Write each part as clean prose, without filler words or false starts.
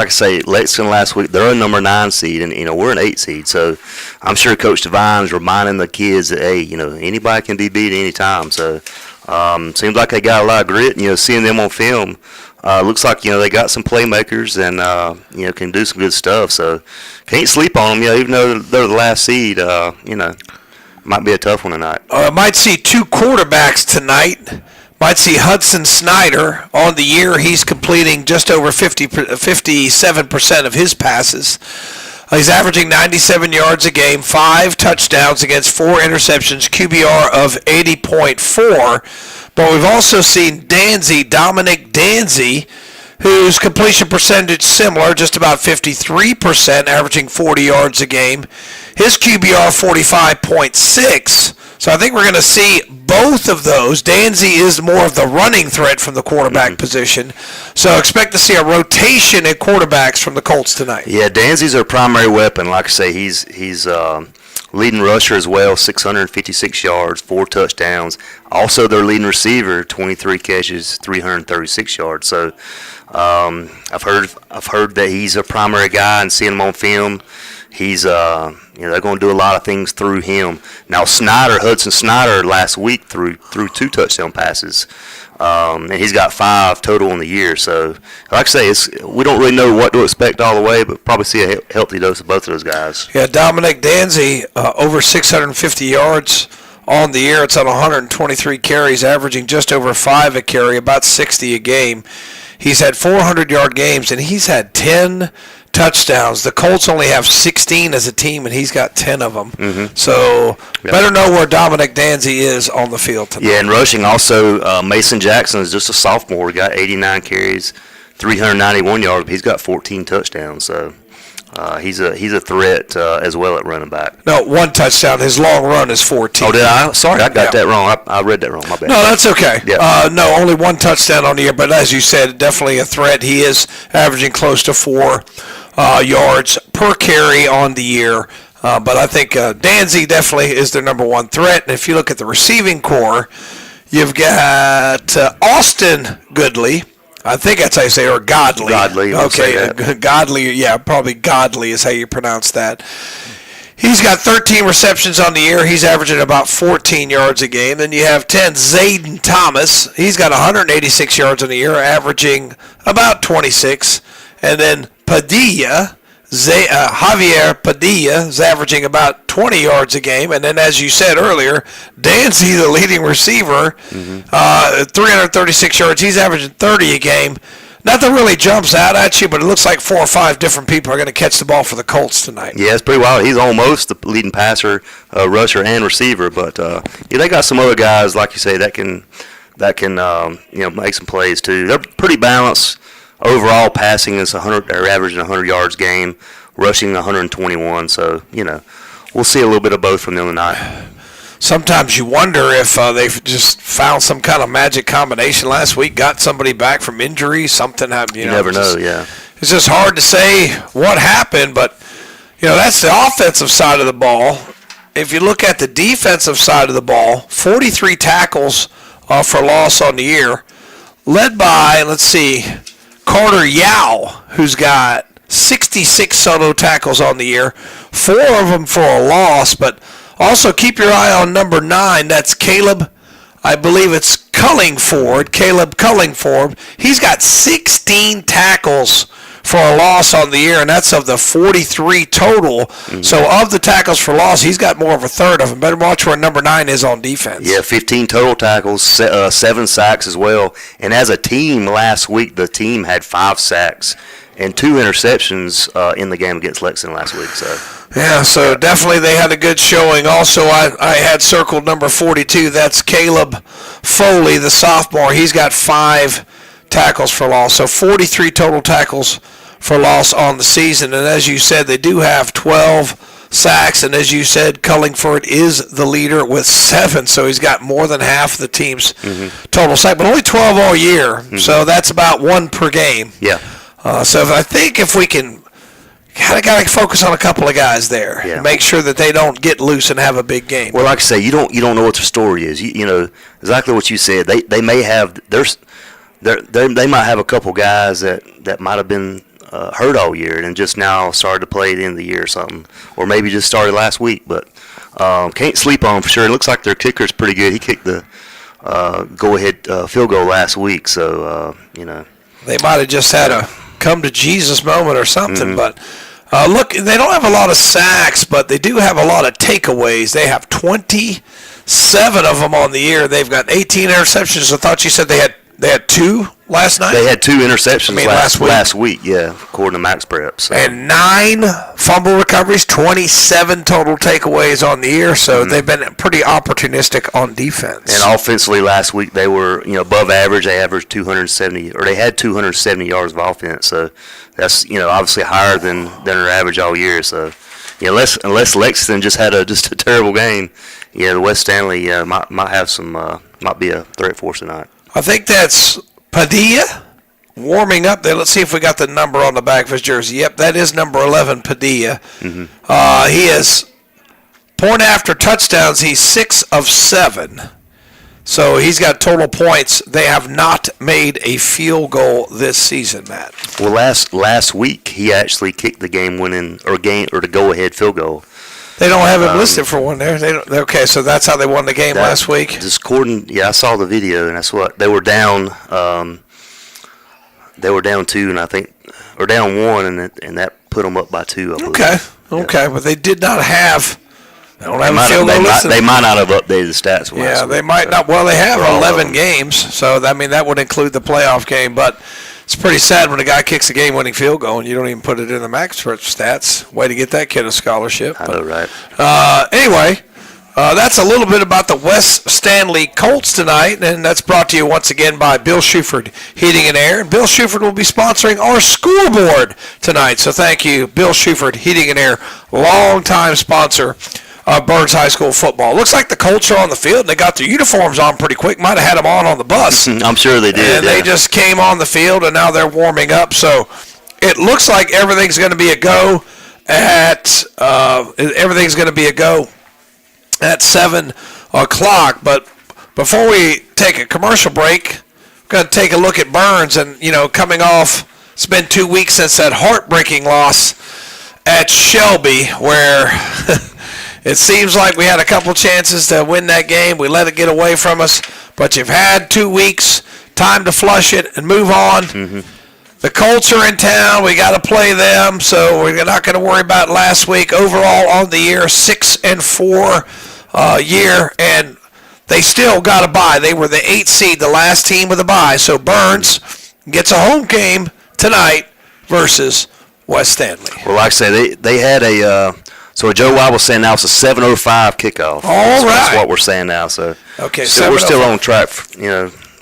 like I say, Lexington last week, they're a number 9 seed, and we're an 8 seed. So I'm sure Coach Devine is reminding the kids that anybody can be beat any time. So seems like they got a lot of grit. Seeing them on film, looks like they got some playmakers and can do some good stuff. So can't sleep on them. Even though they're the last seed, might be a tough one tonight. Might see 2 quarterbacks tonight. Might see Hudson Snyder on the year. He's completing just over 57% of his passes. He's averaging 97 yards a game, 5 touchdowns against 4 interceptions, QBR of 80.4. But we've also seen Dominic Danzy, whose completion percentage similar, just about 53%, averaging 40 yards a game. His QBR 45.6. So I think we're going to see both of those. Danzy is more of the running threat from the quarterback position. So expect to see a rotation at quarterbacks from the Colts tonight. Yeah, Danzy's their primary weapon. Like I say, he's leading rusher as well, 656 yards, 4 touchdowns. Also their leading receiver, 23 catches, 336 yards. So I've heard that he's a primary guy, and seeing him on film, he's they're going to do a lot of things through him. Now Hudson Snyder last week threw 2 touchdown passes, and he's got 5 total in the year. So like I say, we don't really know what to expect all the way, but probably see a healthy dose of both of those guys. Yeah, Dominic Danzy, over 650 yards on the year. It's on 123 carries, averaging just over 5 a carry, about 60 a game. He's had 400-yard games, and he's had 10 touchdowns. The Colts only have 16 as a team, and he's got 10 of them. Mm-hmm. So better know where Dominic Danzy is on the field tonight. Yeah, and rushing also, Mason Jackson is just a sophomore. He got 89 carries, 391 yards. But he's got 14 touchdowns. So he's a threat as well at running back. No, 1 touchdown. His long run is 14. Oh, did I? Sorry, I got that wrong. I read that wrong. My bad. No, that's okay. Yeah. No, only 1 touchdown on the year, but as you said, definitely a threat. He is averaging close to 4 yards per carry on the year. But I think Danzy definitely is their number 1 threat. And if you look at the receiving core, you've got Austin Goodley. I think that's how you say it, or Godley. Godley. Okay, Godley. Yeah, probably Godley is how you pronounce that. He's got 13 receptions on the year. He's averaging about 14 yards a game. Then you have 10, Zayden Thomas. He's got 186 yards on the year, averaging about 26. And then Padilla, Javier Padilla, is averaging about 20 yards a game. And then, as you said earlier, Danzy, the leading receiver, 336 yards. He's averaging 30 a game. Nothing really jumps out at you, but it looks like 4 or 5 different people are going to catch the ball for the Colts tonight. Yeah, it's pretty wild. He's almost the leading passer, rusher, and receiver. But they got some other guys, like you say, that can make some plays too. They're pretty balanced. Overall passing is 100. They're averaging 100 yards a game, rushing 121. So we'll see a little bit of both from them tonight. Sometimes you wonder if they've just found some kind of magic combination last week, got somebody back from injury, something happened. You never know, yeah. It's just hard to say what happened, but that's the offensive side of the ball. If you look at the defensive side of the ball, 43 tackles for loss on the year, led by, let's see, Carter Yao, who's got 66 solo tackles on the year, 4 of them for a loss, but also keep your eye on number 9. That's Caleb, I believe it's Caleb Cullingford. He's got 16 tackles for a loss on the year, and that's of the 43 total. Mm-hmm. So of the tackles for loss, he's got more of a third of them. Better watch where number 9 is on defense. Yeah, 15 total tackles, 7 sacks as well. And as a team last week, the team had 5 sacks and 2 interceptions in the game against Lexington last week. So definitely they had a good showing. Also, I had circled number 42. That's Caleb Foley, the sophomore. He's got 5 tackles for loss. So 43 total tackles for loss on the season. And as you said, they do have 12 sacks. And as you said, Cullingford is the leader with 7. So he's got more than half the team's total sack, but only 12 all year. Mm-hmm. So that's about 1 per game. Yeah. So I think if we can got to focus on a couple of guys there. Yeah. Make sure that they don't get loose and have a big game. Well, like I say, you don't know what their story is. You know exactly what you said. They may have they might have a couple guys that might have been hurt all year and just now started to play at the end of the year or something, or maybe just started last week. But can't sleep on them for sure. It looks like their kicker's pretty good. He kicked the go-ahead field goal last week, so they might have just had a come to Jesus moment or something. But look, they don't have a lot of sacks, but they do have a lot of takeaways. They have 27 of them on the year. They've got 18 interceptions. I thought you said they had 2 last night? They had 2 interceptions last week, yeah, according to Max Prep. So. And 9 fumble recoveries, 27 total takeaways on the year. So they've been pretty opportunistic on defense. And offensively last week they were above average. They averaged 270, or they had 270 yards of offense. So that's obviously higher than their average all year. So unless Lexington just had a terrible game, the West Stanley might have some might be a threat for us tonight. I think that's Padilla warming up there. Let's see if we got the number on the back of his jersey. Yep, that is number 11, Padilla. He is point after touchdowns. He's 6 of 7. So he's got total points. They have not made a field goal this season, Matt. Well, last week he actually kicked the game-winning or the go-ahead field goal. They don't have him listed for one there. Okay, so that's how they won the game last week. I saw the video, and that's what they were down. They were down 2, and I think, or down 1, and that put them up by 2. I believe. Okay, but they did not have. They don't have a field goal listed. They might not have updated the stats. Yeah, they might not. Well, they have 11 games, so that would include the playoff game, but. It's pretty sad when a guy kicks a game-winning field goal and you don't even put it in the Max Prep stats. Way to get that kid a scholarship. I know, right? Anyway, that's a little bit about the West Stanley Colts tonight, and that's brought to you once again by Bill Shuford Heating and Air. And Bill Shuford will be sponsoring our scoreboard tonight, so thank you, Bill Shuford Heating and Air, longtime sponsor of Burns High School football. Looks like the Colts are on the field, and they got their uniforms on pretty quick. Might have had them on the bus. I'm sure they did. And they just came on the field, and now they're warming up. So it looks like everything's going to be a go at 7 o'clock. But before we take a commercial break, we're going to take a look at Burns. And, coming off, it's been 2 weeks since that heartbreaking loss at Shelby where it seems like we had a couple chances to win that game. We let it get away from us. But you've had 2 weeks, time to flush it and move on. The Colts are in town. We got to play them, so we're not going to worry about last week. Overall on the year, 6-4 year, and they still got a bye. They were the 8th seed, the last team with a bye. So Burns gets a home game tonight versus West Stanley. Well, like I say, they had so Joe Wild was saying now it's a 7:05 kickoff. That's what we're saying now. So okay, we're still on track,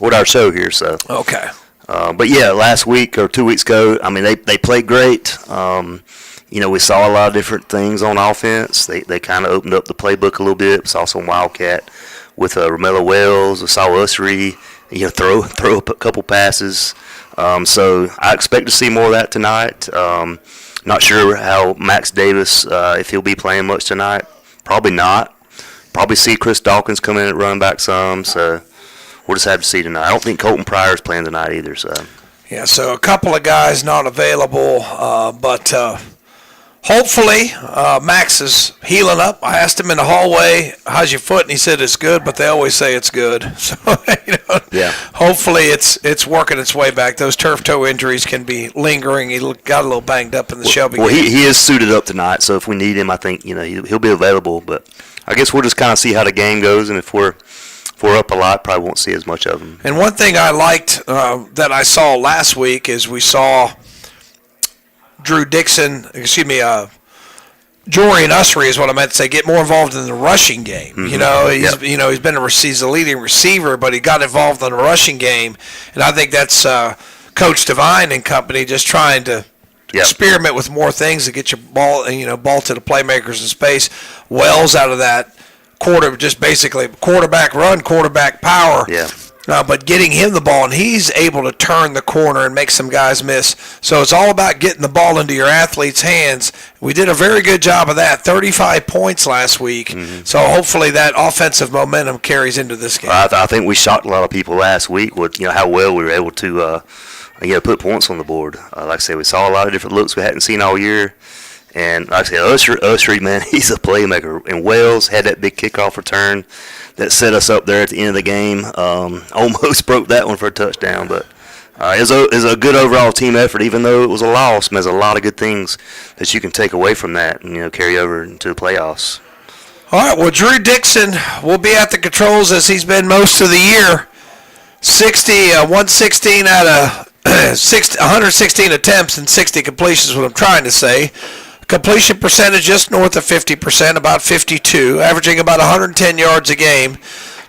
with our show here. So okay. But yeah, last week or 2 weeks ago, I mean they played great. We saw a lot of different things on offense. They kind of opened up the playbook a little bit. We saw some Wildcat with Romello Wells. We saw Usry, throw up a couple passes. So I expect to see more of that tonight. Not sure how Max Davis, if he'll be playing much tonight. Probably not. Probably see Chris Dawkins come in at running back some. So we'll just have to see tonight. I don't think Colton Pryor's playing tonight either. So yeah, so a couple of guys not available, but hopefully Max is healing up. I asked him in the hallway, "How's your foot?" and he said it's good, but they always say it's good. So yeah. Hopefully it's working its way back. Those turf toe injuries can be lingering. He got a little banged up in the Shelby game. Well, he is suited up tonight, so if we need him, I think he'll be available. But I guess we'll just kind of see how the game goes, and if we're up a lot, probably won't see as much of him. And one thing I liked that I saw last week is we saw Dixon, Jory and Usry is what I meant to say, get more involved in the rushing game. He's been he's a leading receiver, but he got involved in the rushing game, and I think that's Coach Devine and company just trying to experiment with more things to get your ball to the playmakers in space. Wells out of that just basically quarterback run, quarterback power. Yeah. But getting him the ball, and he's able to turn the corner and make some guys miss. So it's all about getting the ball into your athletes' hands. We did a very good job of that, 35 points last week. So hopefully that offensive momentum carries into this game. I think we shocked a lot of people last week with how well we were able to put points on the board. Like I said, we saw a lot of different looks we hadn't seen all year. And like I said, Usher, man, he's a playmaker. And Wells had that big kickoff return that set us up there at the end of the game. Almost broke that one for a touchdown, but it was a good overall team effort, even though it was a loss. There's a lot of good things that you can take away from that and carry over into the playoffs. All right, well, Drew Dixon will be at the controls as he's been most of the year. 116 out of 116 attempts and 60 completions is what I'm trying to say. Completion percentage just north of 50%, about 52, averaging about 110 yards a game.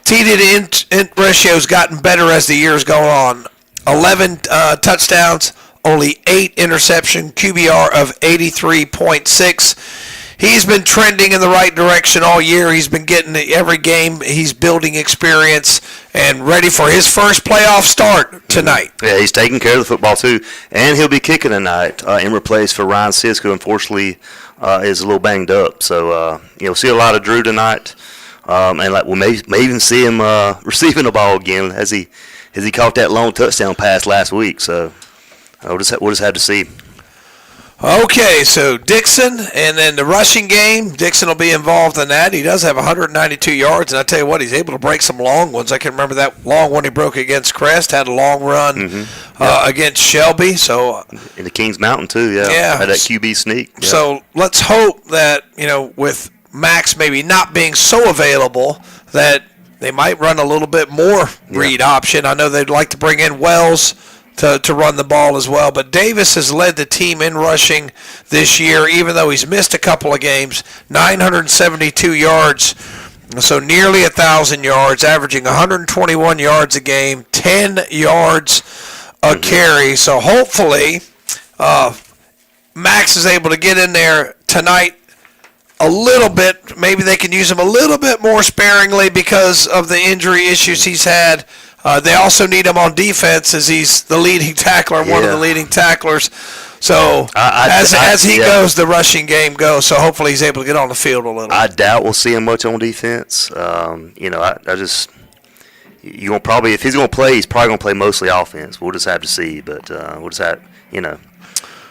TD to int ratio's gotten better as the year's gone on. 11 touchdowns, only 8 interception, QBR of 83.6. He's been trending in the right direction all year. He's been getting every game. He's building experience and ready for his first playoff start tonight. Yeah, he's taking care of the football too, and he'll be kicking tonight in replace for Ryan Sisk, who unfortunately is a little banged up. So we'll see a lot of Drew tonight, and we may even see him receiving the ball again as he caught that long touchdown pass last week. So we'll just have to see. Okay, so Dixon, and then the rushing game, Dixon will be involved in that. He does have 192 yards, and I tell you what, he's able to break some long ones. I can remember that long one he broke against Crest, had a long run against Shelby. So in the Kings Mountain too, yeah. Had that QB sneak. Yeah. So let's hope that, with Max maybe not being so available, that they might run a little bit more read option. I know they'd like to bring in Wells to run the ball as well. But Davis has led the team in rushing this year, even though he's missed a couple of games. 972 yards, so nearly 1,000 yards, averaging 121 yards a game, 10 yards a carry. So hopefully Max is able to get in there tonight a little bit. Maybe they can use him a little bit more sparingly because of the injury issues he's had. They also need him on defense as he's the leading tackler, one of the leading tacklers. So as he goes, the rushing game goes. So hopefully he's able to get on the field a little. I doubt we'll see him much on defense. You gonna probably, if he's gonna play, he's probably gonna play mostly offense. We'll just have to see. But we'll just have.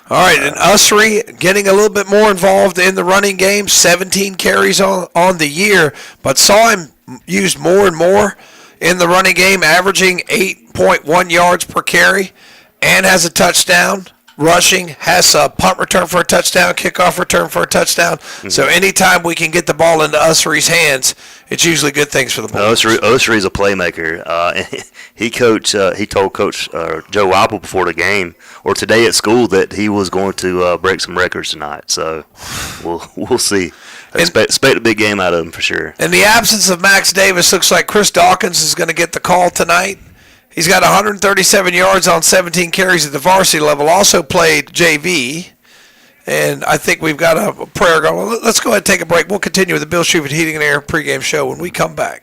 All right, and Usry getting a little bit more involved in the running game, 17 carries on the year, but saw him used more and more in the running game, averaging 8.1 yards per carry, and has a touchdown. Rushing, has a punt return for a touchdown, kickoff return for a touchdown. Mm-hmm. So anytime we can get the ball into Usry's hands, it's usually good things for the Bulldogs. Usry's a playmaker. He told Coach Joe Weipel before the game, or today at school, that he was going to break some records tonight. So we'll see. Expect a big game out of him for sure. In the absence of Max Davis, looks like Chris Dawkins is going to get the call tonight. He's got 137 yards on 17 carries at the varsity level. Also played JV. And I think we've got a prayer going. Let's go ahead and take a break. We'll continue with the Bill Shuford Heating and Air pregame show when we come back.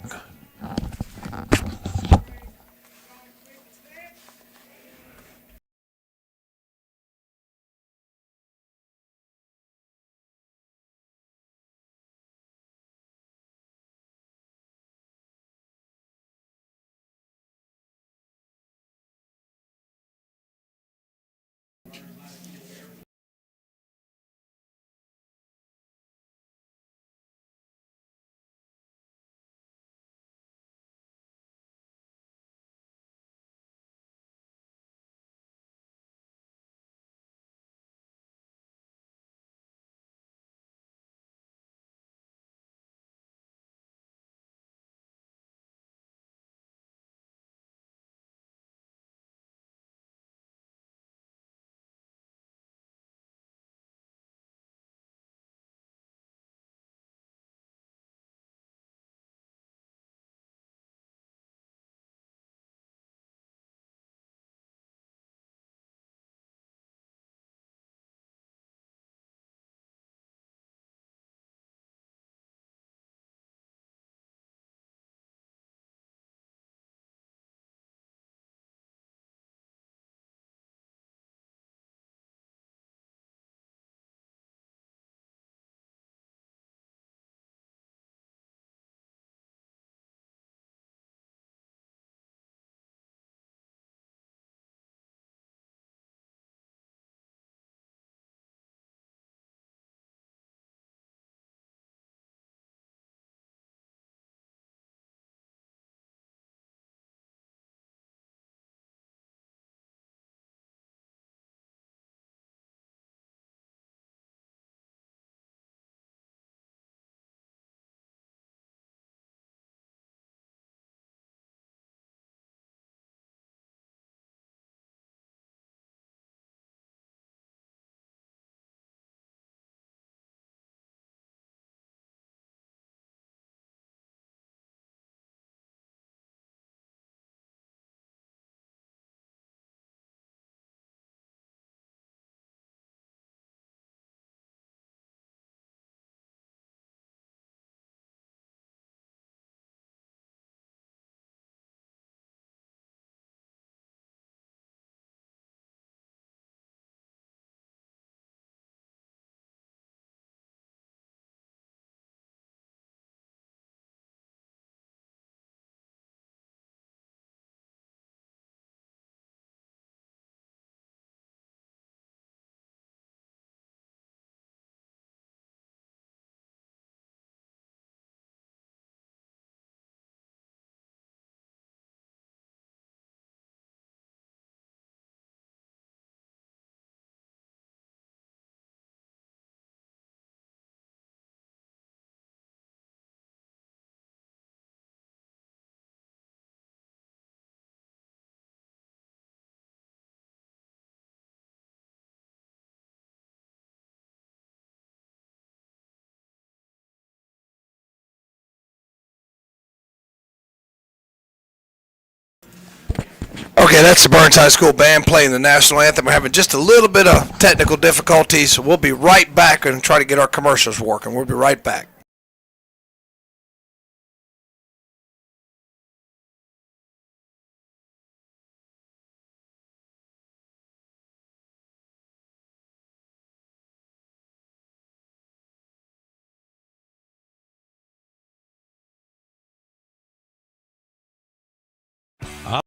Okay, that's the Burns High School Band playing the national anthem. We're having just a little bit of technical difficulties. We'll be right back and try to get our commercials working. We'll be right back.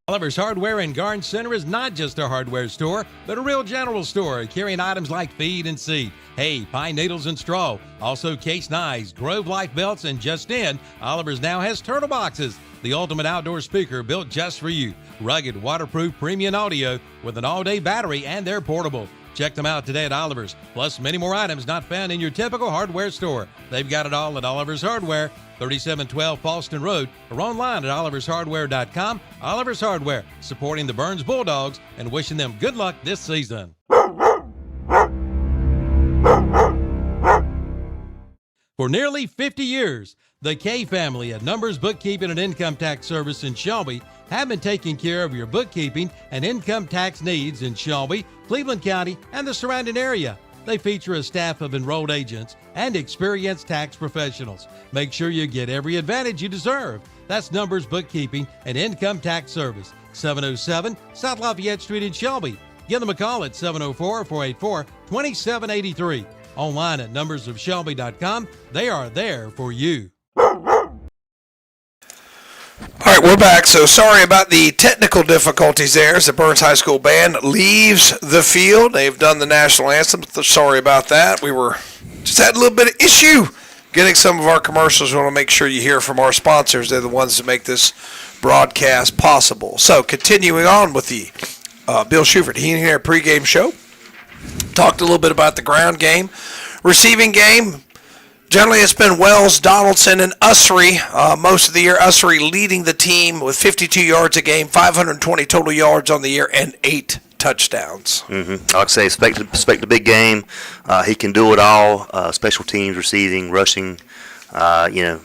Oliver's Hardware and Garden Center is not just a hardware store, but a real general store carrying items like feed and seed, hay, pine needles, and straw. Also case knives, Grove Life belts, and just in, Oliver's now has turtle boxes, the ultimate outdoor speaker built just for you. Rugged, waterproof, premium audio with an all-day battery, and they're portable. Check them out today at Oliver's, plus many more items not found in your typical hardware store. They've got it all at Oliver's Hardware, 3712 Paulston Road, or online at olivershardware.com. Oliver's Hardware, supporting the Burns Bulldogs and wishing them good luck this season. For nearly 50 years, the K family at Numbers Bookkeeping and Income Tax Service in Shelby have been taking care of your bookkeeping and income tax needs in Shelby, Cleveland County, and the surrounding area. They feature a staff of enrolled agents and experienced tax professionals. Make sure you get every advantage you deserve. That's Numbers Bookkeeping and Income Tax Service, 707 South Lafayette Street in Shelby. Give them a call at 704-484-2783. Online at numbersofshelby.com. They are there for you. All right, we're back. So sorry about the technical difficulties there as the Burns High School Band leaves the field. They've done the national anthem. Sorry about that. We were just had a little bit of issue getting some of our commercials. We want to make sure you hear from our sponsors. They're the ones that make this broadcast possible. So continuing on with the Bill Schubert Heating and Air pregame show. Talked a little bit about the ground game. Receiving game. Generally, it's been Wells, Donaldson, and Ussery. Most of the year, Ussery leading the team with 52 yards a game, 520 total yards on the year, and 8 touchdowns. Like I say, expect a big game. He can do it all. Special teams, receiving, rushing. It's going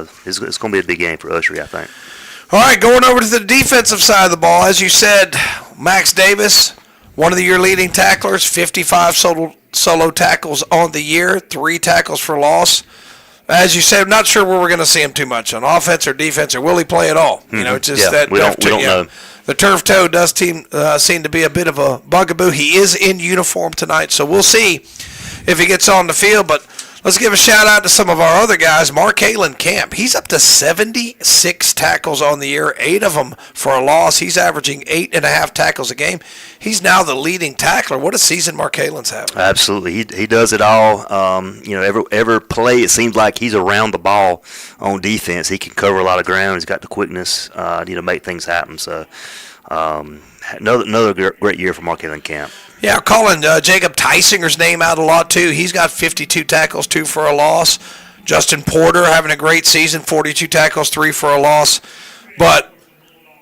to be a big game for Ussery, I think. All right, going over to the defensive side of the ball. As you said, Max Davis, one of the year leading tacklers, 55 solo tackles on the year, 3 tackles for loss. As you said, I'm not sure where we're going to see him too much on offense or defense, or will he play at all? Mm-hmm. You know, just that we don't know. The turf toe does seem to be a bit of a bugaboo. He is in uniform tonight, so we'll see if he gets on the field. But let's give a shout out to some of our other guys. Mark Halen Camp, he's up to 76 tackles on the year, 8 of them for a loss. He's averaging 8.5 tackles a game. He's now the leading tackler. What a season Mark Halen's having. Absolutely. He does it all. Every play, it seems like he's around the ball on defense. He can cover a lot of ground. He's got the quickness, to make things happen. So another great year for Mark Halen Camp. Yeah, calling Jacob Teisinger's name out a lot, too. He's got 52 tackles, 2 for a loss. Justin Porter having a great season, 42 tackles, 3 for a loss. But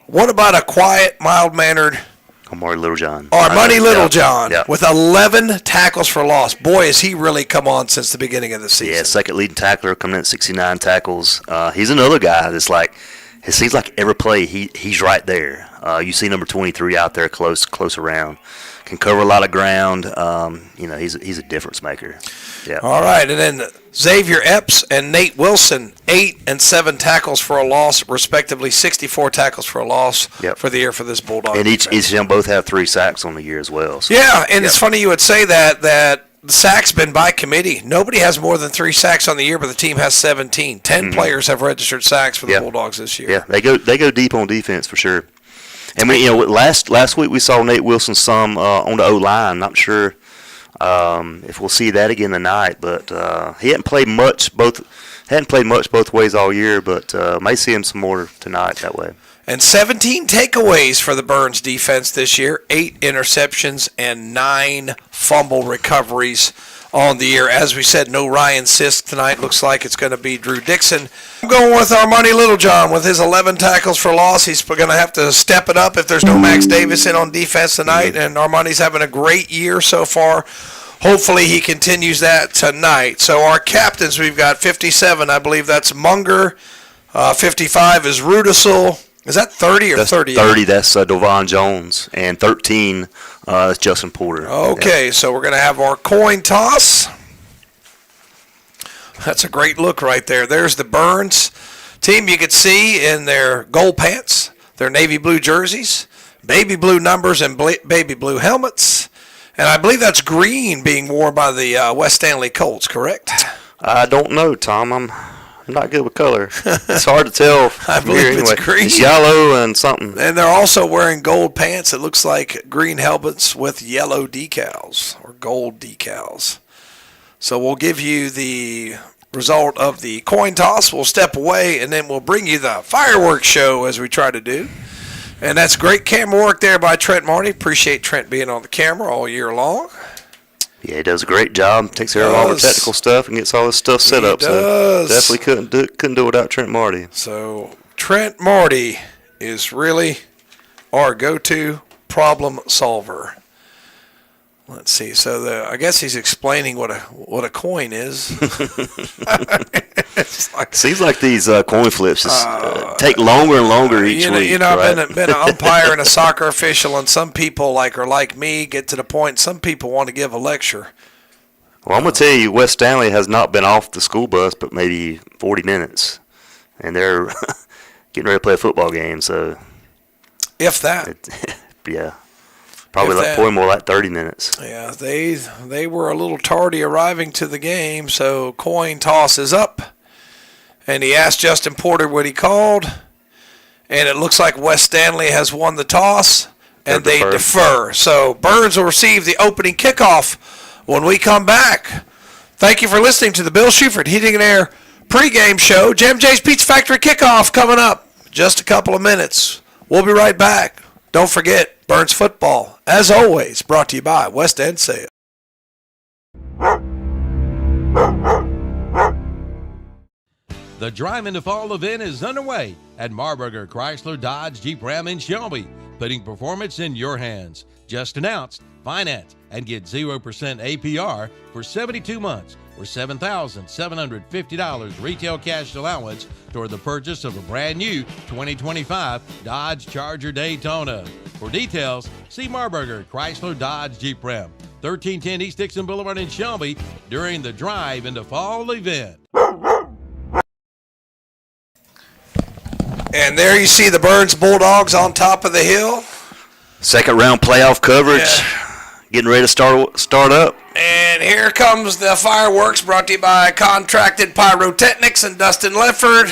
what about a quiet, mild-mannered Armani Littlejohn. Littlejohn yeah. with 11 tackles for loss. Boy, has he really come on since the beginning of the season. Yeah, second leading tackler, coming in at 69 tackles. He's another guy that's like, it seems like every play he's right there. You see number 23 out there close around. Can cover a lot of ground. He's a difference maker. Yeah. All right, and then Xavier Epps and Nate Wilson, 8 and 7 tackles for a loss, respectively, 64 tackles for a loss for the year for this Bulldog. And each of them both have 3 sacks on the year as well. So. Yeah, and it's funny you would say that the sacks been by committee. Nobody has more than 3 sacks on the year, but the team has 17. 10 players have registered sacks for the Bulldogs this year. Yeah, they go deep on defense for sure. And last week we saw Nate Wilson some on the O-line. Not sure if we'll see that again tonight, but he hadn't played much both ways all year, but may see him some more tonight that way. And 17 takeaways for the Burns defense this year, 8 interceptions and 9 fumble recoveries on the year. As we said, no Ryan Sisk tonight. Looks like it's going to be Drew Dixon. I'm going with Armani Littlejohn with his 11 tackles for loss. He's going to have to step it up if there's no Max Davis in on defense tonight, and Armani's having a great year so far. Hopefully he continues that tonight. So our captains, we've got 57. I believe that's Munger. 55 is Rudisell. Is that 30 or That's 30? 30. That's Devon Jones, and 13. That's Justin Porter. Okay, so we're going to have our coin toss. That's a great look right there. There's the Burns team. You can see in their gold pants, their navy blue jerseys, baby blue numbers, and baby blue helmets. And I believe that's green being worn by the West Stanley Colts, correct? I don't know, Tom. I'm not good with color. It's hard to tell. I believe it's green. It's yellow and something. And they're also wearing gold pants. It looks like green helmets with yellow decals or gold decals. So we'll give you the result of the coin toss. We'll step away, and then we'll bring you the fireworks show as we try to do. And that's great camera work there by Trent Marty. Appreciate Trent being on the camera all year long. Yeah, he does a great job. Takes care of all the technical stuff and gets all this stuff set up. So definitely couldn't do it without Trent Marty. So Trent Marty is really our go-to problem solver. Let's see. So I guess he's explaining what a coin is. Seems like these coin flips just take longer and longer each week. Right? I've been an umpire and a soccer official, and some people are like me, get to the point. Some people want to give a lecture. Well, I'm gonna tell you, West Stanley has not been off the school bus, but maybe 40 minutes, and they're getting ready to play a football game. So, if that, yeah. Probably more like 30 minutes. Yeah, they were a little tardy arriving to the game, so coin toss is up. And he asked Justin Porter what he called, and it looks like West Stanley has won the toss, and they defer. So Burns will receive the opening kickoff when we come back. Thank you for listening to the Bill Shuford Heating and Air pregame show. Jam J's Pizza Factory kickoff coming up. Just a couple of minutes. We'll be right back. Don't forget, Burns football, as always, brought to you by West End Sale. The Drive into Fall event is underway at Marburger Chrysler Dodge Jeep Ram in Shelby, putting performance in your hands. Just announced, finance and get 0% APR for 72 months or $7,750 retail cash allowance toward the purchase of a brand new 2025 Dodge Charger Daytona. For details, see Marburger Chrysler Dodge Jeep Ram, 1310 East Dixon Boulevard in Shelby during the Drive into Fall event. And there you see the Burns Bulldogs on top of the hill. Second round playoff coverage. Getting ready to start up. And here comes the fireworks, brought to you by Contracted Pyrotechnics and Dustin Lefford.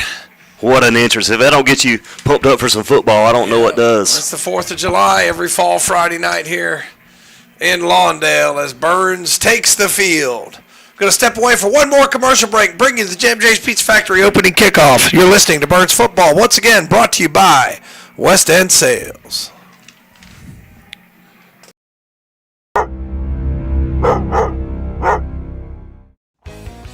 What an interest. If that don't get you pumped up for some football, I don't know what does. It's the 4th of July every fall Friday night here in Lawndale as Burns takes the field. Going to step away for one more commercial break, bring you the Jam J's Pizza Factory opening kickoff. You're listening to Burns Football, once again brought to you by West End Sales.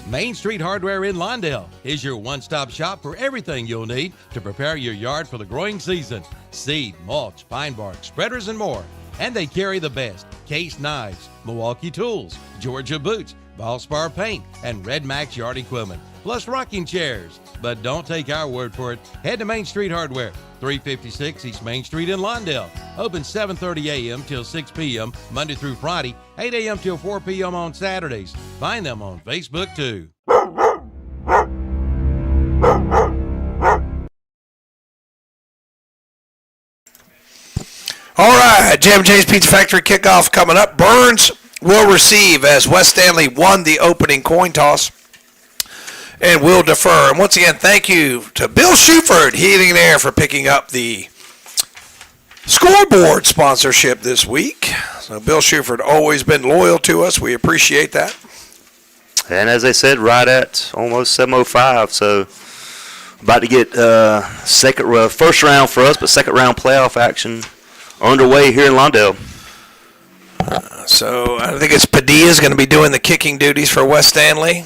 Main Street Hardware in Lawndale is your one-stop shop for everything you'll need to prepare your yard for the growing season. Seed, mulch, pine bark, spreaders, and more. And they carry the best Case knives, Milwaukee tools, Georgia boots, Valspar paint, and Red Max yard equipment, plus rocking chairs. But don't take our word for it. Head to Main Street Hardware, 356 East Main Street in Lawndale. Open 7:30 a.m. till 6 p.m. Monday through Friday, 8 a.m. till 4 p.m. on Saturdays. Find them on Facebook too. All right, Jam J's Pizza Factory kickoff coming up. Burns will receive as West Stanley won the opening coin toss and will defer. And once again, thank you to Bill Shuford Heating and Air for picking up the scoreboard sponsorship this week. So Bill Shuford always been loyal to us. We appreciate that. And as I said, right at almost 7:05, so about to get first round for us, but second round playoff action underway here in Lawndale. So I think it's Padilla's going to be doing the kicking duties for West Stanley.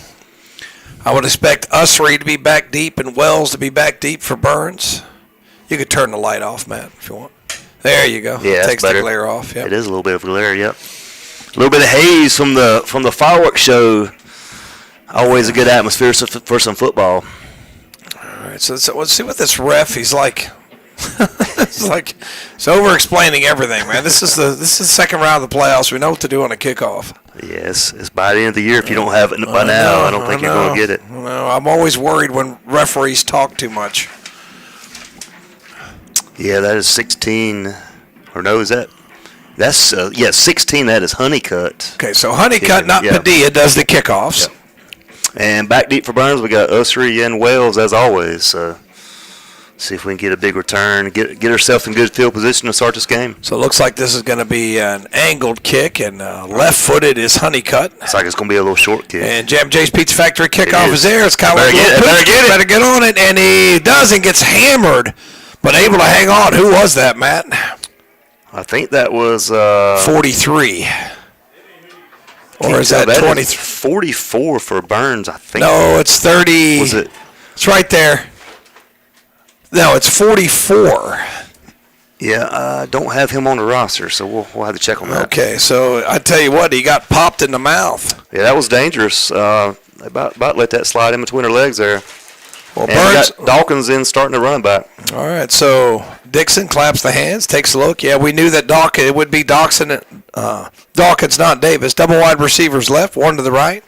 I would expect Ussery to be back deep and Wells to be back deep for Burns. You could turn the light off, Matt, if you want. There you go. Yeah, takes the glare off. Yep. It is a little bit of glare. Yep. A little bit of haze from the fireworks show. Always a good atmosphere for some football. All right, so let's see what this ref. He's like It's like it's over-explaining everything, man. This is the second round of the playoffs. We know what to do on a kickoff. Yes, it's by the end of the year. If you don't have it by now, I don't think you're going to get it. No, I'm always worried when referees talk too much. Yeah, that is 16. Or no, is that? That's 16. That is Honeycutt. Okay, so Honeycutt, not Padilla, does the kickoffs. Yep. And back deep for Burns, we got Ussery and Wells as always. See if we can get a big return, get ourselves in good field position to start this game. So it looks like this is going to be an angled kick, and left-footed is Honeycutt. It's like it's going to be a little short kick. And Jam Jay's Pizza Factory kickoff is there. It's kind of better get on it, and he does and gets hammered, but able to hang on. Who was that, Matt? I think that was 43. Or is that 23? 44 for Burns, I think. No, it's 30. Was it? It's right there. No, it's 44. Yeah, I don't have him on the roster, so we'll have to check on that. Okay, so I tell you what, he got popped in the mouth. Yeah, that was dangerous. About let that slide in between her legs there. Well, and Burns, we got Dawkins in starting to run back. All right, so Dixon claps the hands, takes a look. Yeah, we knew that it would be Dawkins, not Davis. Double wide receivers left, one to the right.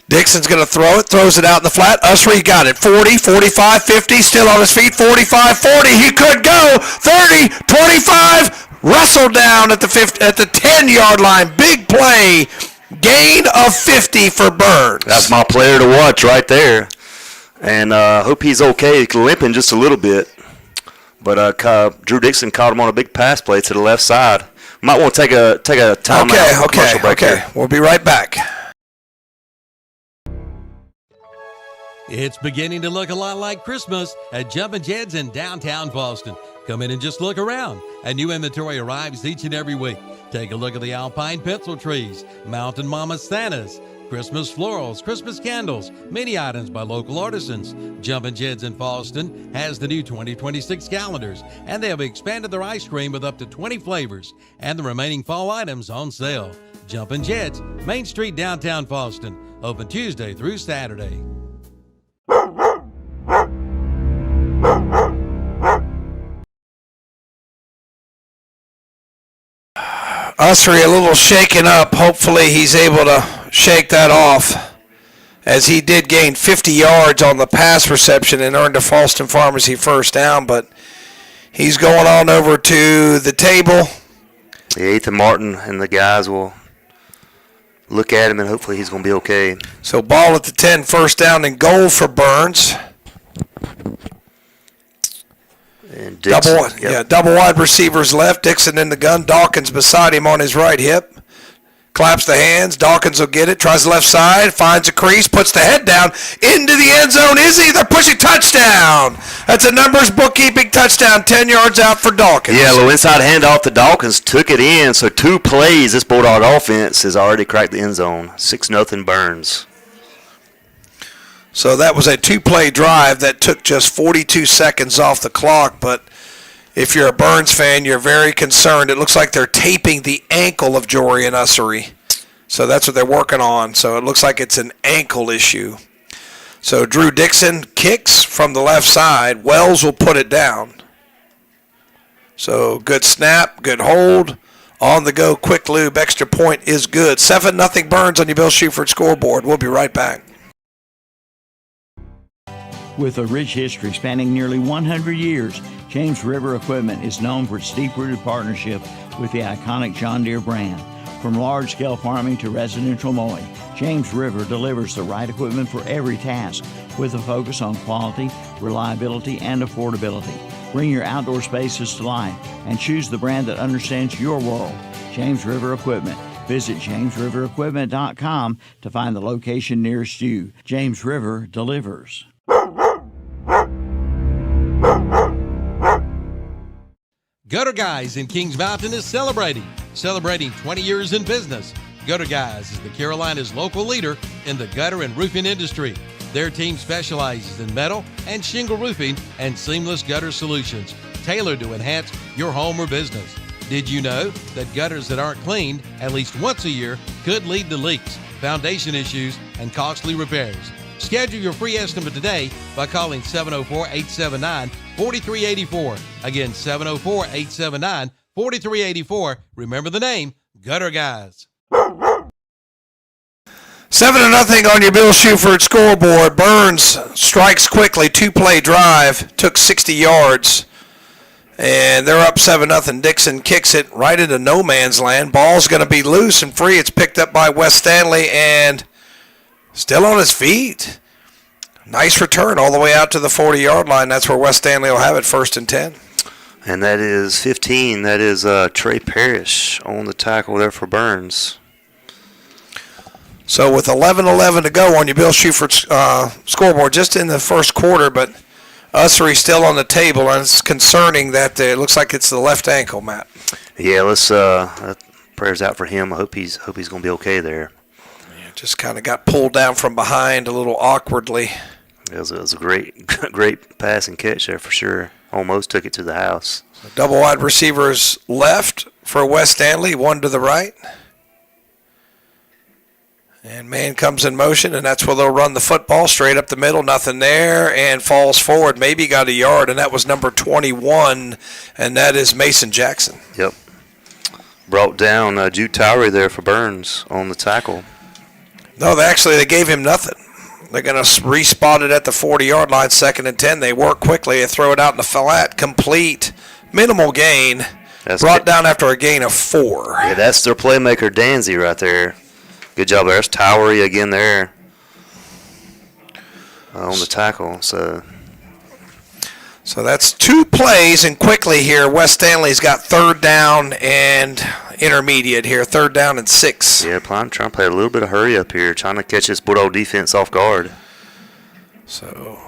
Dixon's going to throw it, throws it out in the flat. Ussery got it. 40, 45, 50, still on his feet. 45, 40, he could go. 30, 25, wrestled down at the 10-yard line. Big play, gain of 50 for Burns. That's my player to watch right there. And hope he's okay. He's limping just a little bit. But Drew Dixon caught him on a big pass play to the left side. Might want to take a timeout. Okay. We'll be right back. It's beginning to look a lot like Christmas at Jumpin' Jed's in downtown Boston. Come in and just look around. A new inventory arrives each and every week. Take a look at the alpine pencil trees, Mountain Mama Santas, Christmas florals, Christmas candles, many items by local artisans. Jumpin' Jed's in Boston has the new 2026 calendars, and they have expanded their ice cream with up to 20 flavors and the remaining fall items on sale. Jumpin' Jed's, Main Street, downtown Boston. Open Tuesday through Saturday. Ussery a little shaken up. Hopefully he's able to shake that off, as he did gain 50 yards on the pass reception and earned a Falston Pharmacy first down, but he's going on over to the table. Yeah, Ethan Martin and the guys will look at him, and hopefully he's going to be okay. So ball at the 10, first down and goal for Burns. And Dixon, double wide receivers left. Dixon in the gun. Dawkins beside him on his right hip. Claps the hands. Dawkins will get it. Tries the left side. Finds a crease. Puts the head down. Into the end zone. Is he? They're pushing touchdown. That's a numbers bookkeeping touchdown. 10 yards out for Dawkins. Yeah, a little inside handoff to Dawkins. Took it in. So 2 plays. This Bulldog offense has already cracked the end zone. 6-0 Burns. So that was a 2-play drive that took just 42 seconds off the clock. But if you're a Burns fan, you're very concerned. It looks like they're taping the ankle of Jorian Ussery. So that's what they're working on. So it looks like it's an ankle issue. So Drew Dixon kicks from the left side. Wells will put it down. So good snap, good hold. On the go, quick lube, extra point is good. 7-0 Burns on your Bill Shuford scoreboard. We'll be right back. With a rich history spanning nearly 100 years, James River Equipment is known for its deep-rooted partnership with the iconic John Deere brand. From large-scale farming to residential mowing, James River delivers the right equipment for every task with a focus on quality, reliability, and affordability. Bring your outdoor spaces to life and choose the brand that understands your world. James River Equipment. Visit JamesRiverEquipment.com to find the location nearest you. James River delivers. Gutter Guys in Kings Mountain is celebrating 20 years in business. Gutter Guys is the Carolinas' local leader in the gutter and roofing industry. Their team specializes in metal and shingle roofing and seamless gutter solutions tailored to enhance your home or business. Did you know that gutters that aren't cleaned at least once a year could lead to leaks, foundation issues, and costly repairs? Schedule your free estimate today by calling 704-879-4384. Again, 704-879-4384. Remember the name, Gutter Guys. 7-0 on your Bill Shuford scoreboard. Burns strikes quickly, 2-play drive, took 60 yards, and they're up 7-0. Dixon kicks it right into no man's land. Ball's going to be loose and free. It's picked up by Wes Stanley and still on his feet. Nice return all the way out to the 40-yard line. That's where Wes Stanley will have it, 1st and 10. And that is 15. That is Trey Parrish on the tackle there for Burns. So with 11:11 to go on your Bill Shuford scoreboard, just in the first quarter, but Ussery still on the table, and it's concerning that it looks like it's the left ankle, Matt. Yeah, let's prayers out for him. I hope he's going to be okay there. Yeah, just kind of got pulled down from behind a little awkwardly. It was a great pass and catch there for sure. Almost took it to the house. So double wide receivers left for Wes Stanley, one to the right. And man comes in motion, and that's where they'll run the football straight up the middle. Nothing there, and falls forward. Maybe got a yard, and that was number 21, and that is Mason Jackson. Yep. Brought down Jude Towery there for Burns on the tackle. No, they gave him nothing. They're going to respot it at the 40-yard line, 2nd and 10. They work quickly. They throw it out in the flat, complete, minimal gain. Brought down after a gain of 4. Yeah, that's their playmaker, Danzy, right there. Good job there. There's Towery again there on the tackle. So that's 2 plays, and quickly here, Wes Stanley's got 3rd down and intermediate here, 3rd down and 6. Yeah, trying to play a little bit of hurry up here, trying to catch this Bulldog defense off guard. So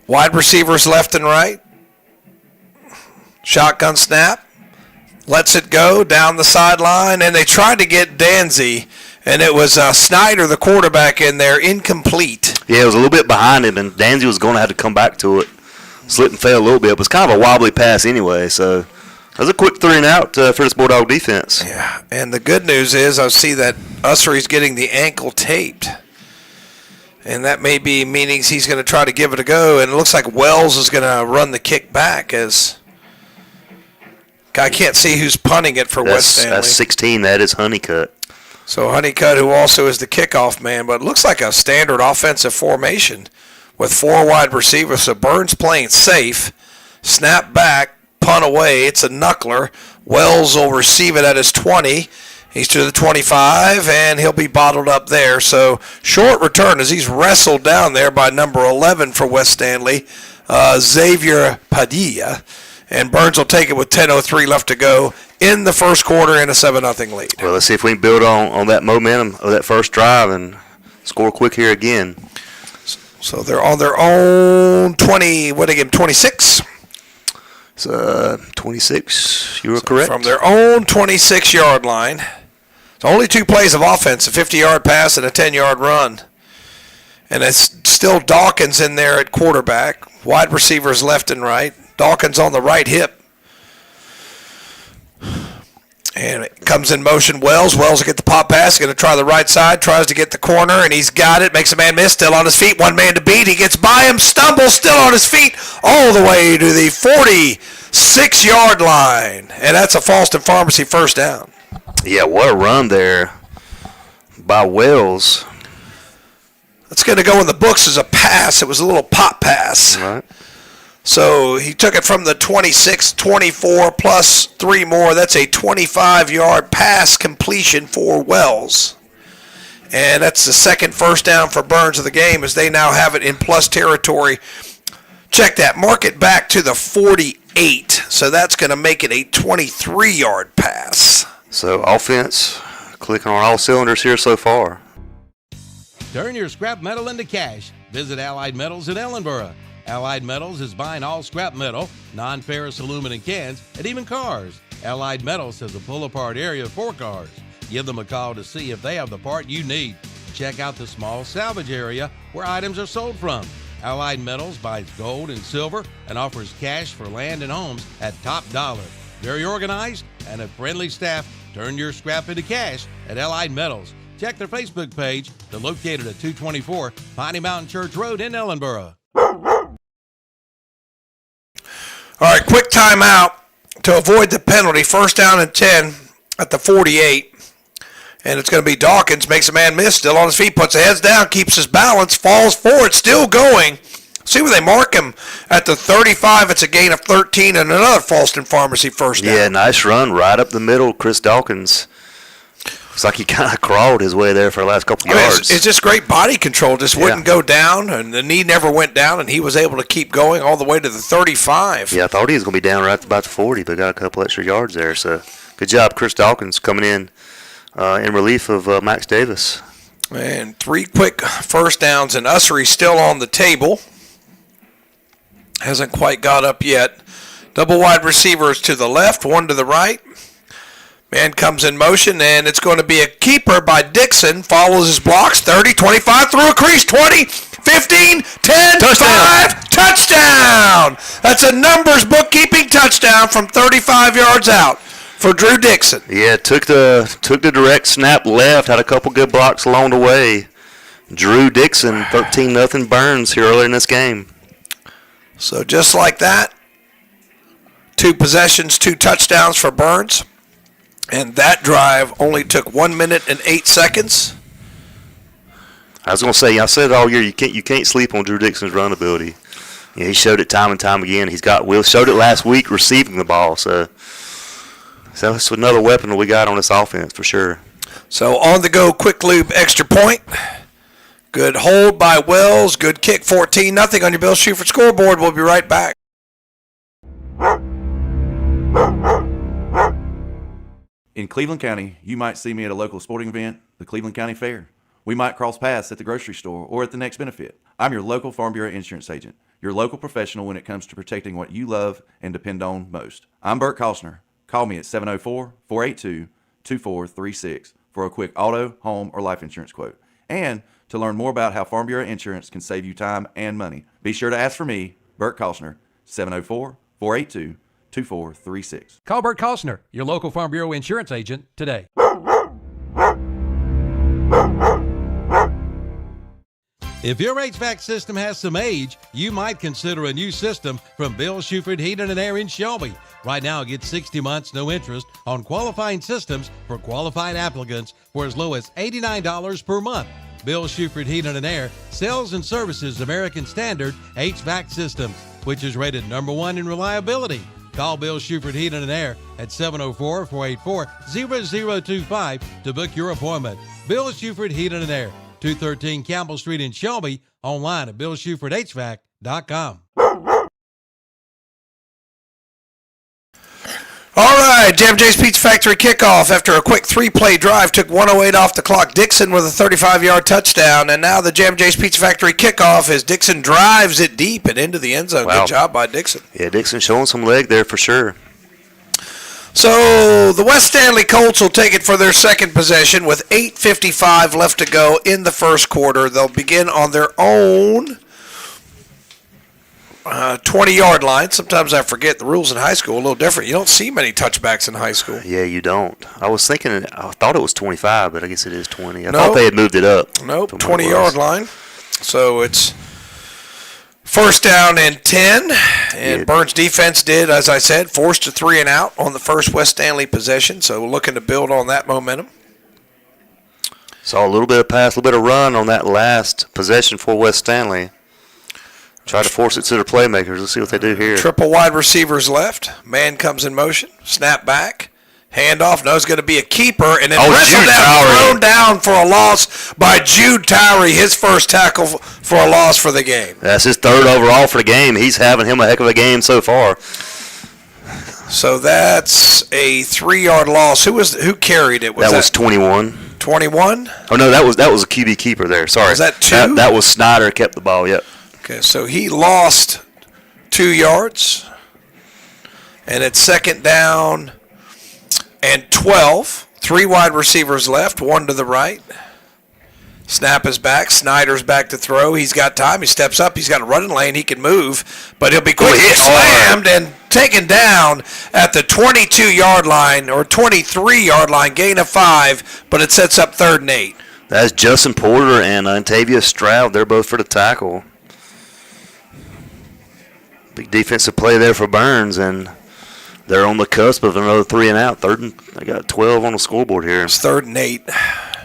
wide receivers left and right. Shotgun snap. Lets it go down the sideline, and they tried to get Danzy, and it was Snyder, the quarterback, in there, incomplete. Yeah, it was a little bit behind him, and Danzy was going to have to come back to it. Slipped and fell a little bit. It was kind of a wobbly pass anyway, so that was a quick 3 and out for this Bulldog defense. Yeah, and the good news is I see that Ussery's getting the ankle taped, and that may be meaning he's going to try to give it a go, and it looks like Wells is going to run the kick back as I can't see who's punting it for Wes Stanley. That's 16. That is Honeycutt. So Honeycutt, who also is the kickoff man, but it looks like a standard offensive formation with 4 wide receivers. So Burns playing safe, snap back, punt away. It's a knuckler. Wells will receive it at his 20. He's to the 25, and he'll be bottled up there. So short return as he's wrestled down there by number 11 for Wes Stanley, Xavier Padilla. And Burns will take it with 10:03 left to go in the first quarter in a 7-0 lead. Well, let's see if we can build on that momentum of that first drive and score quick here again. So they're on their own 20, what did they give them, 26? It's 26, you were correct. From their own 26-yard line. It's only 2 plays of offense, a 50-yard pass and a 10-yard run. And it's still Dawkins in there at quarterback, wide receivers left and right. Dawkins on the right hip. And it comes in motion. Wells will get the pop pass. Going to try the right side. Tries to get the corner, and he's got it. Makes a man miss. Still on his feet. 1 man to beat. He gets by him. Stumbles. Still on his feet. All the way to the 46-yard line. And that's a Falston Pharmacy first down. Yeah, what a run there by Wells. That's going to go in the books as a pass. It was a little pop pass. Right. So he took it from the 26, 24, plus 3 more. That's a 25-yard pass completion for Wells. And that's the second first down for Burns of the game as they now have it in plus territory. Check that. Mark it back to the 48. So that's going to make it a 23-yard pass. So offense clicking on all cylinders here so far. Turn your scrap metal into cash. Visit Allied Metals in Ellenboro. Allied Metals is buying all scrap metal, non-ferrous aluminum cans, and even cars. Allied Metals has a pull-apart area for cars. Give them a call to see if they have the part you need. Check out the small salvage area where items are sold from. Allied Metals buys gold and silver and offers cash for land and homes at top dollar. Very organized and a friendly staff. Turn your scrap into cash at Allied Metals. check their Facebook page. They're located at 224 Piney Mountain Church Road in Ellenboro. All right, quick timeout to avoid the penalty. First down and 10 at the 48. And it's going to be Dawkins, makes a man miss, still on his feet, puts the heads down, keeps his balance, falls forward, still going. See where they mark him at the 35. It's a gain of 13 and another Falston Pharmacy first down. Yeah, nice run right up the middle. Chris Dawkins. Looks like he kind of crawled his way there for the last couple yards. It's just great body control. Just wouldn't go down, and the knee never went down, and he was able to keep going all the way to the 35. Yeah, I thought he was going to be down right about the 40, but got a couple extra yards there. So good job, Chris Dawkins, coming in relief of Max Davis. And 3 quick first downs, and Ussery still on the table. Hasn't quite got up yet. Double wide receivers to the left, one to the right. Man comes in motion, and it's going to be a keeper by Dixon. Follows his blocks, 30, 25, through a crease, 20, 15, 10, Touchdown. 5, touchdown! That's a numbers bookkeeping touchdown from 35 yards out for Drew Dixon. Yeah, took the direct snap left, had a couple good blocks along the way. Drew Dixon, 13-0 Burns here earlier in this game. So just like that, 2 possessions, 2 touchdowns for Burns. And that drive only took 1 minute and 8 seconds. I was going to say, I said it all year, you can't sleep on Drew Dixon's run ability. Yeah, he showed it time and time again. Showed it last week receiving the ball. So that's another weapon that we got on this offense for sure. So on the go, quick loop, extra point. Good hold by Wells. Good kick, 14-0 on your Bill Shuford scoreboard. We'll be right back. In Cleveland County, you might see me at a local sporting event, the Cleveland County Fair. We might cross paths at the grocery store or at the next benefit. I'm your local Farm Bureau insurance agent, your local professional when it comes to protecting what you love and depend on most. I'm Bert Costner. Call me at 704-482-2436 for a quick auto, home, or life insurance quote. And to learn more about how Farm Bureau insurance can save you time and money, be sure to ask for me, Bert Costner, 704-482-2436. Call Bert Costner, your local Farm Bureau insurance agent, today. If your HVAC system has some age, you might consider a new system from Bill Shuford Heating and Air in Shelby. Right now, get 60 months, no interest, on qualifying systems for qualified applicants for as low as $89 per month. Bill Shuford Heating and Air sells and services American Standard HVAC systems, which is rated #1 in reliability. Call Bill Shuford Heating and Air at 704-484-0025 to book your appointment. Bill Shuford Heating and Air, 213 Campbell Street in Shelby, online at BillShufordHVAC.com. All right, Jam J's Pizza Factory kickoff after a quick 3-play drive took 1:08 off the clock. Dixon with a 35-yard touchdown, and now the Jam J's Pizza Factory kickoff as Dixon drives it deep and into the end zone. Wow. Good job by Dixon. Yeah, Dixon showing some leg there for sure. So the West Stanley Colts will take it for their second possession with 8:55 left to go in the first quarter. They'll begin on their own 20-yard line. Sometimes I forget the rules in high school are a little different. You don't see many touchbacks in high school. Yeah, you don't. I thought it was 25, but I guess it is 20. I thought they had moved it up. Nope, 20-yard line. So it's first down and 10. And Burns' defense did, as I said, forced a 3 and out on the first West Stanley possession. So we're looking to build on that momentum. Saw a little bit of pass, a little bit of run on that last possession for West Stanley. Try to force it to their playmakers. Let's see what they do here. Triple wide receivers left. Man comes in motion. Snap back. Handoff. No, it's going to be a keeper. And then wrestled down, thrown down for a loss by Jude Tyree. His first tackle for a loss for the game. That's his third overall for the game. He's having him a heck of a game so far. So that's a 3-yard loss. Who carried it? That was 21. 21? Oh, no, that was a QB keeper there. Sorry. Was that 2? That was Snyder kept the ball, yep. Okay, so he lost 2 yards, and it's second down and 12. 3 wide receivers left, 1 to the right. Snap is back. Snyder's back to throw. He's got time. He steps up. He's got a running lane. He can move, but he'll be quickly slammed and taken down at the 22-yard line or 23-yard line, gain of 5, but it sets up 3rd and 8. That's Justin Porter and Antavius Stroud. They're both for the tackle. Big defensive play there for Burns, and they're on the cusp of another 3 and out. They got 12 on the scoreboard here. It's 3rd and 8.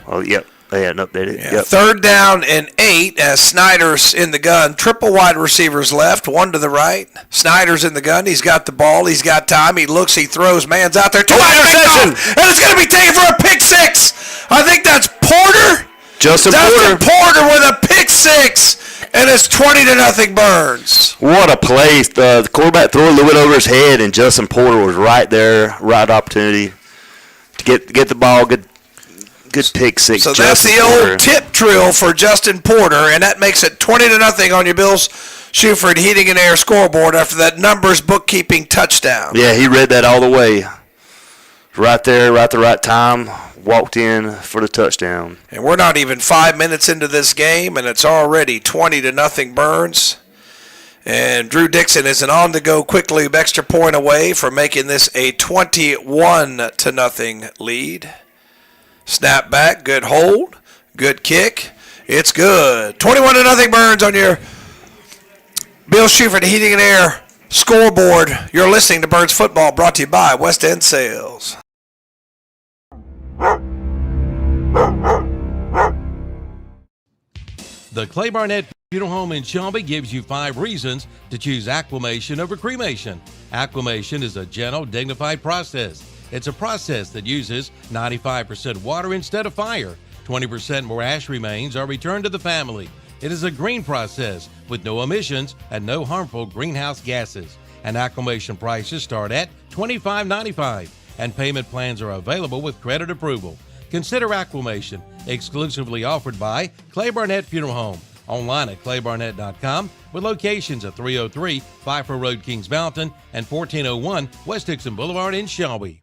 Oh, yep. They hadn't updated. Yeah, Yep. 3rd down and 8 as Snyder's in the gun. Triple wide receivers left, one to the right. Snyder's in the gun. He's got the ball. He's got time. He looks. He throws. Man's out there. Interception. And it's going to be taken for a pick 6. I think that's Porter. Justin Porter with a pick 6. And it's 20-0 Burns. What a play. The quarterback threw a little bit over his head, and Justin Porter was right there, right opportunity to get the ball. Good pick 6. So that's the old tip drill for Justin Porter, and that makes it 20-0 on your Bills Shuford Heating and Air scoreboard after that numbers bookkeeping touchdown. Yeah, he read that all the way. Right there, right at the right time, walked in for the touchdown. And we're not even 5 minutes into this game, and it's already 20-0 Burns. And Drew Dixon is an on-the-go quick lube extra point away from making this a 21-0 lead. Snap back, good hold, good kick. It's good. 21-0 Burns on your Bill Shuford Heating and Air scoreboard. You're listening to Burns Football, brought to you by West End Sales. The Clay Barnett Funeral Home in Shelby gives you 5 reasons to choose acclimation over cremation. Acclimation is a gentle, dignified process. It's a process that uses 95% water instead of fire. 20% more ash remains are returned to the family. It is a green process with no emissions and no harmful greenhouse gases. And acclimation prices start at $25.95, and payment plans are available with credit approval. Consider acclimation, exclusively offered by Clay Barnett Funeral Home. Online at claybarnett.com with locations at 303 Pfeiffer Road, Kings Mountain, and 1401 West Dixon Boulevard in Shelby.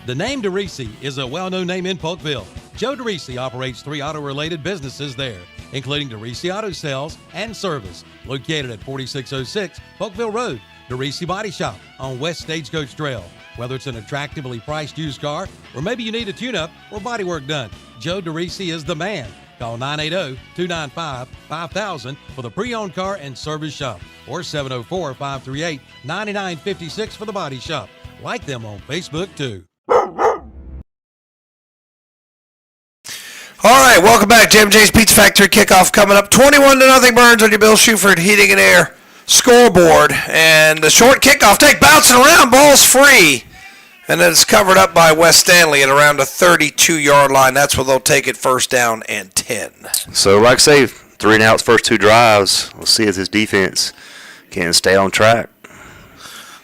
The name DeRisi is a well-known name in Polkville. Joe DeRisi operates 3 auto-related businesses there, including DeRisi Auto Sales and Service, located at 4606 Polkville Road. DeRisi Body Shop on West Stagecoach Trail. Whether it's an attractively priced used car or maybe you need a tune-up or body work done, Joe DeRisi is the man. Call 980-295-5000 for the pre-owned car and service shop, or 704-538-9956 for the body shop. Like them on Facebook too. All right, welcome back. Jim J's Pizza Factory kickoff coming up. 21-0 Burns on your Bill Shuford Heating and Air scoreboard. And the short kickoff take bouncing around, ball's free. And then it's covered up by West Stanley at around the 32-yard line. That's where they'll take it 1st down and 10. So, like I say, 3 and outs first 2 drives. We'll see if his defense can stay on track.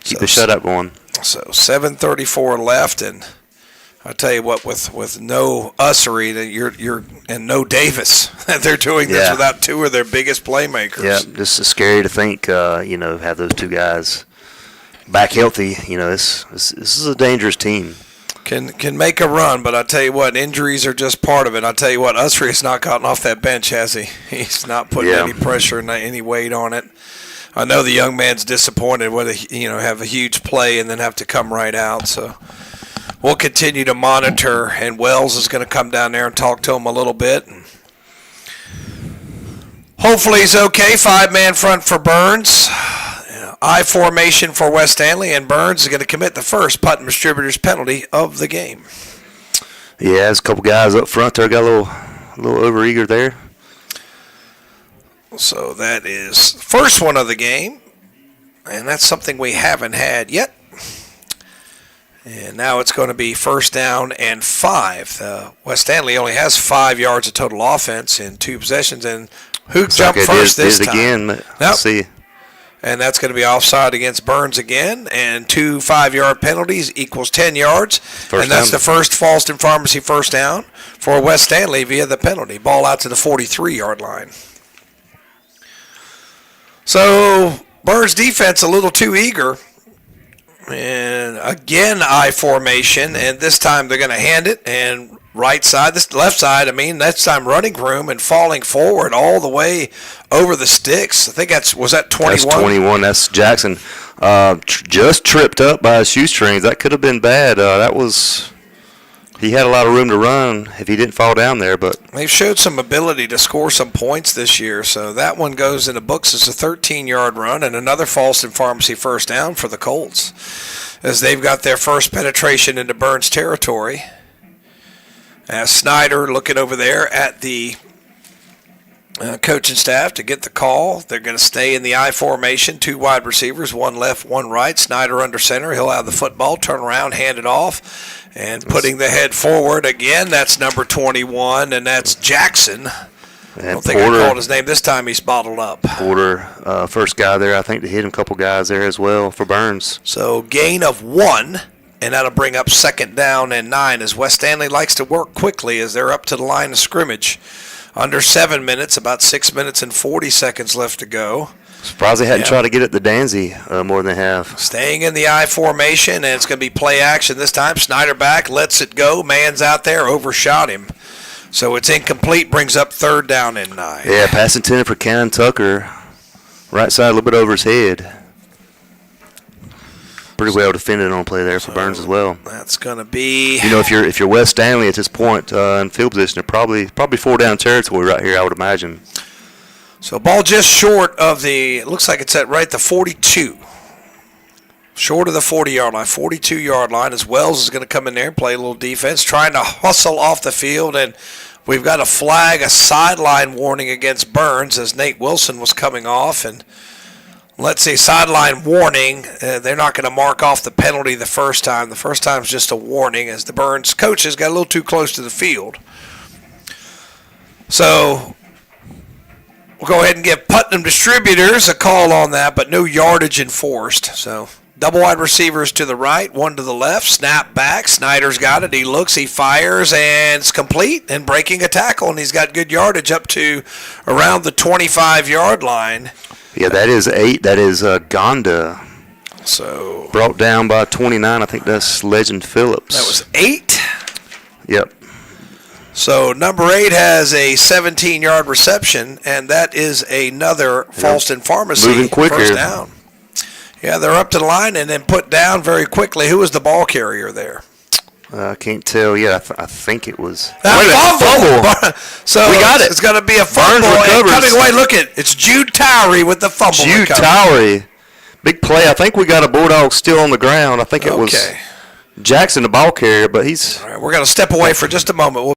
Keep the shutout going. So 7:34 left, and I tell you what, with no Ussery, you're and no Davis, they're doing this without 2 of their biggest playmakers. Yeah, just scary to think. Have those 2 guys back healthy. This is a dangerous team. Can make a run, but I tell you what, injuries are just part of it. I tell you what, Ussery has not gotten off that bench, has he? He's not putting any pressure and any weight on it. I know the young man's disappointed whether have a huge play and then have to come right out. So we'll continue to monitor, and Wells is going to come down there and talk to him a little bit. And hopefully he's okay. 5-man front for Burns. I formation for West Stanley, and Burns is going to commit the first punt and distributor's penalty of the game. Yeah, there's a couple guys up front there got a little overeager there. So that is first one of the game, and that's something we haven't had yet. And now it's going to be 1st down and 5. West Stanley only has 5 yards of total offense in 2 possessions, and who jumped first this time? Again. Let's see. And that's going to be offside against Burns again, and 2 5-yard penalties equals 10 yards. And that's the first Falston Pharmacy 1st down for West Stanley via the penalty. Ball out to the 43-yard line. So Burns' defense a little too eager. And again, I formation, and this time they're going to hand it, and left side, this time running room and falling forward all the way over the sticks. I think was that 21? That's 21. That's Jackson. Just tripped up by his shoestrings. That could have been bad. He had a lot of room to run if he didn't fall down there. But they've showed some ability to score some points this year, so that one goes in the books as a 13-yard run and another Falston Pharmacy first down for the Colts as they've got their first penetration into Burns territory. As Snyder looking over there at the coaching staff to get the call. They're going to stay in the I formation, 2 wide receivers, 1 left, 1 right. Snyder under center. He'll have the football, turn around, hand it off. And putting the head forward again, that's number 21, and that's Jackson. I don't think I called his name. This time he's bottled up. Porter, first guy there, I think, to hit him, a couple guys there as well for Burns. So gain of 1, and that'll bring up 2nd down and 9 as West Stanley likes to work quickly as they're up to the line of scrimmage. Under 7 minutes, about 6 minutes and 40 seconds left to go. Surprised they hadn't tried to get it to Danzy more than they have. Staying in the I formation, and it's going to be play action this time. Snyder back, lets it go. Man's out there, overshot him. So it's incomplete, brings up 3rd down and 9. Yeah, pass intended for Cannon Tucker. Right side, a little bit over his head. Pretty well defended on play there for Burns as well. That's going to be... You know, if you're West Stanley at this point in field position, they're probably 4 down territory right here, I would imagine. So ball just short of it looks like it's at right the 42. Short of the 40-yard line, 42-yard line, as Wells is going to come in there and play a little defense, trying to hustle off the field, and we've got a flag, a sideline warning against Burns as Nate Wilson was coming off, and let's see, sideline warning. They're not going to mark off the penalty the first time. The first time is just a warning as the Burns coaches got a little too close to the field. So we'll go ahead and give Putnam Distributors a call on that, but no yardage enforced. So double wide receivers to the right, 1 to the left, snap back. Snyder's got it. He looks, he fires, and it's complete and breaking a tackle, and he's got good yardage up to around the 25-yard line. Yeah, that is 8. That is Gonda. So brought down by 29. I think that's Legend Phillips. That was 8. Yep. So number 8 has a 17-yard reception, and that is another Falston Pharmacy moving quicker. First down. Yeah, they're up to the line and then put down very quickly. Who was the ball carrier there? I can't tell yet. I think it was. Fumble. So we got it. It's going to be a fumble. And coming away, look at it's Jude Towery with the fumble. Jude Towery. Big play. I think we got a Bulldog still on the ground. I think it was Jackson, the ball carrier, but he's. All right, we're going to step away for just a moment.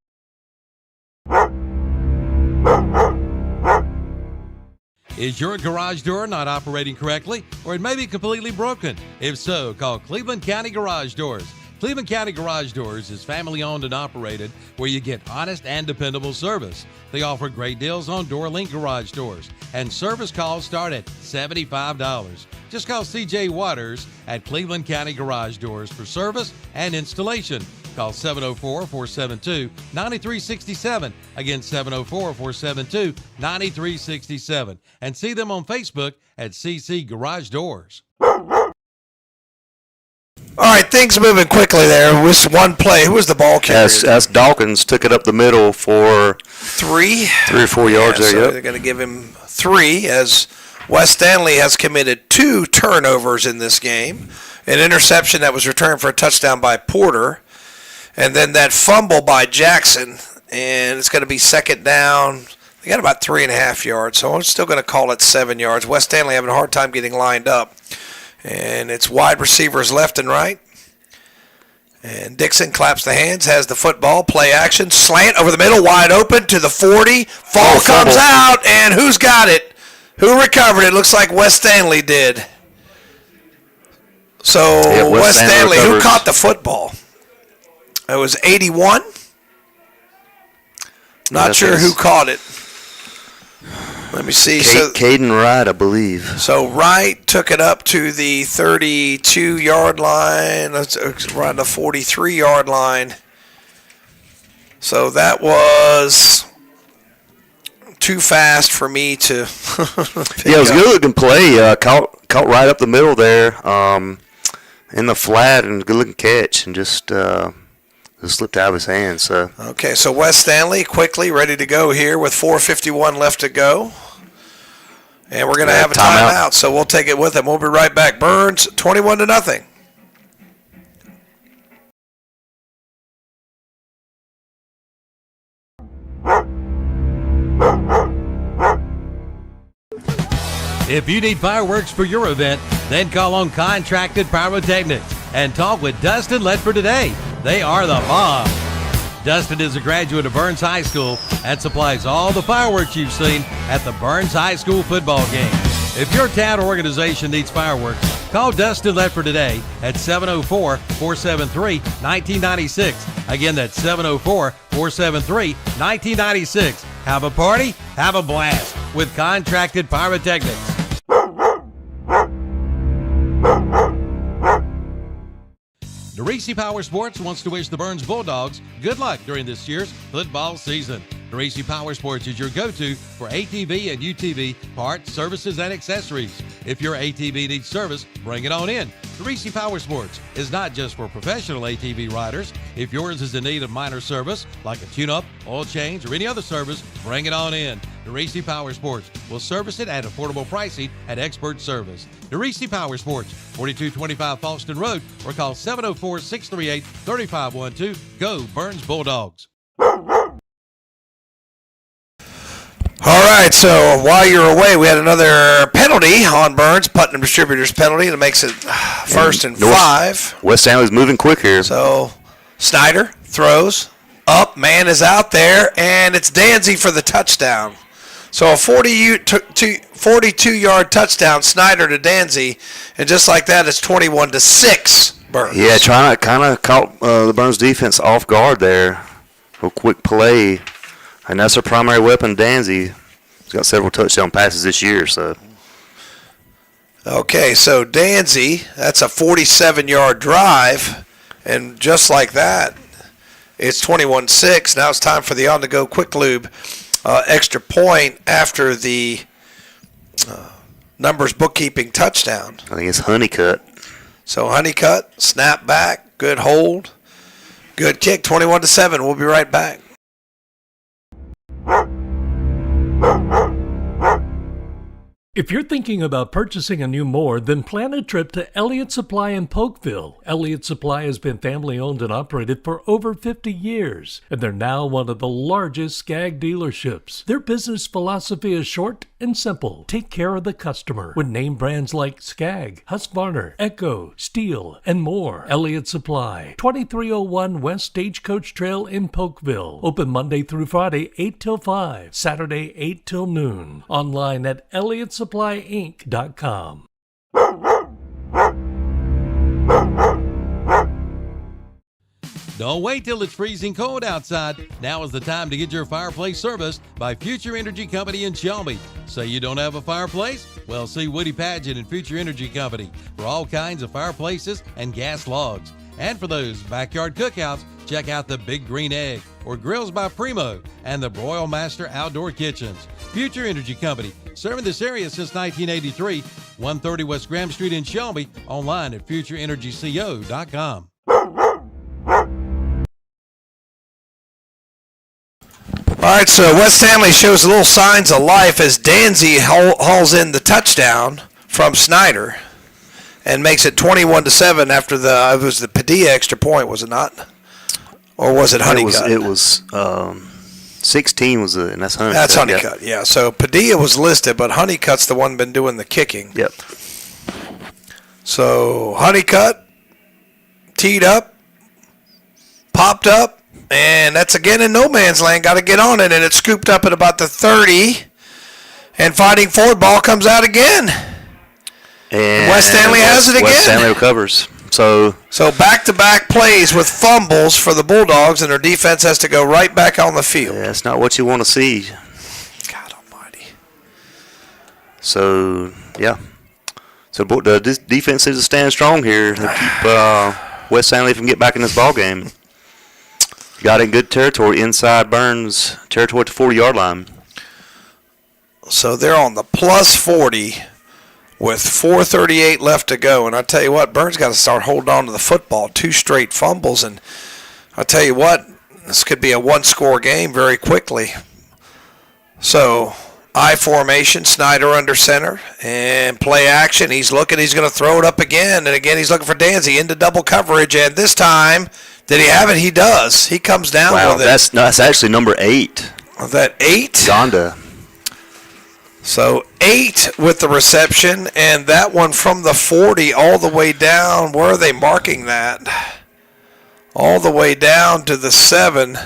Is your garage door not operating correctly, or it may be completely broken? If so, call Cleveland County Garage Doors. Cleveland County Garage Doors is family-owned and operated, where you get honest and dependable service. They offer great deals on door-link garage doors, and service calls start at $75. Just call C.J. Waters at Cleveland County Garage Doors for service and installation. Call 704-472-9367. Again, 704-472-9367. And see them on Facebook at CC Garage Doors. All right, things moving quickly there. With one play, who was the ball carrier? As Dawkins took it up the middle for 3 or 4 yards there. So yep. they're going to give him 3 as West Stanley has committed 2 turnovers in this game. An interception that was returned for a touchdown by Porter, and then that fumble by Jackson, and it's going to be 2nd down. They got about 3.5 yards, so I'm still going to call it 7 yards. West Stanley having a hard time getting lined up. And it's wide receivers left and right. And Dixon claps the hands, has the football, play action, slant over the middle, wide open to the 40. Fall comes out, and who's got it? Who recovered it? Looks like West Stanley did. So West Stanley, who caught the football? It was 81. Not sure who caught it. Let me see. Caden Wright, I believe. So Wright took it up to the 32-yard line. Let's run the 43-yard line. So that was too fast for me to Yeah, it was a good-looking play. Caught right up the middle there in the flat, and good-looking catch, and just slipped out of his hands. So. Okay, so West Stanley quickly ready to go here with 4:51 left to go. And we're going to have a timeout, so we'll take it with them. We'll be right back. Burns, 21-0. If you need fireworks for your event, then call on Contracted Pyrotechnics and talk with Dustin Ledford today. They are the bomb. Dustin is a graduate of Burns High School and supplies all the fireworks you've seen at the Burns High School football game. If your town or organization needs fireworks, call Dustin Ledford today at 704-473-1996. Again, that's 704-473-1996. Have a party, have a blast with Contracted Pyrotechnics. DeRisi Power Sports wants to wish the Burns Bulldogs good luck during this year's football season. DeRisi Power Sports is your go-to for ATV and UTV parts, services, and accessories. If your ATV needs service, bring it on in. DeRisi Power Sports is not just for professional ATV riders. If yours is in need of minor service, like a tune-up, oil change, or any other service, bring it on in. DeRisi Power Sports will service it at affordable pricing and expert service. DeRisi Power Sports, 4225 Falston Road, or call 704-638-3512. Go Burns Bulldogs. All right, so while you're away, we had another penalty on Burns, Putnam Distributors penalty, that makes it 1st and 5. West Stanley's moving quick here. So Snyder throws up, man is out there, and it's Danzy for the touchdown. So a 42-yard touchdown, Snyder to Danzy, and just like that, it's 21-6. Burns. Yeah, kind of caught the Burns defense off guard there. Real quick play. And that's their primary weapon, Danzy. He's got several touchdown passes this year. So. Okay, so Danzy, that's a 47-yard drive. And just like that, it's 21-6. Now it's time for the on-the-go quick lube extra point after the numbers bookkeeping touchdown. I think it's Honeycutt. So Honeycutt, snap back, good hold, good kick, 21-7. We'll be right back. If you're thinking about purchasing a new mower, then plan a trip to Elliott Supply in Polkville. Elliott Supply has been family owned and operated for over 50 years, and they're now one of the largest Skag dealerships. Their business philosophy is short and simple. Take care of the customer with name brands like Skag, Husqvarna, Echo, Steel, and more. Elliott Supply, 2301 West Stagecoach Trail in Polkville. Open Monday through Friday, 8 till 5, Saturday, 8 till noon. Online at ElliottSupplyInc.com. Don't wait till it's freezing cold outside. Now is the time to get your fireplace serviced by Future Energy Company in Shelby. Say you don't have a fireplace? Well, see Woody Padgett and Future Energy Company for all kinds of fireplaces and gas logs. And for those backyard cookouts, check out the Big Green Egg or Grills by Primo and the Broil Master Outdoor Kitchens. Future Energy Company, serving this area since 1983, 130 West Graham Street in Shelby, online at futureenergyco.com. All right, so West Stanley shows little signs of life as Danzy hauls in the touchdown from Snyder and makes it 21-7 after it was the Padilla extra point, was it not? Or was it Honeycutt? It was 16 was and that's Honeycutt. That's Honeycutt, yeah. So Padilla was listed, but Honeycutt's the one been doing the kicking. Yep. So Honeycutt teed up, popped up, and that's again in no man's land. Got to get on it, and it's scooped up at about the 30. And fighting forward, ball comes out again. And West Stanley has it again. West Stanley recovers. So back-to-back plays with fumbles for the Bulldogs, and their defense has to go right back on the field. Yeah, that's not what you want to see. God almighty. So, yeah. So this defense needs to stand strong here to keep West Stanley from getting back in this ball game. Got in good territory inside Burns territory at the 40-yard line. So they're on the plus 40 with 4:38 left to go. And I tell you what, Burns got to start holding on to the football. 2 straight fumbles. And I tell you what, this could be a one-score game very quickly. So I formation, Snyder under center, and play action. He's looking, he's going to throw it up again, and again he's looking for Danzy into double coverage, and this time, did he have it? He does. He comes down with it. That's actually number 8. Was that 8? Gonda. So 8 with the reception, and that one from the 40 all the way down. Where are they marking that? All the way down to the 7.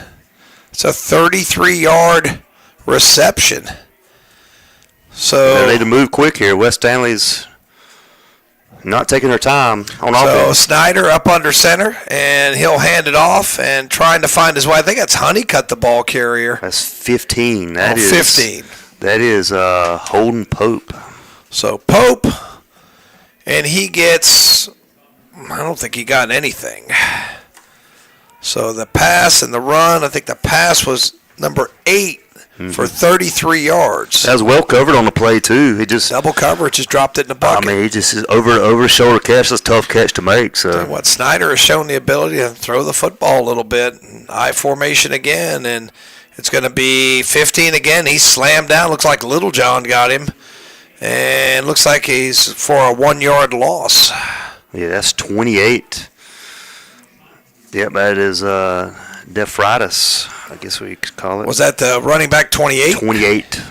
It's a 33-yard reception. So they need to move quick here. West Stanley's not taking their time on offense. So Snyder up under center, and he'll hand it off and trying to find his way. I think that's Honeycutt, the ball carrier. That's 15. That is 15. That is Holden Pope. So Pope, and he gets, I don't think he got anything. So the pass and the run, I think the pass was number 8 for 33 yards. That was well covered on the play, too. He just double coverage, just dropped it in the bucket. I mean, he just is over shoulder catch. That's a tough catch to make. So what Snyder has shown the ability to throw the football a little bit. I formation again, and it's going to be 15 again. He's slammed down. Looks like Little John got him, and looks like he's for a 1-yard loss. Yeah, that's 28. Yep, that is Defritis, I guess we could call it. Was that the running back 28? 28.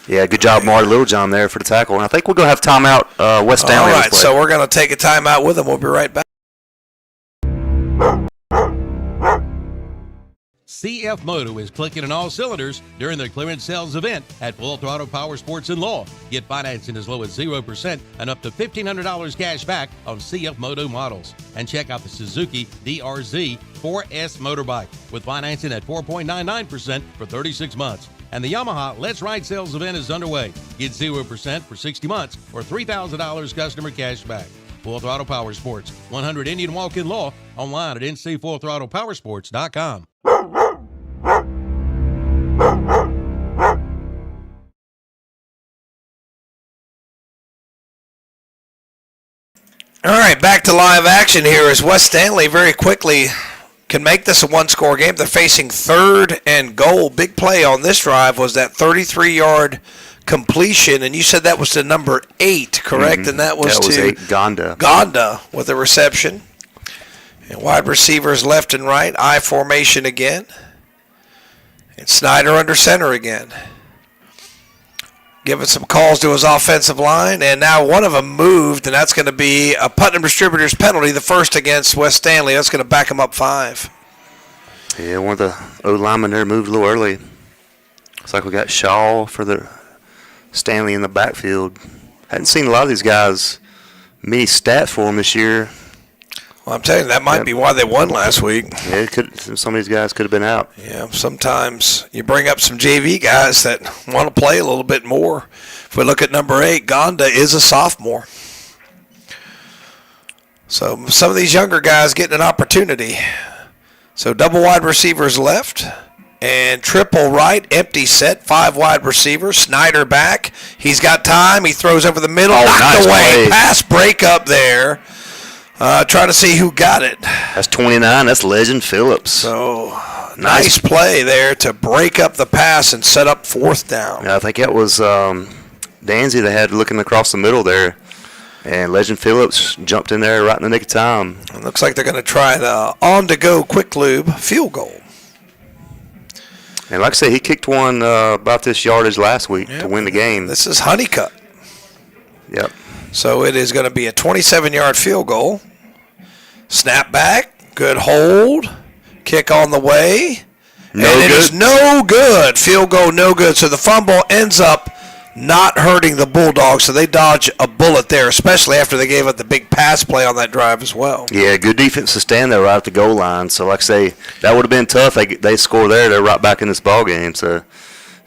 Yeah, good job, Marty Littlejohn, there for the tackle. And I think we're going to have timeout West Stanley. All right, so we're going to take a timeout with him. We'll be right back. CF Moto is clicking on all cylinders during their clearance sales event at Full Throttle Power Sports and Law. Get financing as low as 0% and up to $1,500 cash back on CF Moto models. And check out the Suzuki DRZ 4S motorbike with financing at 4.99% for 36 months. And the Yamaha Let's Ride sales event is underway. Get 0% for 60 months or $3,000 customer cash back. Full Throttle Power Sports, 100 Indian Walk in Law, online at ncfullthrottlepowersports.com. All right, back to live action here as West Stanley very quickly can make this a one-score game. They're facing 3rd and goal. Big play on this drive was that 33-yard completion, and you said that was to number 8, correct? Mm-hmm. And that was to 8, Gonda. Gonda with a reception. And wide receivers left and right. I formation again. And Snyder under center again. Giving some calls to his offensive line, and now one of them moved, and that's going to be a Putnam Distributors penalty, the first against West Stanley. That's going to back him up 5. Yeah, one of the O-linemen there moved a little early. Looks like we got Shaw for the Stanley in the backfield. Hadn't seen a lot of these guys, many stats for them this year. Well, I'm telling you, that might be why they won last week. Yeah, some of these guys could have been out. Yeah, sometimes you bring up some JV guys that want to play a little bit more. If we look at number 8, Gonda is a sophomore. So some of these younger guys getting an opportunity. So double wide receivers left and triple right, empty set, 5 wide receivers. Snyder back. He's got time. He throws over the middle. Knocked nice away. play. Pass break up there. Trying to see who got it. That's 29. That's Legend Phillips. So nice play there to break up the pass and set up 4th down. Yeah, I think that was Danzy they had looking across the middle there. And Legend Phillips jumped in there right in the nick of time. It looks like they're going to try the on-to-go quick lube field goal. And like I said, he kicked one about this yardage last week to win the game. This is Honeycutt. Yep. So it is going to be a 27-yard field goal. Snap back, good hold, kick on the way, and it is no good. Field goal, no good. So the fumble ends up not hurting the Bulldogs, so they dodge a bullet there, especially after they gave up the big pass play on that drive as well. Yeah, good defense to stand there right at the goal line. So like I say, that would have been tough. They score there, they're right back in this ball game. So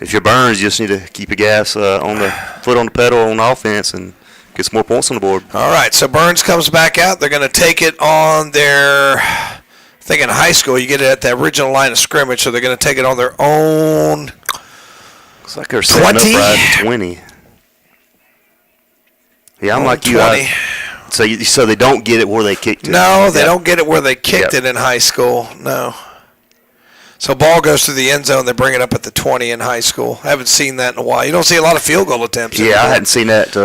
if you're Burns, you just need to keep your gas on the foot on the pedal on offense and get some more points on the board. All right, so Burns comes back out. They're going to take it on their, I think in high school you get it at the original line of scrimmage, so they're going to take it on their own. Looks like they're setting up right at 20. Yeah, I'm like 20. So they don't get it where they kicked it. No, they don't get it where they kicked it in high school. No. So ball goes through the end zone. They bring it up at the 20 in high school. I haven't seen that in a while. You don't see a lot of field goal attempts. Yeah, I hadn't seen that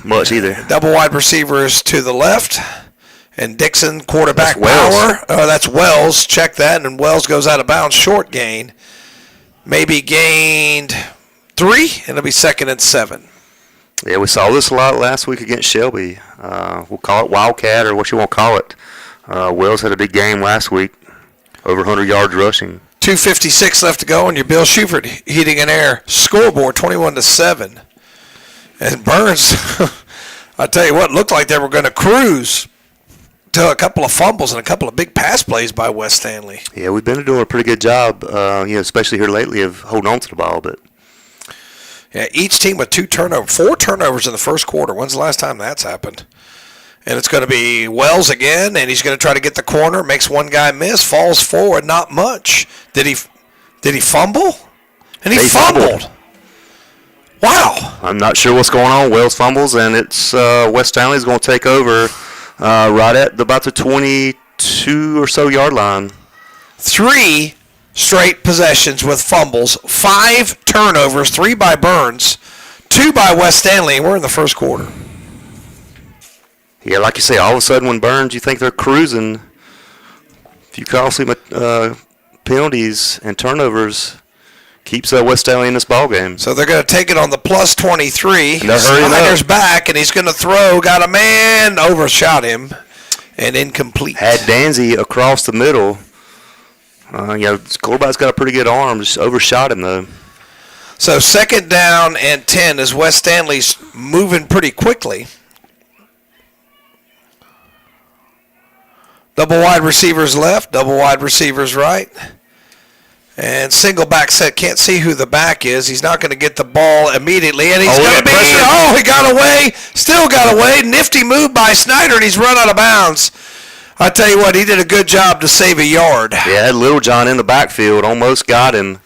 much either. Double wide receivers to the left. And Dixon, quarterback That's Wells. power. Oh, that's Wells. Check that. And Wells goes out of bounds. Short gain. Maybe gained 3, and it'll be 2nd and 7. Yeah, we saw this a lot last week against Shelby. We'll call it Wildcat or what you want to call it. Wells had a big game last week, over 100 yards rushing. 2:56 left to go, and your Bill Schubert heating and air scoreboard 21-7. And Burns, I tell you what, looked like they were going to cruise to a couple of fumbles and a couple of big pass plays by West Stanley. Yeah, we've been doing a pretty good job, especially here lately, of holding on to the ball. But yeah, each team with 4 turnovers in the first quarter. When's the last time that's happened? And it's going to be Wells again, and he's going to try to get the corner, makes one guy miss, falls forward, not much. Did he fumble? And he fumbled. Wow. I'm not sure what's going on. Wells fumbles, and it's West Stanley's going to take over right at about the 22 or so yard line. 3 straight possessions with fumbles, 5 turnovers, 3 by Burns, 2 by West Stanley, and we're in the first quarter. Yeah, like you say, all of a sudden when Burns, you think they're cruising. If you call some penalties and turnovers, keeps West Stanley in this ball game. So they're going to take it on the plus 23. They're hurrying Snyder's up. back, and he's going to throw. Got a man, overshot him, and incomplete. Had Danzy across the middle. The quarterback's got a pretty good arm. Just overshot him, though. So 2nd down and 10 as West Stanley's moving pretty quickly. Double wide receivers left, double wide receivers right. And single back set. Can't see who the back is. He's not going to get the ball immediately. And he's going to be. Pressure. Oh, he got away. Still got away. Nifty move by Snyder, and he's run out of bounds. I tell you what, he did a good job to save a yard. Yeah, had Little John in the backfield. Almost got him.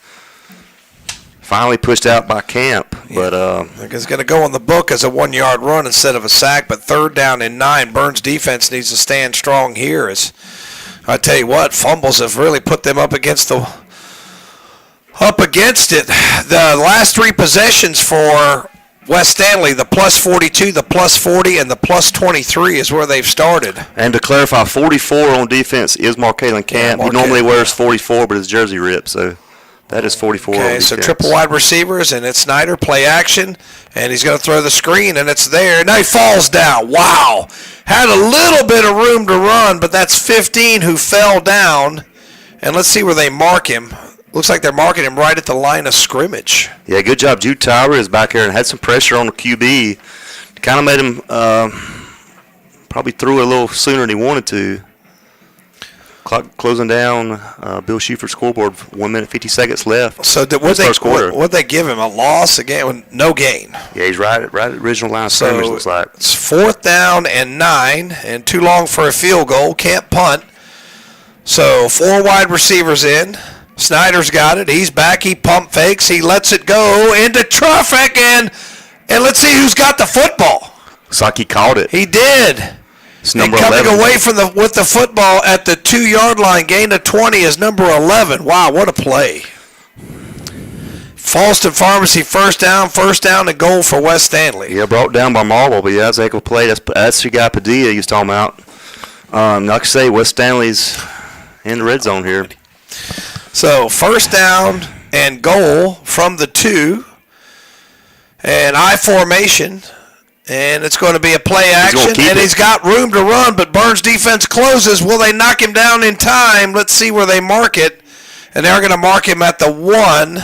Finally pushed out by Camp. But It's going to go on the book as a 1-yard run instead of a sack. But 3rd down and 9. Burns' defense needs to stand strong here. As I tell you what, fumbles have really put them up against it. The last 3 possessions for West Stanley, the plus 42, the plus 40, and the plus 23 is where they've started. And to clarify, 44 on defense is Markalen Camp. Yeah, he normally wears 44, but his jersey ripped, so that is 44 on Okay, defense. so triple wide receivers, and it's Snyder, play action, and he's going to throw the screen, and it's there. And now he falls down. Wow. Had a little bit of room to run, but that's 15 who fell down. And let's see where they mark him. Looks like they're marking him right at the line of scrimmage. Yeah, good job. Jude Tyler is back here and had some pressure on the QB. Kind of made him probably threw it a little sooner than he wanted to. Clock closing down. Bill Schufer's scoreboard. 1 minute, 50 seconds left. So first quarter. What'd they give him? A loss again? No gain. Yeah, he's right at the original line of scrimmage, looks like. It's 4th down and 9, and too long for a field goal. Can't punt. So 4 wide receivers in. Snyder's got it. He's back. He pump fakes. He lets it go into traffic, and let's see who's got the football. Looks like he caught it. He did. It's number and coming 11. away from with the football at the 2-yard line, gain of 20 is number 11. Wow, what a play. Falston Pharmacy first down and goal for West Stanley. Yeah, brought down by Marble, but yeah, that's a heck of a play. That's your guy Padilla he was talking about. Like I say, West Stanley's in the red zone here. So 1st down and goal from the 2. And I formation. And it's going to be a play action. And he's got room to run, but Burns' defense closes. Will they knock him down in time? Let's see where they mark it. And they're going to mark him at the 1.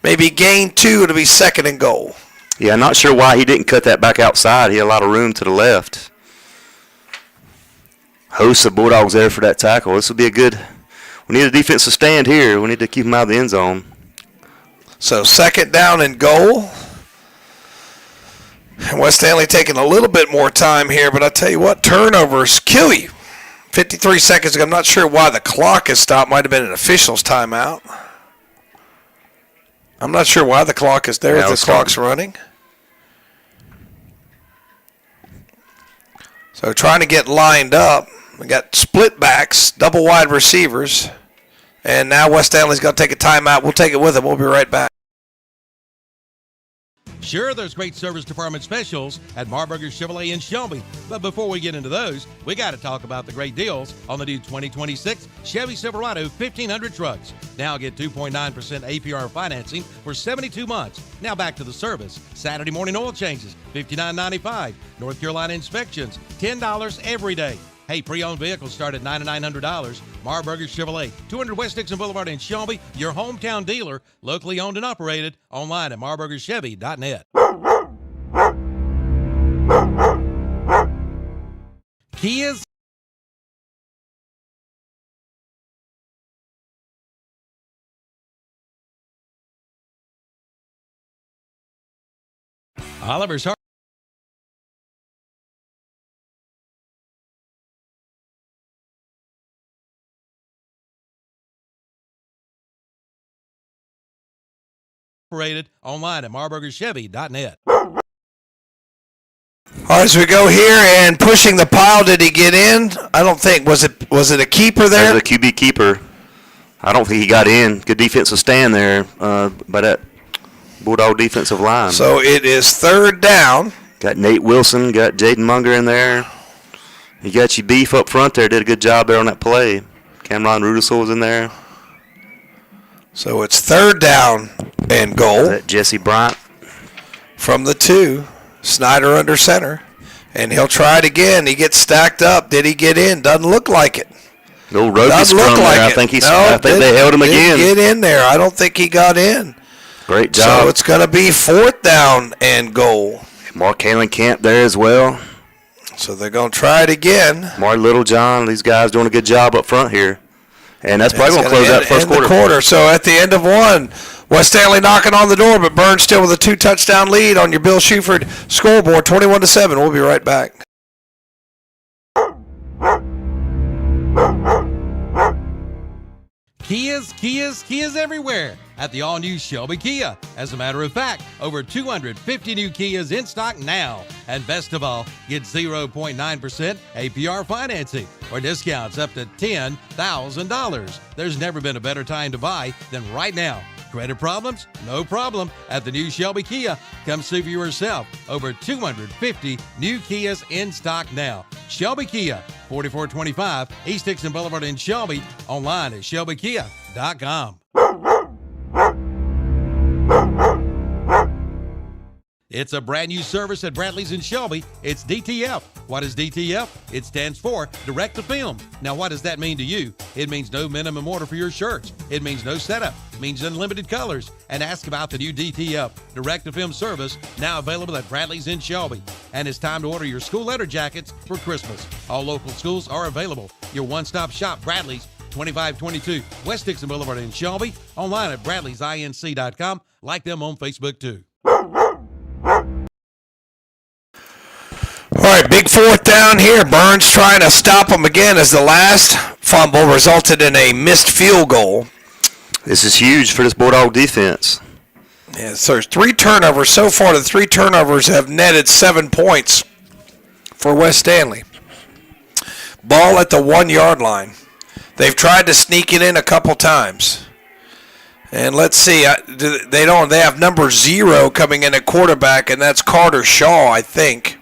Maybe gain 2. It'll be 2nd and goal. Yeah, not sure why he didn't cut that back outside. He had a lot of room to the left. Hosts the Bulldogs there for that tackle. This will be a good. We need a defensive stand here. We need to keep him out of the end zone. So 2nd down and goal. And West Stanley taking a little bit more time here, but I tell you what, turnovers kill you. 53 seconds ago. I'm not sure why the clock is stopped. Might have been an official's timeout. I'm not sure why the clock is there. The clock's running. So trying to get lined up. We got split backs, double wide receivers. And now West Stanley's going to take a timeout. We'll take it with them. We'll be right back. Sure, there's great service department specials at Marburger Chevrolet in Shelby. But before we get into those, we got to talk about the great deals on the new 2026 Chevy Silverado 1500 trucks. Now get 2.9% APR financing for 72 months. Now back to the service. Saturday morning oil changes, $59.95. North Carolina inspections, $10 every day. Hey, pre-owned vehicles start at $9,900. Marburger Chevrolet, 200 West Dixon Boulevard in Shelby, your hometown dealer, locally owned and operated, online at marburgerchevy.net. Kia's Oliver's Heart. Operated online at marburgerchevy.net. All right, so we go here and pushing the pile. Did he get in? I don't think. Was it a keeper there? There's a QB keeper. I don't think he got in. Good defensive stand there by that Bulldog defensive line. So it is third down. Got Nate Wilson, got Jaden Munger in there. You got your beef up front there. Did a good job there on that play. Cameron Rudisell was in there. So it's third down and goal. That Jesse Bryant. From the 2. Snyder under center. And he'll try it again. He gets stacked up. Did he get in? Doesn't look like it. Little rugby scrum there. I think they held him again. Get in there. I don't think he got in. Great job. So it's going to be fourth down and goal. Mark Halen Camp there as well. So they're going to try it again. Mark Littlejohn, these guys doing a good job up front here. And that's probably going to close out first quarter. So at the end of one, West Stanley knocking on the door, but Burns still with a 2-touchdown lead on your Bill Shuford scoreboard, 21-7. We'll be right back. Kia's everywhere at the all-new Shelby Kia. As a matter of fact, over 250 new Kias in stock now. And best of all, get 0.9% APR financing or discounts up to $10,000. There's never been a better time to buy than right now. Credit problems? No problem. At the new Shelby Kia, come see for yourself. Over 250 new Kias in stock now. Shelby Kia, 4425 East Dixon Boulevard in Shelby. Online at shelbykia.com. It's a brand new service at Bradley's in Shelby. It's DTF. What is DTF? It stands for Direct to Film. Now, what does that mean to you? It means no minimum order for your shirts. It means no setup. It means unlimited colors. And ask about the new DTF, Direct to Film service, now available at Bradley's in Shelby. And it's time to order your school letter jackets for Christmas. All local schools are available. Your one-stop shop, Bradley's, 2522 West Dixon Boulevard in Shelby. Online at bradleysinc.com. Like them on Facebook, too. All right, big fourth down here. Burns trying to stop him again as the last fumble resulted in a missed field goal. This is huge for this Bulldog defense. Yeah, so there's 3 turnovers. So far, the 3 turnovers have netted 7 points for West Stanley. Ball at the 1-yard line. They've tried to sneak it in a couple times. And let's see, they have number 0 coming in at quarterback, and that's Carter Shaw, I think.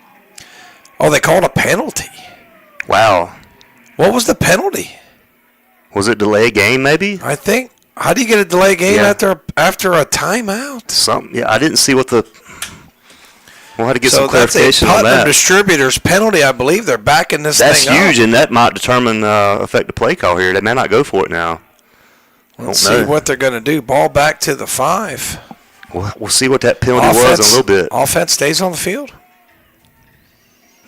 Oh, they called a penalty. Wow. What was the penalty? Was it delay game, maybe? I think. How do you get a delay game after a timeout? Something. Yeah, I didn't see what the. We'll have to get some clarification on that. So that's a distributor's penalty, I believe. They're backing this thing up. That's huge, and that might determine affect the play call here. They may not go for it now. Let's see what they're going to do. Ball back to the 5. We'll see what that penalty was in a little bit. Offense stays on the field.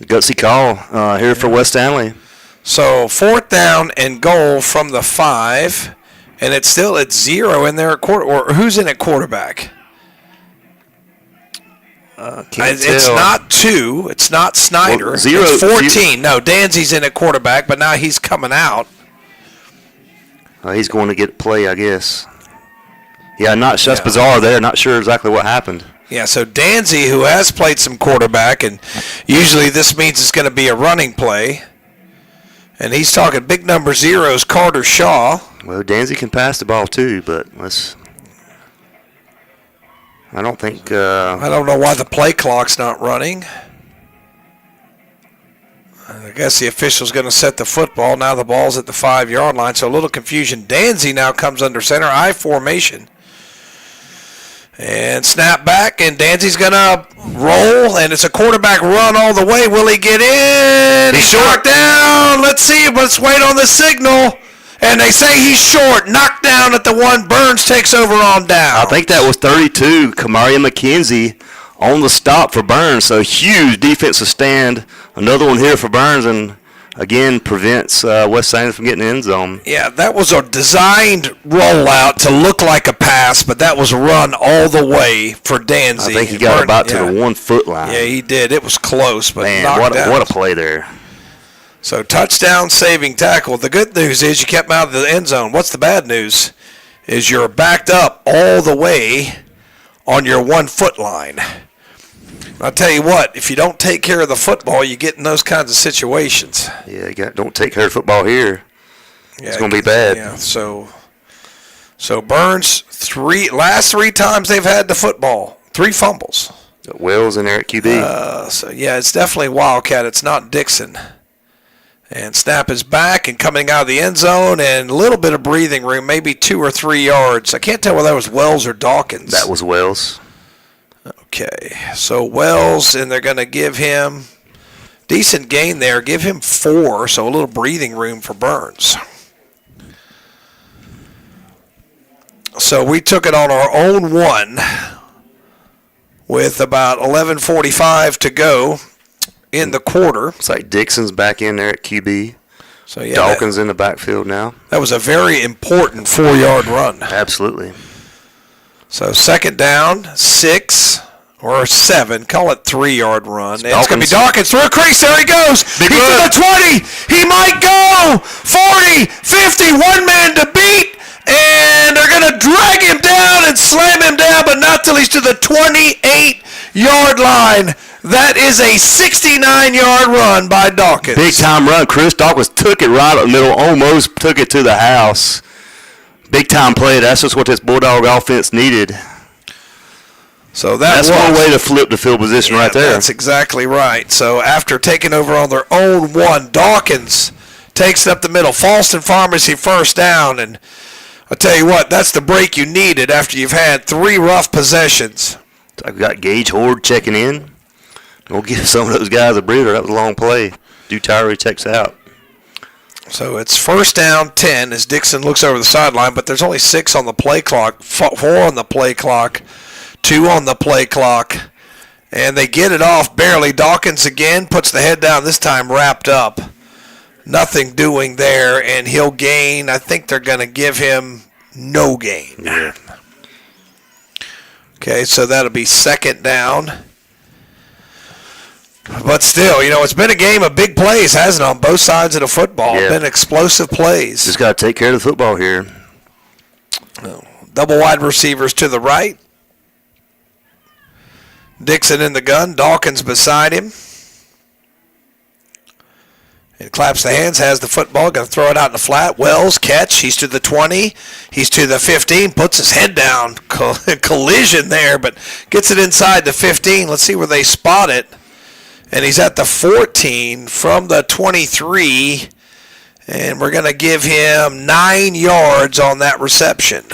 Gutsy call here for West Stanley. So fourth down and goal from the 5, and it's 0 in there at quarter. Or who's in at quarterback? It's not 2. It's not Snyder. Well, 0, it's 14. No, Danzy's in at quarterback, but now he's coming out. He's going to get play, I guess. Yeah, that's bizarre there. Not sure exactly what happened. Yeah, so Danzy, who has played some quarterback, and usually this means it's going to be a running play. And he's talking big number 0s, Carter Shaw. Well, Danzy can pass the ball too, but I don't think. I don't know why the play clock's not running. I guess the official's going to set the football. Now the ball's at the 5-yard line, so a little confusion. Danzy now comes under center, I formation. And snap back, and Danzy's going to roll, and it's a quarterback run all the way. Will he get in? He's knocked down. Let's see. Let's wait on the signal. And they say he's short. Knocked down at the 1. Burns takes over on down. I think that was 32. Kamaria McKenzie on the stop for Burns. So huge defensive stand. Another one here for Burns, and again prevents West Sanger from getting in the end zone. Yeah, that was a designed rollout to look like a pass, but that was a run all the way for Danzy. I think he got about to the 1 foot line. Yeah, he did. It was close, but man, knocked down. what a play there. So touchdown saving tackle. The good news is you kept him out of the end zone. What's the bad news is you're backed up all the way on your 1 foot line. I'll tell you what, if you don't take care of the football, you get in those kinds of situations. Yeah, don't take care of football here. Yeah, it's going to be bad. Yeah, so Burns, last 3 times they've had the football, 3 fumbles. Got Wells in there at QB. So yeah, it's definitely Wildcat. It's not Dixon. And snap is back and coming out of the end zone, and a little bit of breathing room, maybe 2 or 3 yards. I can't tell whether that was Wells or Dawkins. That was Wells. Okay, so Wells, and they're going to give him decent gain there. Give him 4, so a little breathing room for Burns. So we took it on our own 1 with about 11:45 to go in the quarter. It's like Dixon's back in there at QB. So yeah, Dawkins in the backfield now. That was a very important 4-yard run. Absolutely. So second down, 6 or 7. Call it 3-yard run. And it's going to be Dawkins through a crease. There he goes. He's to the 20. He might go. 40, 50. 1 man to beat. And they're going to drag him down and slam him down, but not till he's to the 28-yard line. That is a 69-yard run by Dawkins. Big time run. Chris Dawkins took it right up the middle, almost took it to the house. Big time play. That's just what this Bulldog offense needed. So that's one way to flip the field position right there. That's exactly right. So after taking over on their own 1, Dawkins takes it up the middle. Falston Pharmacy first down, and I'll tell you what, that's the break you needed after you've had 3 rough possessions. I've got Gage Horde checking in. We'll give some of those guys a breather. That was a long play. Tyree checks out. So it's first down 10 as Dixon looks over the sideline, but there's only 6 on the play clock, 4 on the play clock, 2 on the play clock, and they get it off barely. Dawkins again puts the head down, this time wrapped up. Nothing doing there, and he'll gain. I think they're going to give him no gain. Yeah. Okay, so that'll be second down. But still, it's been a game of big plays, hasn't it, on both sides of the football? Yeah. Been explosive plays. Just got to take care of the football here. Double wide receivers to the right. Dixon in the gun. Dawkins beside him. And claps the hands, has the football, going to throw it out in the flat. Wells, catch. He's to the 20. He's to the 15. Puts his head down. Collision there, but gets it inside the 15. Let's see where they spot it. And he's at the 14 from the 23. And we're going to give him 9 yards on that reception.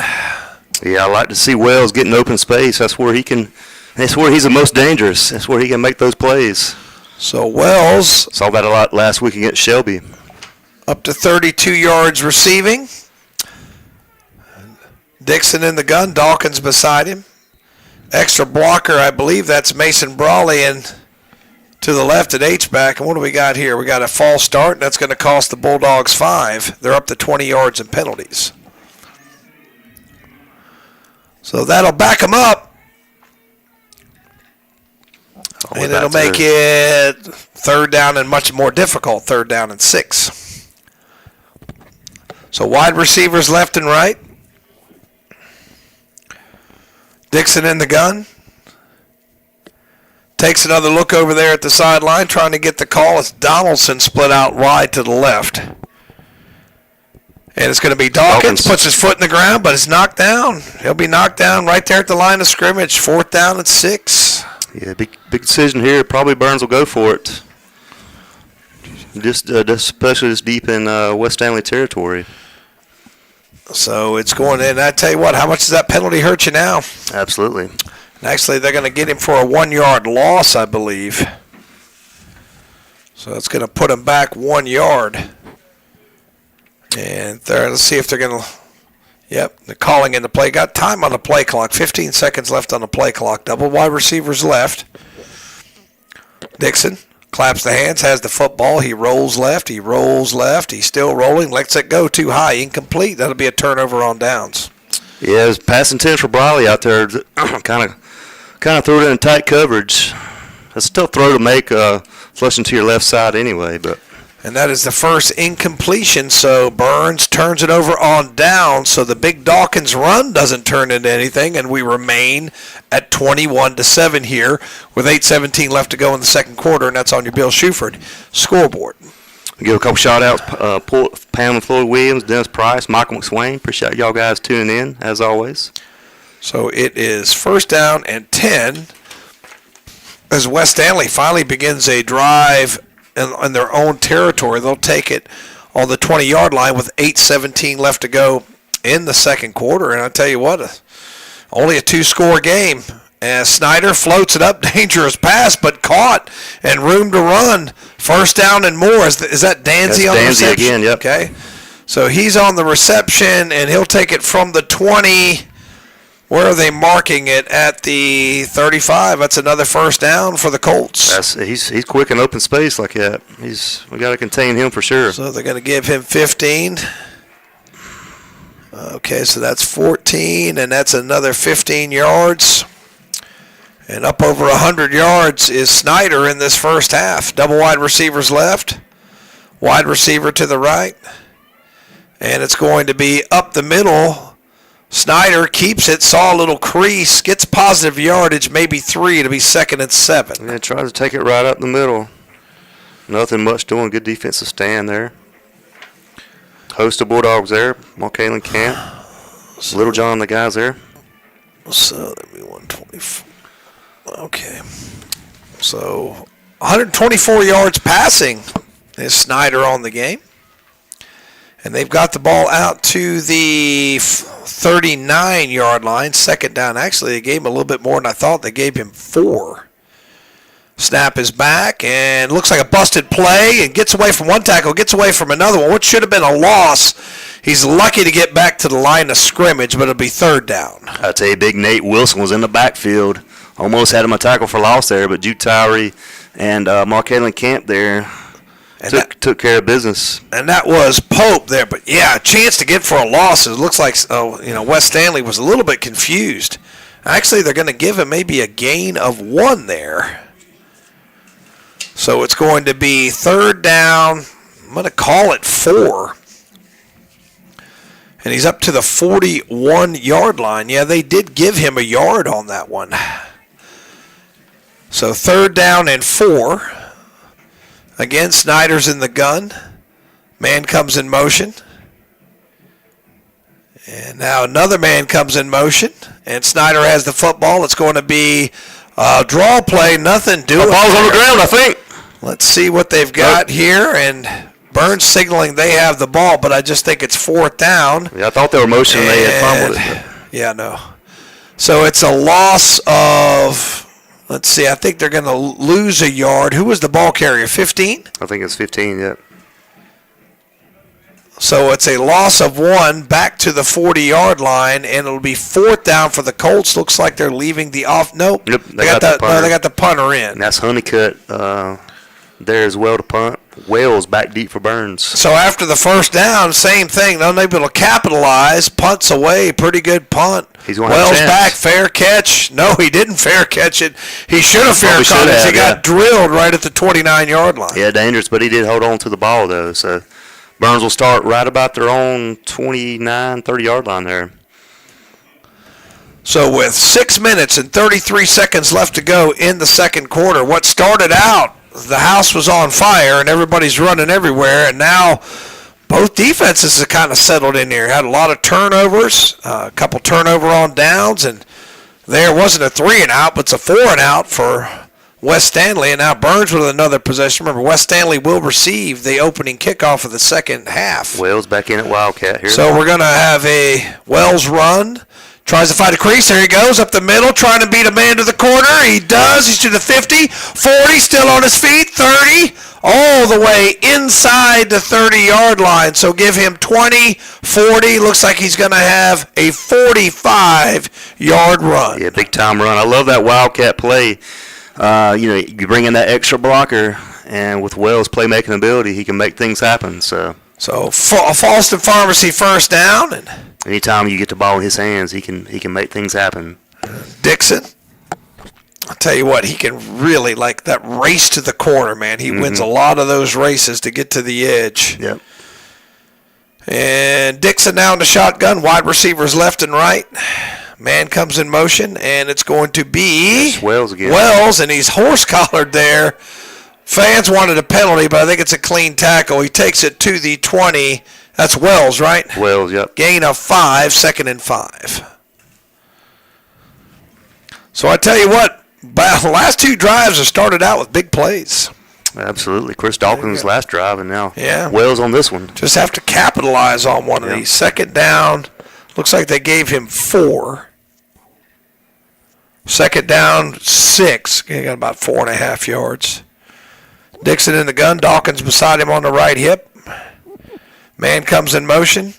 Yeah, I like to see Wells getting open space. That's where he's the most dangerous. That's where he can make those plays. So Wells saw that a lot last week against Shelby. Up to 32 yards receiving. Dixon in the gun. Dawkins beside him. Extra blocker, I believe that's Mason Brawley, and to the left at H-back. And what do we got here? We got a false start, and that's going to cost the Bulldogs 5. They're up to 20 yards in penalties. So that'll back them up. And it'll make it third down and much more difficult, 3rd down and 6. So wide receivers left and right. Dixon in the gun. Takes another look over there at the sideline, trying to get the call. It's Donaldson split out wide to the left. And it's going to be Dawkins, puts his foot in the ground, but is knocked down. He'll be knocked down right there at the line of scrimmage, 4th down and 6. Yeah, big decision here. Probably Burns will go for it. Just especially this deep in West Stanley territory. So it's going in. I tell you what, how much does that penalty hurt you now? Absolutely. And actually, they're going to get him for a 1-yard loss, I believe. So it's going to put him back 1 yard. And let's see if they're going to. Yep, they're calling in the play. Got time on the play clock. 15 seconds left on the play clock. Double wide receivers left. Dixon claps the hands, has the football. He rolls left. He's still rolling. Lets it go too high. Incomplete. That'll be a turnover on downs. Yeah, it's pass intent for Briley out there. kind of threw it in tight coverage. It's a tough throw to make, flushing to your left side anyway. And that is the first incompletion, so Burns turns it over on down, so the big Dawkins run doesn't turn into anything, and we remain at 21-7 here with 8:17 left to go in the second quarter, and that's on your Bill Shuford scoreboard. We'll give a couple shout-outs, Pam and Floyd Williams, Dennis Price, Michael McSwain. Appreciate y'all guys tuning in, as always. So it is 1st down and 10 as West Stanley finally begins a drive in their own territory. They'll take it on the 20-yard line with 8:17 left to go in the second quarter. And I tell you what, only a 2-score game. And Snyder floats it up, dangerous pass, but caught and room to run. 1st down and more. Is that Danzy on the reception? Danzy again, yep. Okay. So he's on the reception, and he'll take it from the 20. Where are they marking it? At the 35. That's another 1st down for the Colts. He's quick in open space like that. We got to contain him for sure. So they're going to give him 15. Okay, so that's 14, and that's another 15 yards. And up over 100 yards is Snyder in this first half. Double wide receivers left, wide receiver to the right, and it's going to be up the middle. Snyder keeps it, saw a little crease, gets positive yardage, maybe 3. It'll be 2nd and 7. Yeah, tries to take it right up the middle. Nothing much doing. Good defensive stand there. Host of Bulldogs there. Mark Camp. Little John, the guys there. So that'll be 124. Okay. So 124 yards passing is Snyder on the game. And they've got the ball out to the 39-yard line, 2nd down. Actually, they gave him a little bit more than I thought. They gave him 4. Snap is back, and looks like a busted play, and gets away from one tackle, gets away from another one, which should have been a loss. He's lucky to get back to the line of scrimmage, but it'll be 3rd down. I tell you, big Nate Wilson was in the backfield. Almost had him a tackle for loss there, but Jude Tyree and Mark Camp there took care of business. And that was Pope there. But, yeah, a chance to get for a loss. It looks like West Stanley was a little bit confused. Actually, they're going to give him maybe a gain of 1 there. So it's going to be 3rd down. I'm going to call it 4. And he's up to the 41-yard line. Yeah, they did give him a yard on that one. So 3rd down and 4. Again, Snyder's in the gun. Man comes in motion. And now another man comes in motion. And Snyder has the football. It's going to be a draw play. Nothing doing. The ball's on the ground, I think. Let's see what they've got here. And Burns signaling they have the ball, but I just think it's 4th down. Yeah, I thought they were motioning. They had fumbled it. Yeah, no. So it's a loss of... Let's see, I think they're going to lose a yard. Who was the ball carrier, 15? I think it's 15, yeah. So it's a loss of 1 back to the 40-yard line, and it'll be 4th down for the Colts. Looks like they're leaving the off. Nope. Yep, they got the punter in. And that's Honeycutt there as well to punt. Wells back deep for Burns. So after the 1st down, same thing. They're unable to capitalize. Punts away. Pretty good punt. Wells back. Fair catch. No, he didn't fair catch it. He should have fair caught it. He got drilled right at the 29-yard line. Yeah, dangerous, but he did hold on to the ball, though. So Burns will start right about their own 29, 30-yard line there. So with 6 minutes and 33 seconds left to go in the second quarter, what started out, the house was on fire and everybody's running everywhere, and now both defenses have kind of settled in here. Had a lot of turnovers, a couple turnover on downs, and there wasn't a 3-and-out, but it's a 4-and-out for West Stanley, and now Burns with another possession. Remember, West Stanley will receive the opening kickoff of the second half. Wells back in at Wildcat here. So we're going to have a Wells run. Tries to find a crease. There he goes up the middle, trying to beat a man to the corner. He does. He's to the 50, 40, still on his feet, 30, all the way inside the 30-yard line. So give him 20, 40. Looks like he's going to have a 45-yard run. Yeah, big-time run. I love that Wildcat play. You bring in that extra blocker, and with Wells' playmaking ability, he can make things happen. So Falston Pharmacy first down, and anytime you get the ball in his hands, he can make things happen. Dixon, I'll tell you what, he can really, like that race to the corner, man. He wins a lot of those races to get to the edge. Yep. And Dixon now in the shotgun, wide receivers left and right. Man comes in motion, and it's going to be Wells again. Wells, and he's horse-collared there. Fans wanted a penalty, but I think it's a clean tackle. He takes it to the 20. That's Wells, right? Wells, yep. Gain of 5, 2nd and 5. So I tell you what, the last 2 drives have started out with big plays. Absolutely. Chris Dawkins' last drive, and now Wells on this one. Just have to capitalize on one of these. Second down, looks like they gave him 4. Second down, 6. He got about 4.5 yards. Dixon in the gun. Dawkins beside him on the right hip. Man comes in motion.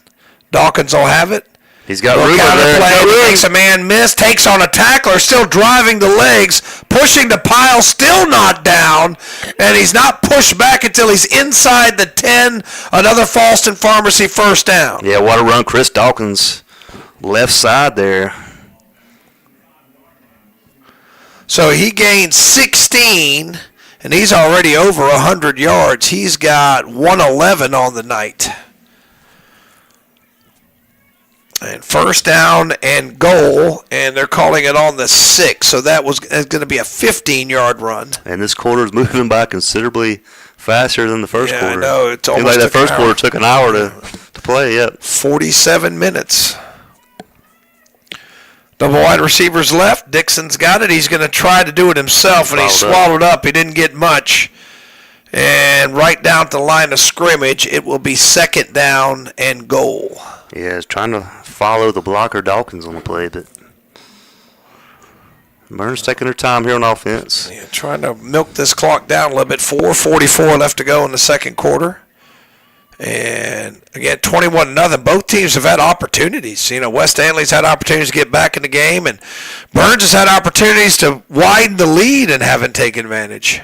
Dawkins will have it. He's got room there. Makes a man miss. Takes on a tackler. Still driving the legs. Pushing the pile. Still not down. And he's not pushed back until he's inside the 10. Another Falston Pharmacy first down. Yeah, what a run. Chris Dawkins left side there. So he gained 16, and he's already over 100 yards. He's got 111 on the night. And first down and goal, and they're calling it on the 6. So that's going to be a 15-yard run. And this quarter is moving by considerably faster than the first quarter. I know. It's almost like that first quarter took an hour to play. Yep. 47 minutes. Double wide receivers left. Dixon's got it. He's going to try to do it himself, and he swallowed up. He didn't get much. And right down to the line of scrimmage, it will be second down and goal. Yeah, he's trying to follow the blocker Dawkins on the play, but Burns taking her time here on offense. Yeah, trying to milk this clock down a little bit. 4:44 left to go in the second quarter. And, again, 21-0. Both teams have had opportunities. West Stanley's had opportunities to get back in the game, and Burns has had opportunities to widen the lead and haven't taken advantage.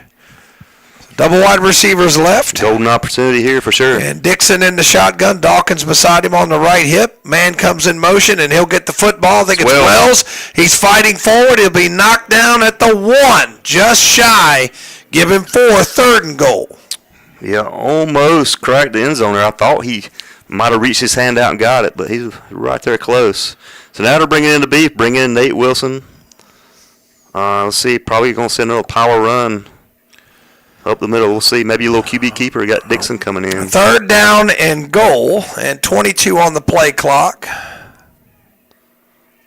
Double wide receivers left. Golden opportunity here for sure. And Dixon in the shotgun. Dawkins beside him on the right hip. Man comes in motion, and he'll get the football. I think it's Wells. He's fighting forward. He'll be knocked down at the 1. Just shy. Give him 4, 3rd and goal. Yeah, almost cracked the end zone there. I thought he might have reached his hand out and got it, but he's right there close. So now they're bringing in the beef, bring in Nate Wilson. Let's see, probably going to send a little power run up the middle. We'll see. Maybe a little QB keeper. We got Dixon coming in. 3rd down and goal, and 22 on the play clock.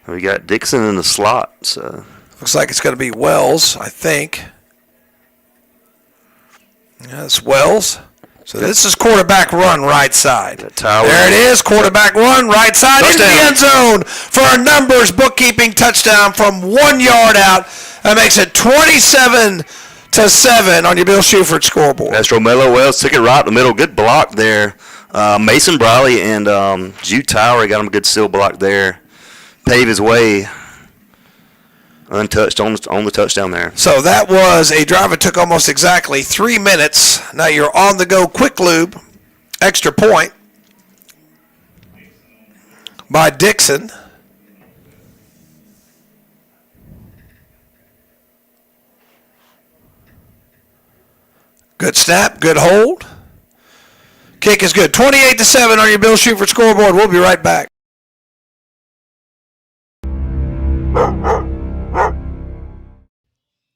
We got Dixon in the slot. So looks like it's going to be Wells, I think. That's Wells. So this is quarterback run right side. There it is, quarterback run right side into the end zone for a numbers bookkeeping touchdown from 1 yard out. That makes it 27-7 on your Bill Shuford scoreboard. That's Romello Wells. Took it right in the middle. Good block there. Mason Briley and Jude Tower got him a good seal block there. Pave his way. Untouched on the touchdown there. So that was a drive that took almost exactly 3 minutes. Now you're on the go quick lube. Extra point by Dixon. Good snap, good hold. Kick is good. 28-7 on your Bill Shuford scoreboard. We'll be right back.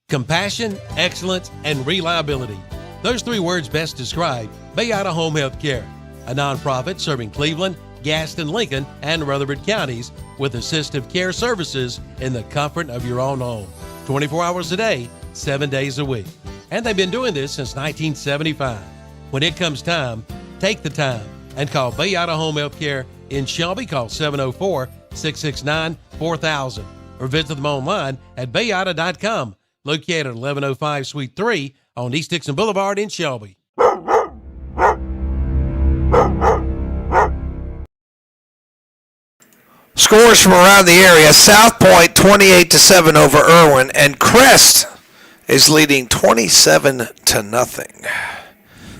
Compassion, excellence, and reliability. Those 3 words best describe Bayada Home Health Care. a nonprofit serving Cleveland, Gaston, Lincoln, and Rutherford counties with assistive care services in the comfort of your own home. 24 hours a day, 7 days a week. And they've been doing this since 1975. When it comes time, take the time and call Bayada Home Health Care in Shelby. Call 704-669-4000 or visit them online at bayada.com, located at 1105 Suite 3 on East Dixon Boulevard in Shelby. Scores from around the area. South Point 28-7 over Irwin, and Crest is leading 27-0.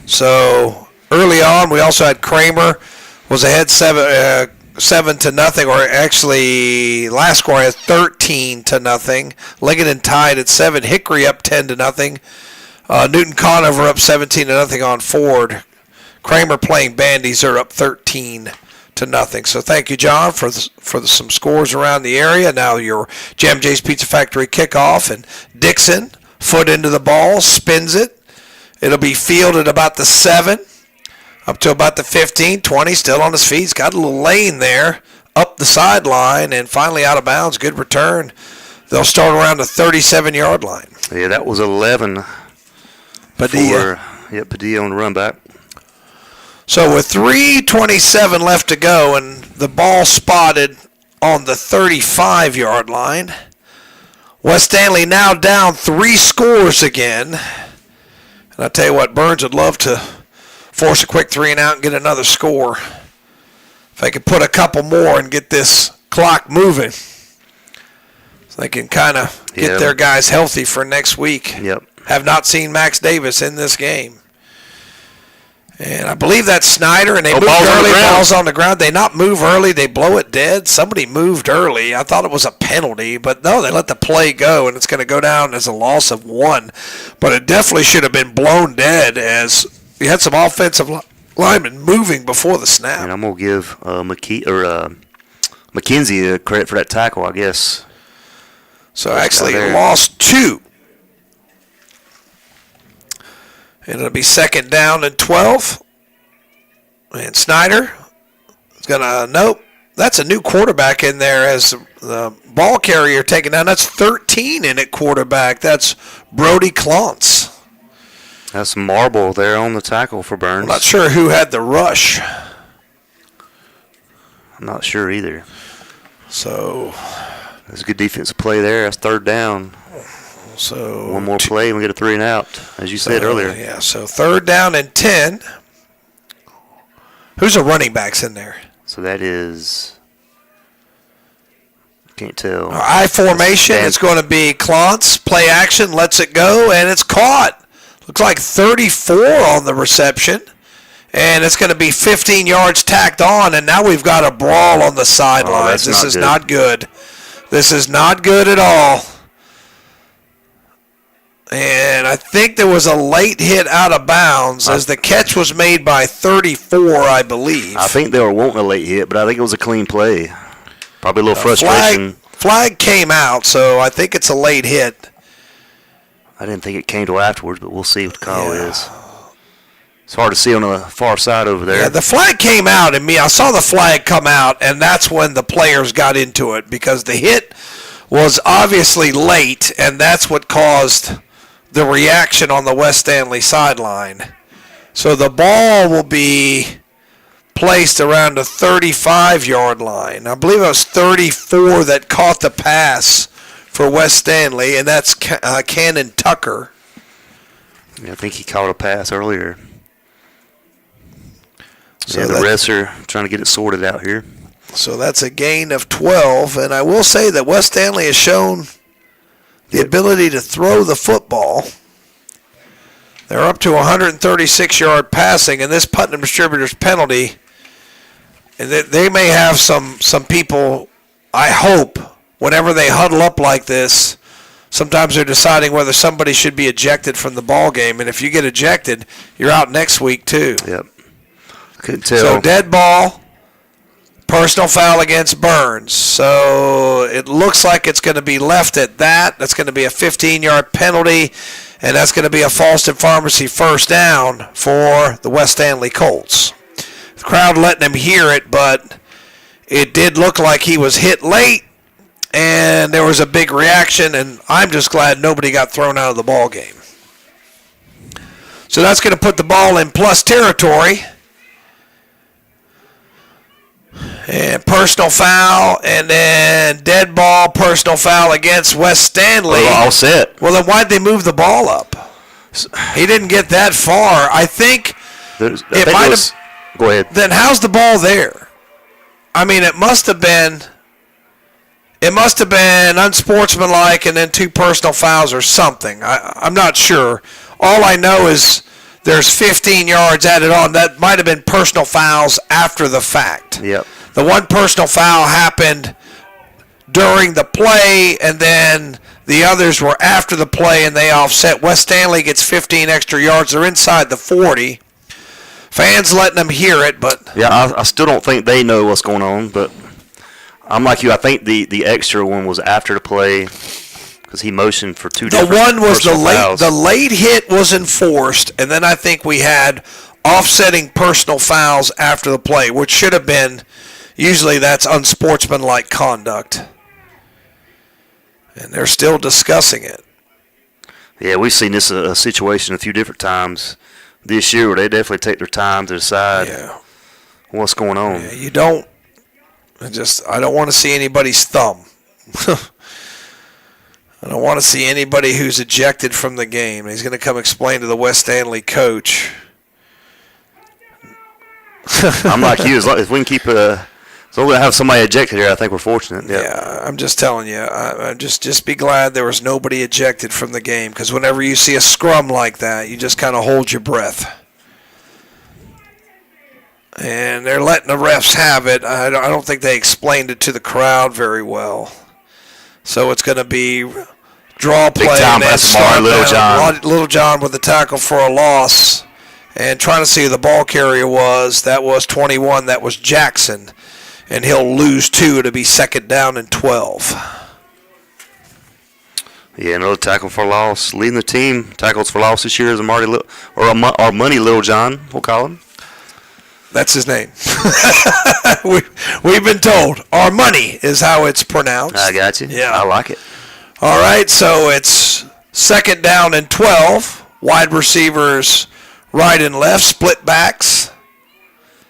So early on, we also had Kramer was ahead 7-0, or actually last score has 13-0. Legaton tied at 7. Hickory up 10-0. Newton Conover up 17-0 on Ford. Kramer playing Bandies are up 13-0. So thank you, John, for some scores around the area. Now your Jam J's Pizza Factory kickoff, and Dixon foot into the ball, spins it. It'll be fielded about the 7, up to about the 15, 20, still on his feet. He's got a little lane there, up the sideline, and finally out of bounds. Good return. They'll start around the 37-yard line. Yeah, that was 11 Padilla. Padilla on the run back. So with 3:27 left to go and the ball spotted on the 35-yard line, West Stanley now down 3 scores again. And I tell you what, Burns would love to force a quick 3 and out and get another score. If they could put a couple more and get this clock moving, so they can kind of get their guys healthy for next week. Yep. Have not seen Max Davis in this game. And I believe that's Snyder, and they moved early. Ball's on the ground. They not move early. They blow it dead. Somebody moved early. I thought it was a penalty, but no, they let the play go, and it's going to go down as a loss of 1. But it definitely should have been blown dead, as you had some offensive linemen moving before the snap. And I'm going to give McKenzie credit for that tackle, I guess. So actually lost 2. And it'll be 2nd down and 12. And Snyder is going to, nope, that's a new quarterback in there as the ball carrier taken down. That's 13 in at quarterback. That's Brody Klontz. That's Marble there on the tackle for Burns. I'm not sure who had the rush. I'm not sure either. So that's a good defensive play there. That's 3rd down. So one more play and we get a 3 and out, as you said earlier. Yeah, so 3rd down and 10. Who's the running backs in there? So that is, can't tell. I formation. It's going to be Klontz, play action, lets it go, and it's caught. Looks like 34 on the reception. And it's going to be 15 yards tacked on, and now we've got a brawl on the sidelines. This is not good. This is not good at all. And I think there was a late hit out of bounds as the catch was made by 34, I believe. I think they were wanting a late hit, but I think it was a clean play. Probably a little frustration. Flag came out, so I think it's a late hit. I didn't think it came till afterwards, but we'll see what the call is. It's hard to see on the far side over there. Yeah, the flag came out, and I saw the flag come out, and that's when the players got into it because the hit was obviously late, and that's what caused the reaction on the West Stanley sideline. So the ball will be placed around the 35-yard line. I believe it was 34 that caught the pass for West Stanley, and that's Cannon Tucker. Yeah, I think he caught a pass earlier. So the refs are trying to get it sorted out here. So that's a gain of 12, and I will say that West Stanley has shown the ability to throw the football. They're up to 136-yard passing, and this Putnam Distributors penalty, and they may have some people, I hope, whenever they huddle up like this, sometimes they're deciding whether somebody should be ejected from the ball game, and if you get ejected, you're out next week too. Yep. Couldn't tell. So dead ball. Personal foul against Burns. So it looks like it's going to be left at that. That's going to be a 15-yard penalty, and that's going to be a Falston Pharmacy first down for the West Stanley Colts. The crowd letting him hear it, but it did look like he was hit late, and there was a big reaction, and I'm just glad nobody got thrown out of the ball game. So that's going to put the ball in plus territory. And personal foul, and then dead ball, personal foul against West Stanley. All set. Well, then why'd they move the ball up? He didn't get that far. I think it might have. Go ahead. Then how's the ball there? I mean, it must have been unsportsmanlike, and then 2 personal fouls or something. I'm not sure. All I know is there's 15 yards added on. That might have been personal fouls after the fact. Yep. The one personal foul happened during the play, and then the others were after the play, and they offset. West Stanley gets 15 extra yards. They're inside the 40. Fans letting them hear it, but... Yeah, I still don't think they know what's going on, but I'm like you. I think the extra one was after the play because he motioned for 2 different The one was fouls. the late hit was enforced, and then I think we had offsetting personal fouls after the play, which should have been... Usually that's unsportsmanlike conduct. And they're still discussing it. Yeah, we've seen this situation a few different times this year where they definitely take their time to decide what's going on. Yeah, you don't. I don't want to see anybody's thumb. I don't want to see anybody who's ejected from the game. He's going to come explain to the West Stanley coach. I'm like you. If we can keep as long as we have somebody ejected here, I think we're fortunate. Yep. Yeah, I'm just telling you. I just be glad there was nobody ejected from the game, because whenever you see a scrum like that, you just kind of hold your breath. And they're letting the refs have it. I don't think they explained it to the crowd very well. So it's going to be draw play. Big time by Little John. Little John with the tackle for a loss. And trying to see who the ball carrier was. That was 21. That was Jackson. And he'll lose 2. It'll be 2nd down and 12. Yeah, another tackle for loss. Leading the team, tackles for loss this year is our money Little John, we'll call him. That's his name. We've been told. Our money is how it's pronounced. I got you. Yeah. I like it. All right, so it's 2nd down and 12. Wide receivers right and left, split backs.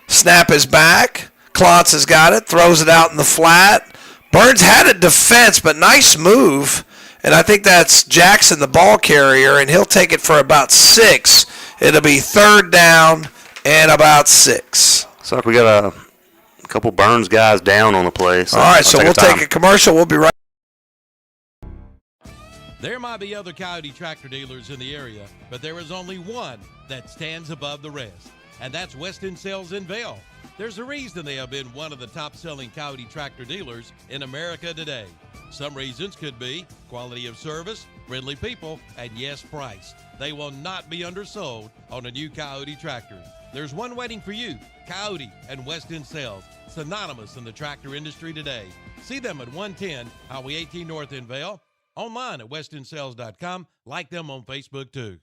Snap is back. Klotz has got it, throws it out in the flat. Burns had a defense, but nice move. And I think that's Jackson, the ball carrier, and he'll take it for about 6. It'll be 3rd down and about 6. So we got a couple Burns guys down on the play. So all right, so we'll take a commercial. We'll be right. There might be other Coyote tractor dealers in the area, but there is only one that stands above the rest, and that's Weston Sales in Vail. There's a reason they have been one of the top-selling Coyote tractor dealers in America today. Some reasons could be quality of service, friendly people, and yes, price. They will not be undersold on a new Coyote tractor. There's one waiting for you, Coyote and Weston Sales, synonymous in the tractor industry today. See them at 110 Highway 18 North in Vail, online at westonsales.com. Like them on Facebook too.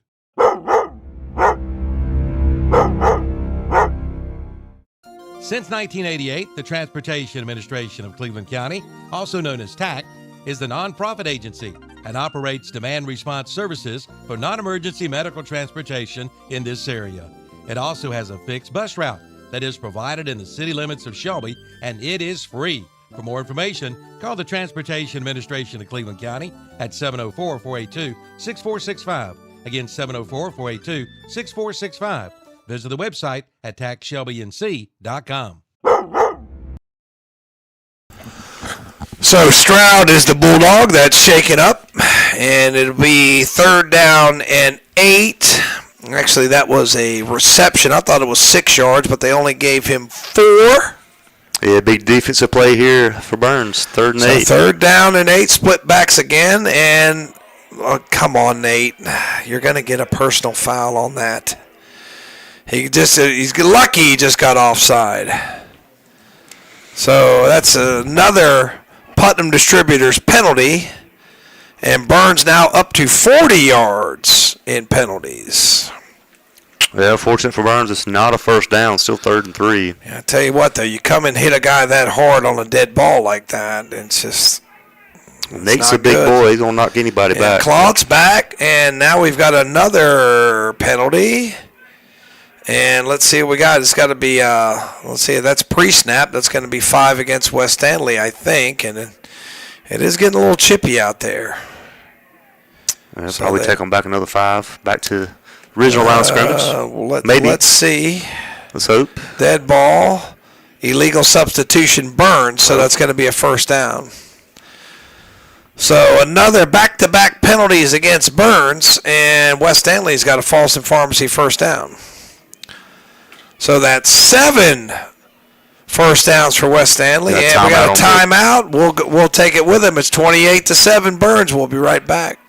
Since 1988, the Transportation Administration of Cleveland County, also known as TAC, is the nonprofit agency and operates demand response services for non-emergency medical transportation in this area. It also has a fixed bus route that is provided in the city limits of Shelby, and it is free. For more information, call the Transportation Administration of Cleveland County at 704-482-6465. Again, 704-482-6465. Visit the website at tacshelbync.com. So Stroud is the Bulldog that's shaken up, and it'll be 3rd down and 8. Actually, that was a reception. I thought it was 6 yards, but they only gave him 4. Yeah, big defensive play here for Burns. 3rd and 8. So 3rd down and 8, split backs again, and come on, Nate. You're going to get a personal foul on that. He's lucky he just got offside. So that's another Putnam Distributors penalty. And Burns now up to 40 yards in penalties. Yeah, fortunate for Burns, it's not a first down, still 3rd and 3. Yeah, I tell you what, though, you come and hit a guy that hard on a dead ball like that, it's just Nate's a big boy. He's going to knock anybody back. Clont's back, and now we've got another penalty. And let's see what we got. It's got to be, let's see, that's pre-snap. That's going to be 5 against West Stanley, I think. And it is getting a little chippy out there. Yeah, so probably take them back another 5, back to original line of scrimmage. Maybe. Let's see. Let's hope. Dead ball, illegal substitution, Burns, so that's going to be a first down. So another back-to-back penalties against Burns, and West Stanley's got a false and pharmacy first down. So that's 7 first downs for West Stanley, and we got a timeout. We'll take it with him. It's 28-7 Burns. We'll be right back.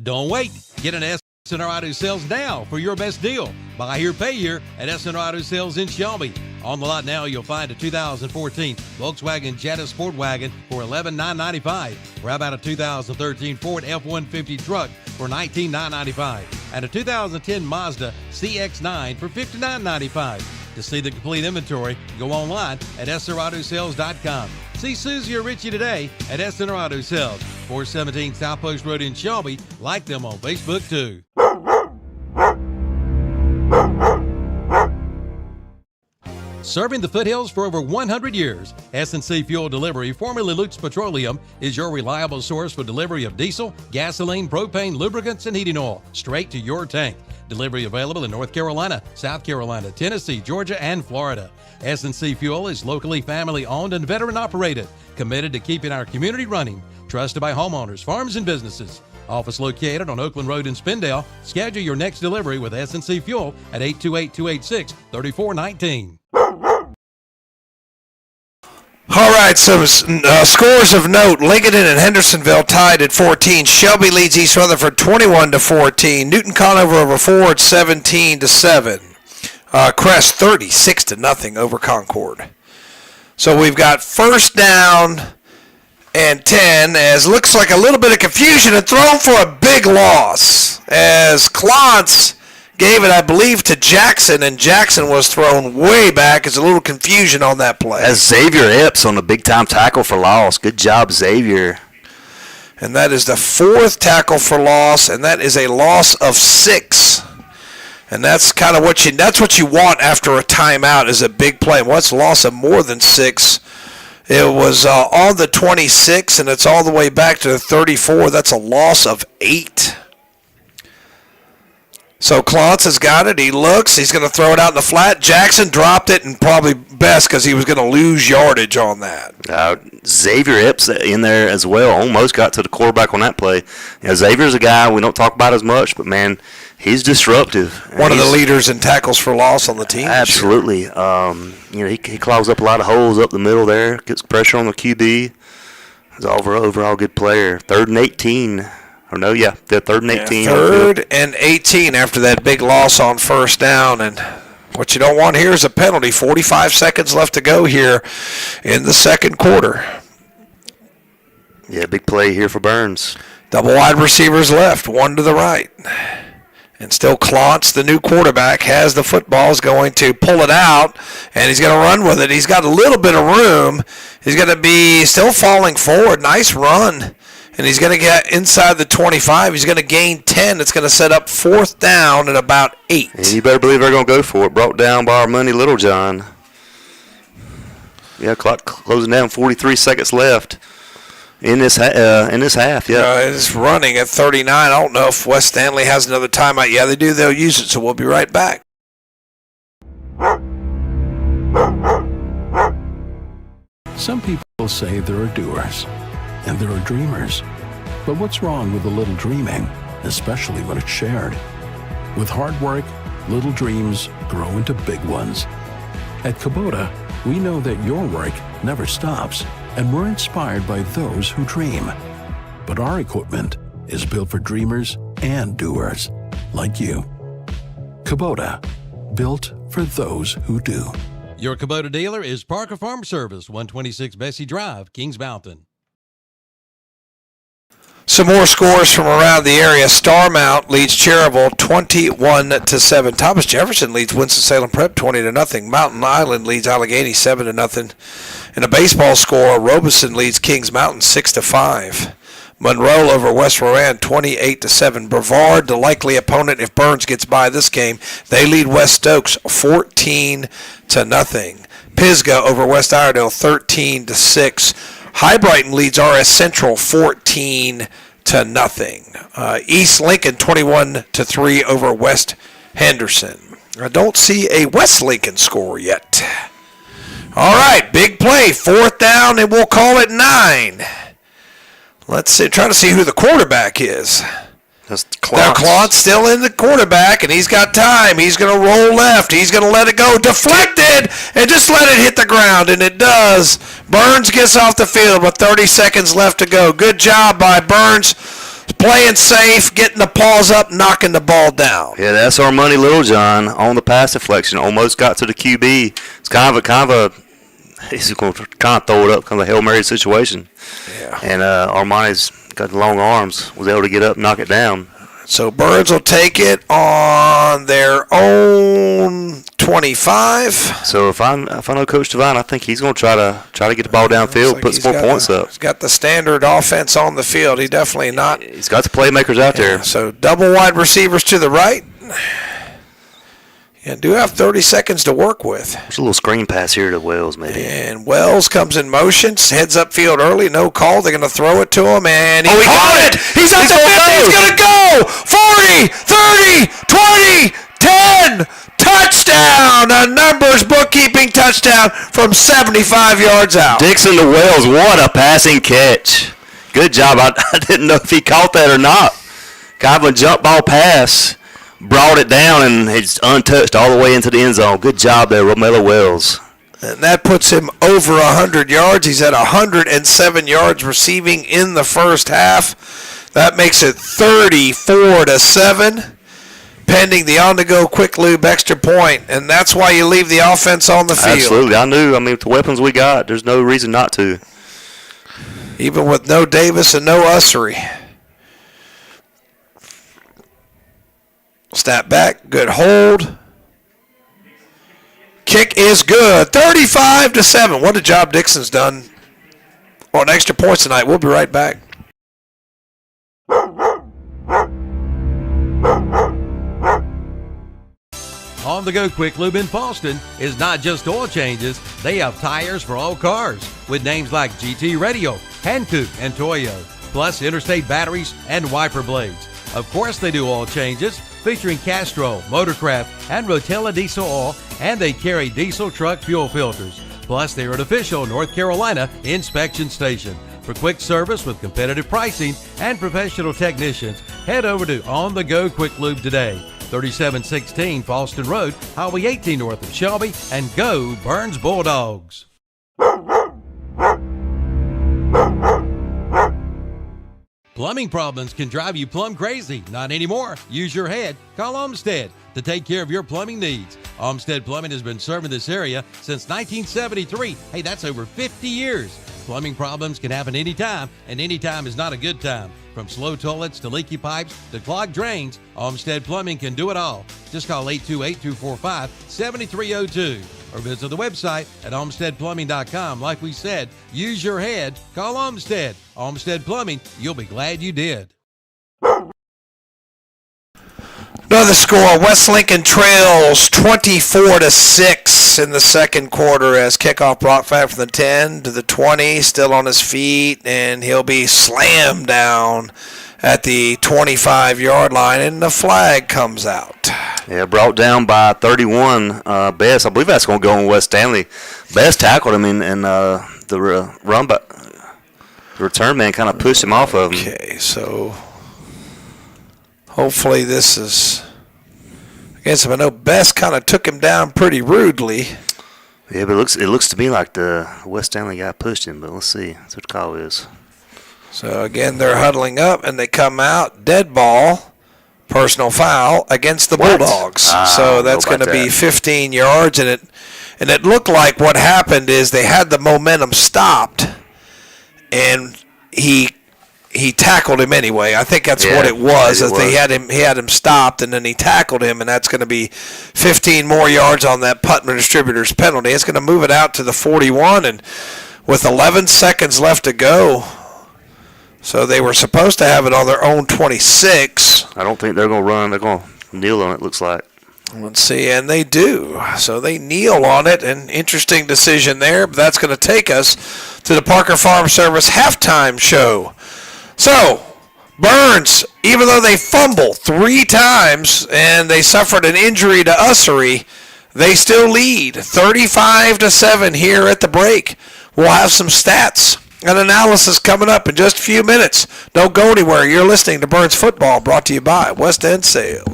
Don't wait. Get an SNR Auto Sales now for your best deal. Buy here, pay here at SNR Auto Sales in Shelby. On the lot now, you'll find a 2014 Volkswagen Jetta Sport Wagon for $11,995. Or how about a 2013 Ford F-150 truck for $19,995. And a 2010 Mazda CX-9 for $59,995. To see the complete inventory, go online at SNRAutoSales.com. See Susie or Richie today at SNR Auto Sales, 417 South Post Road in Shelby. Like them on Facebook, too. Serving the foothills for over 100 years, S&C Fuel Delivery, formerly Luke's Petroleum, is your reliable source for delivery of diesel, gasoline, propane, lubricants, and heating oil straight to your tank. Delivery available in North Carolina, South Carolina, Tennessee, Georgia, and Florida. S&C Fuel is locally family-owned and veteran-operated, committed to keeping our community running, trusted by homeowners, farms, and businesses. Office located on Oakland Road in Spindale. Schedule your next delivery with S&C Fuel at 828-286-3419. All right, so scores of note. Lincoln and Hendersonville tied at 14. Shelby leads East Rutherford 21-14. Newton Conover over Ford 17-7. Crest 36-0 over Concord. So we've got first down and 10, as looks like a little bit of confusion and thrown for a big loss as Clontz gave it, I believe, to Jackson, and Jackson was thrown way back. There's a little confusion on that play. That's Xavier Epps on the big-time tackle for loss. Good job, Xavier. And that is the 4th tackle for loss, and that is a loss of 6. And that's kind of what you want after a timeout is a big play. Well, it's a loss of more than 6. It was on the 26, and it's all the way back to the 34. That's a loss of 8. So Clontz has got it. He looks. He's going to throw it out in the flat. Jackson dropped it, and probably best because he was going to lose yardage on that. Xavier Epps in there as well. Almost got to the quarterback on that play. Xavier's a guy we don't talk about as much, but, man, he's disruptive. One of the leaders in tackles for loss on the team. Absolutely. He clogs up a lot of holes up the middle there, gets pressure on the QB. He's an overall good player. 3rd and 18. They're 3rd and 18. 3rd and 18 after that big loss on first down. And what you don't want here is a penalty. 45 seconds left to go here in the second quarter. Yeah, big play here for Burns. Double wide receivers left, one to the right. And still Clontz, the new quarterback, has the football, is going to pull it out, and he's going to run with it. He's got a little bit of room. He's going to be still falling forward. Nice run. And he's going to get inside the 25. He's going to gain 10. It's going to set up 4th down at about 8. And you better believe they're going to go for it. Brought down by our money, Little John. Yeah, clock closing down. 43 seconds left in this half. Yeah, it's running at 39. I don't know if West Stanley has another timeout. Yeah, they do. They'll use it. So we'll be right back. Some people say there are doers. And there are dreamers. But what's wrong with a little dreaming, especially when it's shared? With hard work, little dreams grow into big ones. At Kubota, we know that your work never stops, and we're inspired by those who dream. But our equipment is built for dreamers and doers, like you. Kubota, built for those who do. Your Kubota dealer is Parker Farm Service, 126 Bessie Drive, Kings Mountain. Some more scores from around the area. Starmount leads Cherryville 21-7. Thomas Jefferson leads Winston-Salem Prep 20-0. Mountain Island leads Allegheny 7-0. In a baseball score, Robeson leads Kings Mountain 6-5. Monroe over West Rowan 28-7. Brevard, the likely opponent if Burns gets by this game, they lead West Stokes 14-0. Pisgah over West Iredale 13-6. High Brighton leads RS Central 14-0. East Lincoln 21-3 over West Henderson. I don't see a West Lincoln score yet. All right, big play, 4th down, and we'll call it 9. Let's see, try to see who the quarterback is. That's Clont's still in the quarterback, and he's got time. He's going to roll left. He's going to let it go. Deflected, and just let it hit the ground, and it does. Burns gets off the field with 30 seconds left to go. Good job by Burns, playing safe, getting the paws up, knocking the ball down. Yeah, that's our money, Littlejohn, on the pass deflection. Almost got to the QB. It's kind of a he's going to kind of throw it up, kind of a Hail Mary situation. Yeah. And Armani's got the long arms, was able to get up and knock it down. So Burns will take it on their own 25. So if I know Coach Devine, I think he's going to try to get the ball downfield, put some more points up. He's got the standard offense on the field. He definitely not. He's got the playmakers out there. So double wide receivers to the right. Yeah, do have 30 seconds to work with. There's a little screen pass here to Wells, maybe. And Wells comes in motion, heads up field early, no call. They're going to throw it to him, and he caught it. He's up the 50. He's going to go. 40, 30, 20, 10. Touchdown. A numbers bookkeeping touchdown from 75 yards out. Dixon to Wells. What a passing catch. Good job. I didn't know if he caught that or not. Kind of a jump ball pass. Brought it down, and it's untouched all the way into the end zone. Good job there, Romello Wells. And that puts him over 100 yards. He's at 107 yards receiving in the first half. That makes it 34-7, pending the on-the-go quick lube extra point. And that's why you leave the offense on the field. Absolutely. I knew. With the weapons we got, there's no reason not to. Even with no Davis and no Ussery. Snap back, good hold. Kick is good, 35-7. What a job Dixon's done on extra points tonight. We'll be right back. On the Go Quick Lube in Boston is not just oil changes. They have tires for all cars with names like GT Radio, Hankook, and Toyo, plus interstate batteries and wiper blades. Of course they do oil changes, featuring Castrol, Motorcraft, and Rotella diesel oil, and they carry diesel truck fuel filters. Plus, they're an official North Carolina inspection station. For quick service with competitive pricing and professional technicians, head over to On The Go Quick Lube today. 3716 Falston Road, Highway 18 north of Shelby, and go Burns Bulldogs. Plumbing problems can drive you plumb crazy. Not anymore. Use your head. Call Olmsted to take care of your plumbing needs. Olmsted Plumbing has been serving this area since 1973. Hey, that's over 50 years. Plumbing problems can happen anytime, and anytime is not a good time. From slow toilets to leaky pipes to clogged drains, Olmsted Plumbing can do it all. Just call 828-245-7302 or visit the website at olmstedplumbing.com. Like we said, use your head. Call Olmsted. Olmsted Plumbing, you'll be glad you did. Another score, West Lincoln trails 24-6 in the second quarter as kickoff brought back from the 10 to the 20, still on his feet, and he'll be slammed down at the 25-yard line, and the flag comes out. Yeah, brought down by 31. Best, I believe that's going to go on West Stanley. Best tackled him, and the run back. The return man kind of pushed him off of him. Okay, so hopefully this is against him. I know Best kind of took him down pretty rudely. Yeah, but it looks to me like the West Stanley guy pushed him, but let's see. That's what the call is. So, again, they're huddling up, and they come out. Dead ball, personal foul against the Bulldogs. So that's going to be 15 yards, and it looked like what happened is they had the momentum stopped, and he he tackled him anyway. I think that's what it was. He had him stopped, and then he tackled him, and that's going to be 15 more yards on that Putnam Distributors penalty. It's going to move it out to the 41, and with 11 seconds left to go. So they were supposed to have it on their own 26. I don't think they're going to run. They're going to kneel on it, looks like. Let's see, and they do. So they kneel on it. An interesting decision there, but that's going to take us to the Parker Farm Service halftime show. So, Burns, even though they fumbled 3 times and they suffered an injury to Ussery, they still lead 35-7 here at the break. We'll have some stats and analysis coming up in just a few minutes. Don't go anywhere. You're listening to Burns Football, brought to you by West End Sale.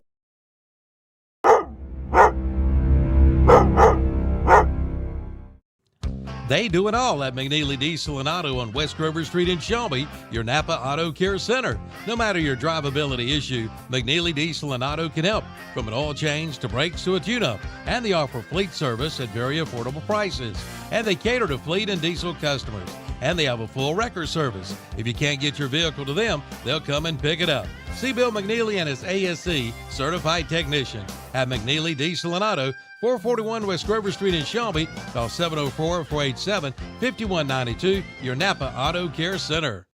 They do it all at McNeely Diesel and Auto on West Grover Street in Shelby, your Napa Auto Care Center. No matter your drivability issue, McNeely Diesel and Auto can help, from an oil change to brakes to a tune-up. And they offer fleet service at very affordable prices. And they cater to fleet and diesel customers. And they have a full wrecker service. If you can't get your vehicle to them, they'll come and pick it up. See Bill McNeely and his ASC certified technician at McNeely Diesel and Auto, 441 West Grover Street in Shelby. Call 704-487-5192, your Napa Auto Care Center.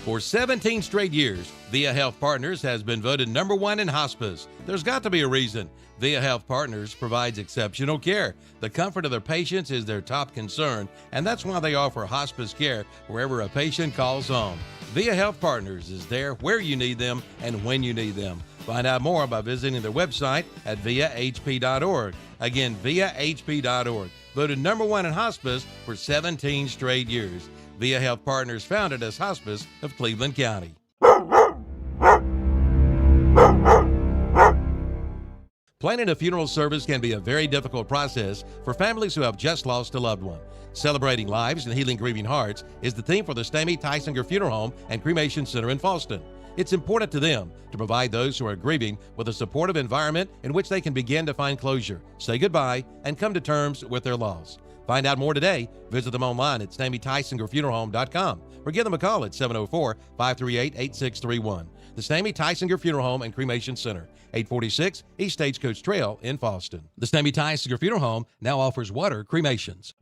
For 17 straight years, Via Health Partners has been voted #1 in hospice. There's got to be a reason. Via Health Partners provides exceptional care. The comfort of their patients is their top concern, and that's why they offer hospice care wherever a patient calls home. Via Health Partners is there where you need them and when you need them. Find out more by visiting their website at viahp.org. Again, viahp.org. Voted #1 in hospice for 17 straight years. Via Health Partners, founded as Hospice of Cleveland County. Planning a funeral service can be a very difficult process for families who have just lost a loved one. Celebrating lives and healing grieving hearts is the theme for the Stamey Tysinger Funeral Home and Cremation Center in Fallston. It's important to them to provide those who are grieving with a supportive environment in which they can begin to find closure, say goodbye, and come to terms with their loss. Find out more today. Visit them online at StameyTysingerFuneralHome.com or give them a call at 704-538-8631. The Stamey Tysinger Funeral Home and Cremation Center, 846 East Stagecoach Trail in Fallston. The Stamey Tysinger Funeral Home now offers water cremations.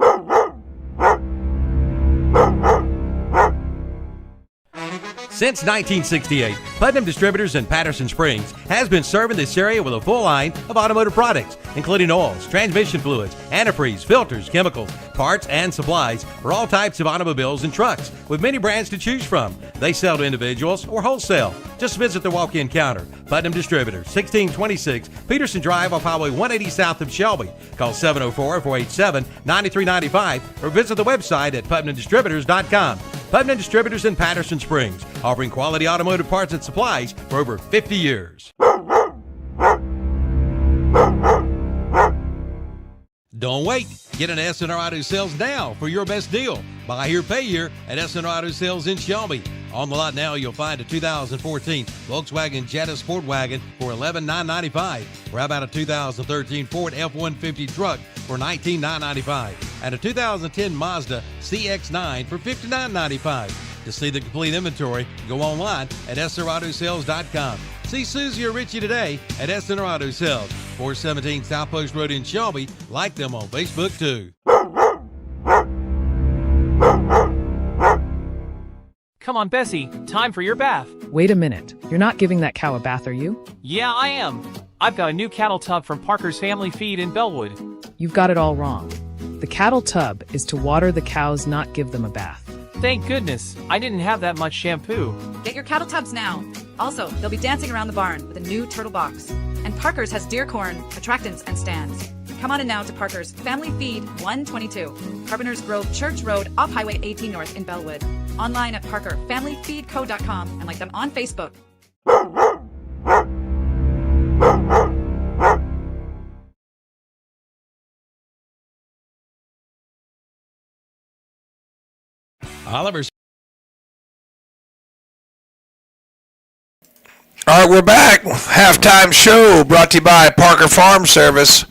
Since 1968, Putnam Distributors in Patterson Springs has been serving this area with a full line of automotive products, including oils, transmission fluids, antifreeze, filters, chemicals, parts, and supplies for all types of automobiles and trucks, with many brands to choose from. They sell to individuals or wholesale. Just visit their walk-in counter. Putnam Distributors, 1626 Peterson Drive off Highway 180 south of Shelby. Call 704-487-9395 or visit the website at PutnamDistributors.com. Putnam Distributors in Patterson Springs, offering quality automotive parts and supplies for over 50 years. Don't wait. Get an SNR Auto Sales now for your best deal. Buy here, pay here at SNR Auto Sales in Shelby. On the lot now, you'll find a 2014 Volkswagen Jetta Sport Wagon for $11,995. Or how about a 2013 Ford F-150 truck for $19,995. And a 2010 Mazda CX-9 for $59,995. To see the complete inventory, go online at SNRAutoSales.com. See Susie or Richie today at SNR Auto Sales, 417 South Post Road in Shelby. Like them on Facebook too. Come on, Bessie, time for your bath. Wait a minute. You're not giving that cow a bath, are you? Yeah, I am. I've got a new cattle tub from Parker's Family Feed in Bellwood. You've got it all wrong. The cattle tub is to water the cows, not give them a bath. Thank goodness. I didn't have that much shampoo. Get your cattle tubs now. Also, they'll be dancing around the barn with a new turtle box. And Parker's has deer corn, attractants, and stands. Come on in now to Parker's Family Feed 122, Carpenter's Grove Church Road off Highway 18 North in Bellwood. Online at ParkerFamilyFeedCo.com and like them on Facebook. Oliver's. All right, we're back. Halftime show brought to you by Parker Farm Service.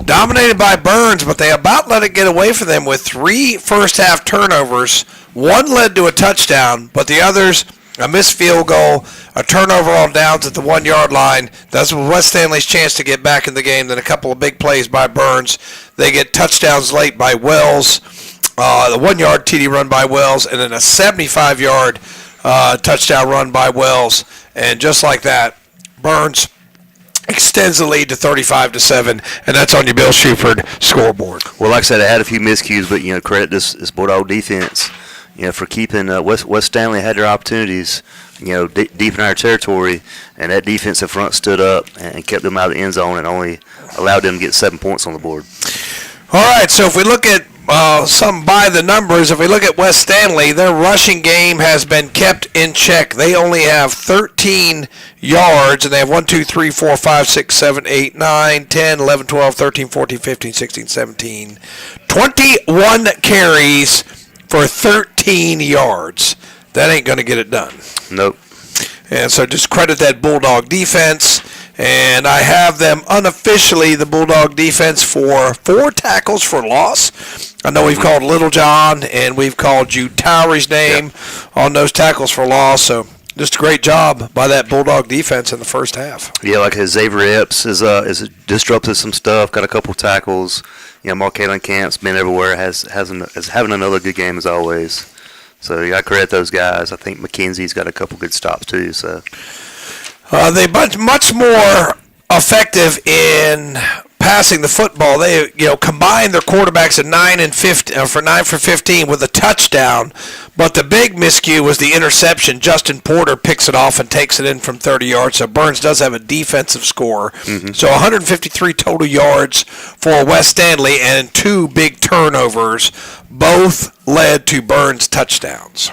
Dominated by Burns, but they about let it get away from them with 3 first-half turnovers. One led to a touchdown, but the others, a missed field goal, a turnover on downs at the 1-yard line. That's West Stanley's chance to get back in the game. Then a couple of big plays by Burns. They get touchdowns late by Wells, the 1-yard TD run by Wells, and then a 75-yard touchdown run by Wells. And just like that, Burns extends the lead to 35-7, and that's on your Bill Shuford scoreboard. Well, like I said, I had a few miscues, but credit this Bulldog defense, for keeping West Stanley had their opportunities, deep in our territory, and that defensive front stood up and kept them out of the end zone and only allowed them to get 7 points on the board. All right, so if we look at some by the numbers, if we look at West Stanley, their rushing game has been kept in check. They only have 13 yards, and they have 1, 2, 3, 4, 5, 6, 7, 8, 9, 10, 11, 12, 13, 14, 15, 16, 17. 21 carries for 13 yards. That ain't going to get it done. Nope. And so just credit that Bulldog defense. And I have them unofficially, the Bulldog defense, for 4 tackles for loss. I know we've called Little John and we've called Jude Towery's name on those tackles for loss. So just a great job by that Bulldog defense in the first half. Yeah, like Xavier Epps is disrupted some stuff, got a couple tackles. Mark-Kalen Camp's been everywhere, is having another good game as always. So you got to credit those guys. I think McKenzie's got a couple good stops too. So. They much more effective in passing the football. They combined their quarterbacks at 9 for 15 with a touchdown. But the big miscue was the interception. Justin Porter picks it off and takes it in from 30 yards. So Burns does have a defensive score. Mm-hmm. So 153 total yards for West Stanley and 2 big turnovers. Both led to Burns touchdowns.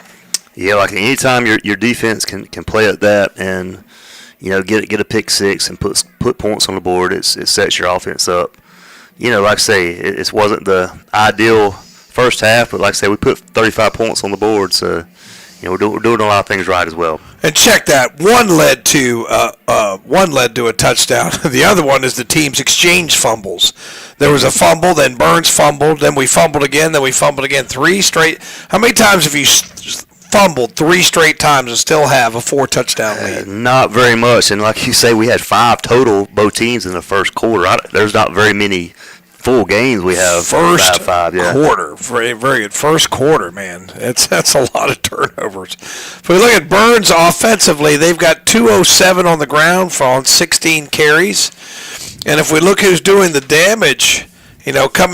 Yeah, like anytime your defense can play at that and get a pick six and put points on the board, it sets your offense up. Like I say, it wasn't the ideal first half, but like I say, we put 35 points on the board, so we're doing a lot of things right as well. And check that, one led to a touchdown. The other one is the team's exchange fumbles. There was a fumble, then Burns fumbled, then we fumbled again, 3 straight. How many times have you fumbled 3 straight times and still have a 4-touchdown lead? Not very much, and like you say, we had 5 total, both teams in the first quarter. There's not very many full games we have. First 5, yeah. quarter, very, very good. First quarter, man, that's a lot of turnovers. If we look at Burns offensively, they've got 207 on the ground on 16 carries, and if we look who's doing the damage,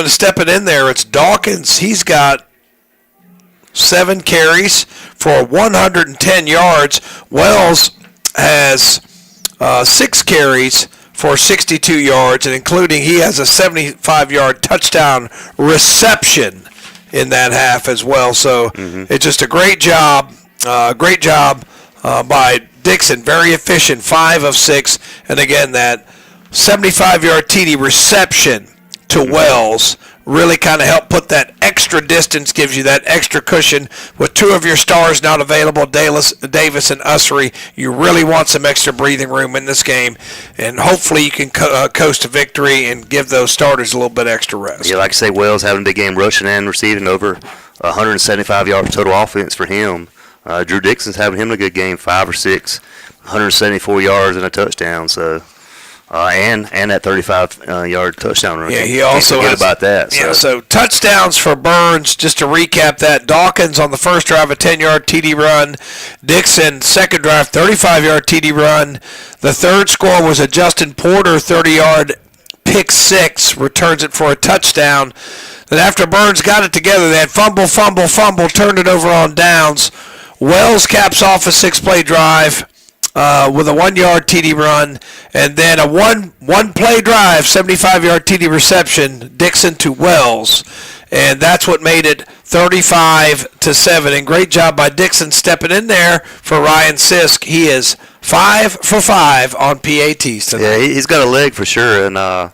stepping in there, it's Dawkins. He's got 7 carries for 110 yards. Wells has 6 carries for 62 yards, and including he has a 75-yard touchdown reception in that half as well. So It's just a great job by Dixon. Very efficient, 5 of 6. And again, that 75-yard TD reception to Wells really kind of help put that extra distance, gives you that extra cushion. With 2 of your stars not available, Davis and Ussery, you really want some extra breathing room in this game, and hopefully you can coast to victory and give those starters a little bit extra rest. Yeah, like I say, Wells having a big game rushing and receiving, over 175 yards total offense for him. Drew Dixon's having him a good game, 5 or 6, 174 yards and a touchdown. So. And that 35-yard touchdown run. Yeah, he also has about that. So. Yeah, so touchdowns for Burns. Just to recap that: Dawkins on the first drive, a 10-yard TD run. Dixon second drive, 35-yard TD run. The third score was a Justin Porter 30-yard pick 6, returns it for a touchdown. Then after Burns got it together, they had fumble, turned it over on downs. Wells caps off a 6-play drive with a 1-yard TD run, and then a one-play drive, 75-yard TD reception, Dixon to Wells, and that's what made it 35-7. And great job by Dixon stepping in there for Ryan Sisk. He is 5 for 5 on PATs tonight. Yeah, he's got a leg for sure, and on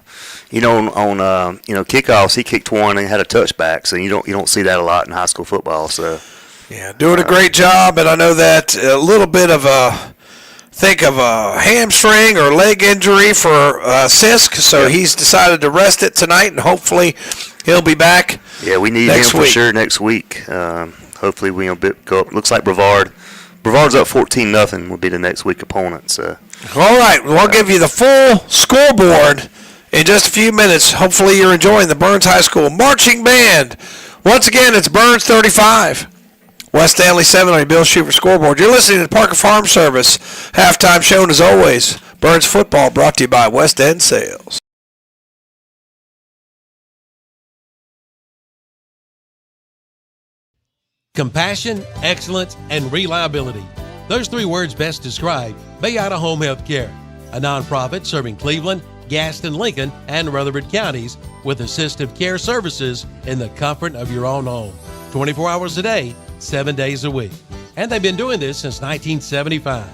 kickoffs he kicked one and had a touchback, so you don't see that a lot in high school football. So yeah, doing a great job, and I know that a little bit of a think of a hamstring or leg injury for Sisk, so he's decided to rest it tonight, and hopefully he'll be back. Yeah, we need him for sure next week. Hopefully we'll go up. Looks like Brevard's up 14-0 will be the next week opponent. So. All right, we'll give you the full scoreboard in just a few minutes. Hopefully you're enjoying the Burns High School Marching Band. Once again, it's Burns 35. West Stanley 7 on your Bill Schufer scoreboard. You're listening to the Parker Farm Service halftime show, and as always, Burns football brought to you by West End Sales. Compassion, excellence, and reliability. Those three words best describe Bayada Home Health Care, a nonprofit serving Cleveland, Gaston, Lincoln, and Rutherford counties with assistive care services in the comfort of your own home. 24 hours a day, 7 days a week. And they've been doing this since 1975.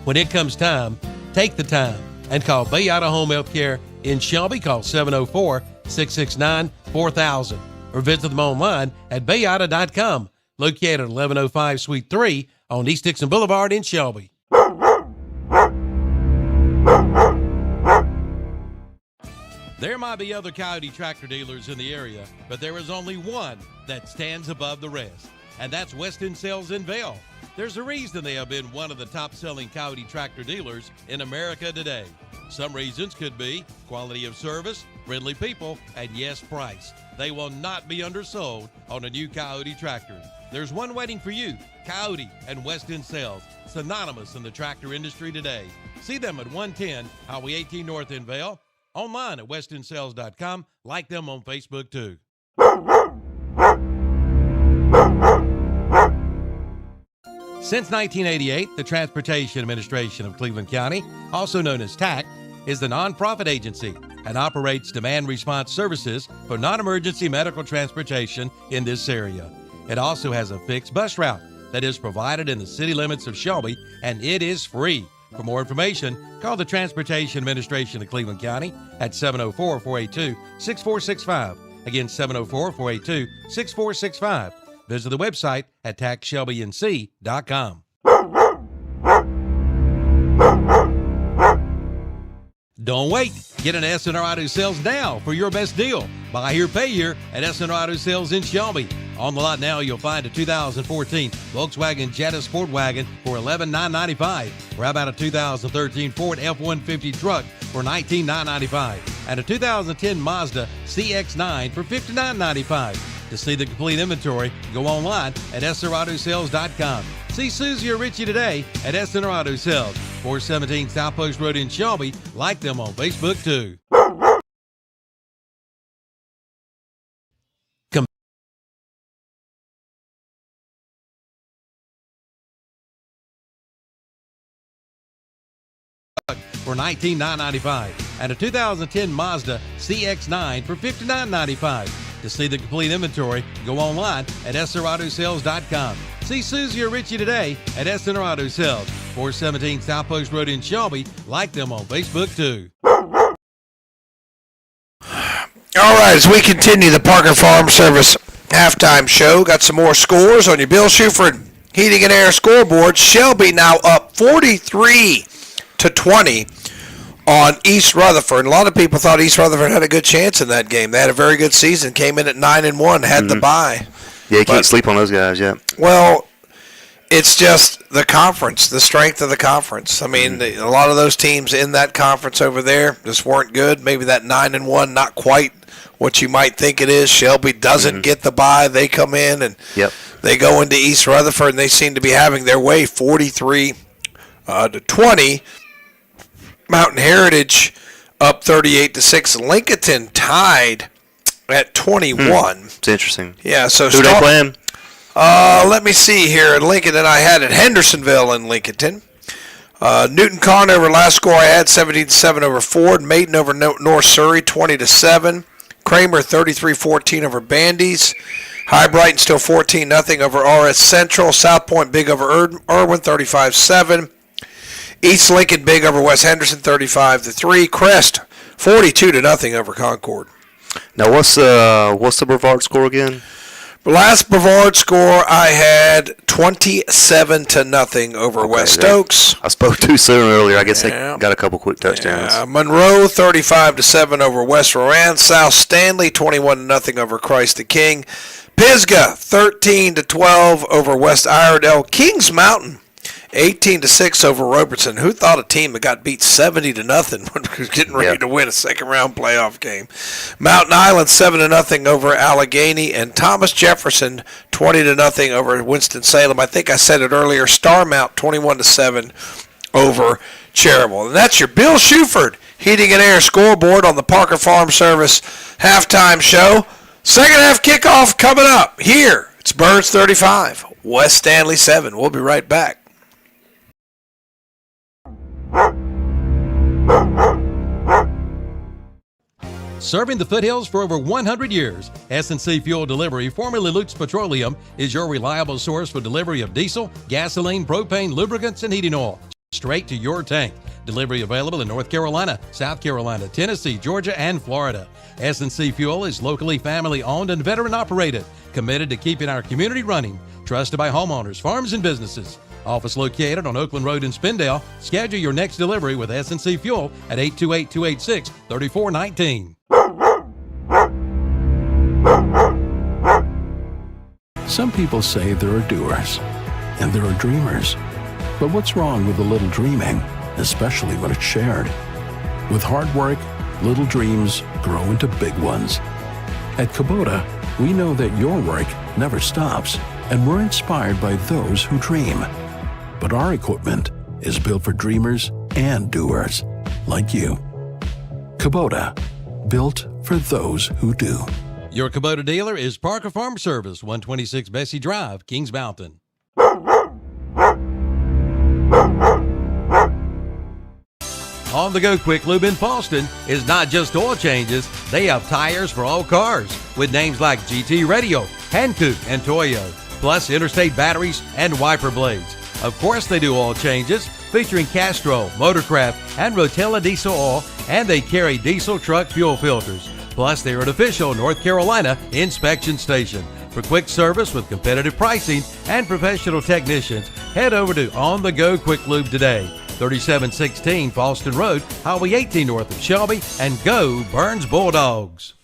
When it comes time, take the time and call Bayada Home Health Care in Shelby. Call 704-669-4000 or visit them online at bayada.com. Located at 1105 Suite 3 on East Dixon Boulevard in Shelby. There might be other Coyote tractor dealers in the area, but there is only one that stands above the rest, and that's Weston Sales in Vail. There's a reason they have been one of the top-selling Coyote tractor dealers in America today. Some reasons could be quality of service, friendly people, and yes, price. They will not be undersold on a new Coyote tractor. There's one waiting for you, Coyote and Weston Sales, synonymous in the tractor industry today. See them at 110 Highway 18 North in Vail, online at westonsales.com. Like them on Facebook too. Since 1988, the Transportation Administration of Cleveland County, also known as TAC, is the nonprofit agency and operates demand response services for non-emergency medical transportation in this area. It also has a fixed bus route that is provided in the city limits of Shelby, and it is free. For more information, call the Transportation Administration of Cleveland County at 704-482-6465. Again, 704-482-6465. Visit the website at tacshelbync.com. Don't wait. Get an SNR Auto Sales now for your best deal. Buy here, pay here at SNR Auto Sales in Shelby. On the lot now, you'll find a 2014 Volkswagen Jetta Sport Wagon for $11,995. Or how about a 2013 Ford F-150 truck for $19,995. And a 2010 Mazda CX-9 for $59,995. To see the complete inventory, go online at SNRAutoSales.com. See Susie or Richie today at SNR Auto Sales, 417 South Post Road in Shelby. Like them on Facebook too. For $19,995 and a 2010 Mazda CX-9 for $59,995. To see the complete inventory, go online at SNRAutoSales.com. See Susie or Richie today at SNR Auto Sales, 417 South Post Road in Shelby. Like them on Facebook too. All right, as we continue the Parker Farm Service halftime show, got some more scores on your Bill Schufer Heating and Air scoreboard. Shelby now up 43-20 on East Rutherford. A lot of people thought East Rutherford had a good chance in that game. They had a very good season, came in at 9-1, had the bye. Yeah, you can't sleep on those guys yet. Well, it's just the conference, the strength of the conference. I mean, a lot of those teams in that conference over there just weren't good. Maybe that 9-1, not quite what you might think it is. Shelby doesn't get the bye. They come in and they go into East Rutherford, and they seem to be having their way 43-20. Mountain Heritage up 38-6. Lincoln tied at 21. It's interesting. Yeah, so who they playing? Let me see here. Lincoln and I had at Hendersonville in Lincoln. Newton Conover, last score I had 17-7 over Ford. Maiden over North Surrey 20-7. Kramer 33-14 over Bandy's. High Brighton still 14-0 over RS Central. South Point big over Irwin 35-7. East Lincoln big over West Henderson 35-3. Crest 42-0 over Concord. Now what's the Brevard score again? Last Brevard score I had 27-0 over West Oaks. I spoke too soon earlier. I guess they got a couple quick touchdowns. Monroe 35-7 over West Rowan. South Stanley 21-0 over Christ the King. Pisgah 13-12 over West Iredell. Kings Mountain 18-6 over Robertson. Who thought a team that got beat 70-0 when was getting ready to win a second-round playoff game? Mountain Island 7-0 over Allegheny, and Thomas Jefferson 20-0 over Winston-Salem. I think I said it earlier. Starmount 21-7 over Cherryville. And that's your Bill Shuford Heating and Air scoreboard on the Parker Farm Service halftime show. Second half kickoff coming up here. It's Burns 35, West Stanley 7. We'll be right back. Serving the foothills for over 100 years, S&C Fuel Delivery, formerly Luke's Petroleum, is your reliable source for delivery of diesel, gasoline, propane, lubricants, and heating oil straight to your tank. Delivery available in North Carolina, South Carolina, Tennessee, Georgia, and Florida. S&C Fuel is locally family-owned and veteran-operated, committed to keeping our community running, trusted by homeowners, farms, and businesses. Office located on Oakland Road in Spindale. Schedule your next delivery with S&C Fuel at 828-286-3419. Some people say there are doers, and there are dreamers. But what's wrong with a little dreaming, especially when it's shared? With hard work, little dreams grow into big ones. At Kubota, we know that your work never stops, and we're inspired by those who dream. But our equipment is built for dreamers and doers, like you. Kubota, built for those who do. Your Kubota dealer is Parker Farm Service, 126 Bessie Drive, Kings Mountain. On the Go Quick Lube in Falston is not just oil changes. They have tires for all cars with names like GT Radio, Hankook, and Toyo, plus interstate batteries and wiper blades. Of course they do oil changes, featuring Castrol, Motorcraft, and Rotella diesel oil, and they carry diesel truck fuel filters. Plus, they are an official North Carolina inspection station. For quick service with competitive pricing and professional technicians, head over to On The Go Quick Lube today. 3716 Falston Road, Highway 18 north of Shelby, and go Burns Bulldogs.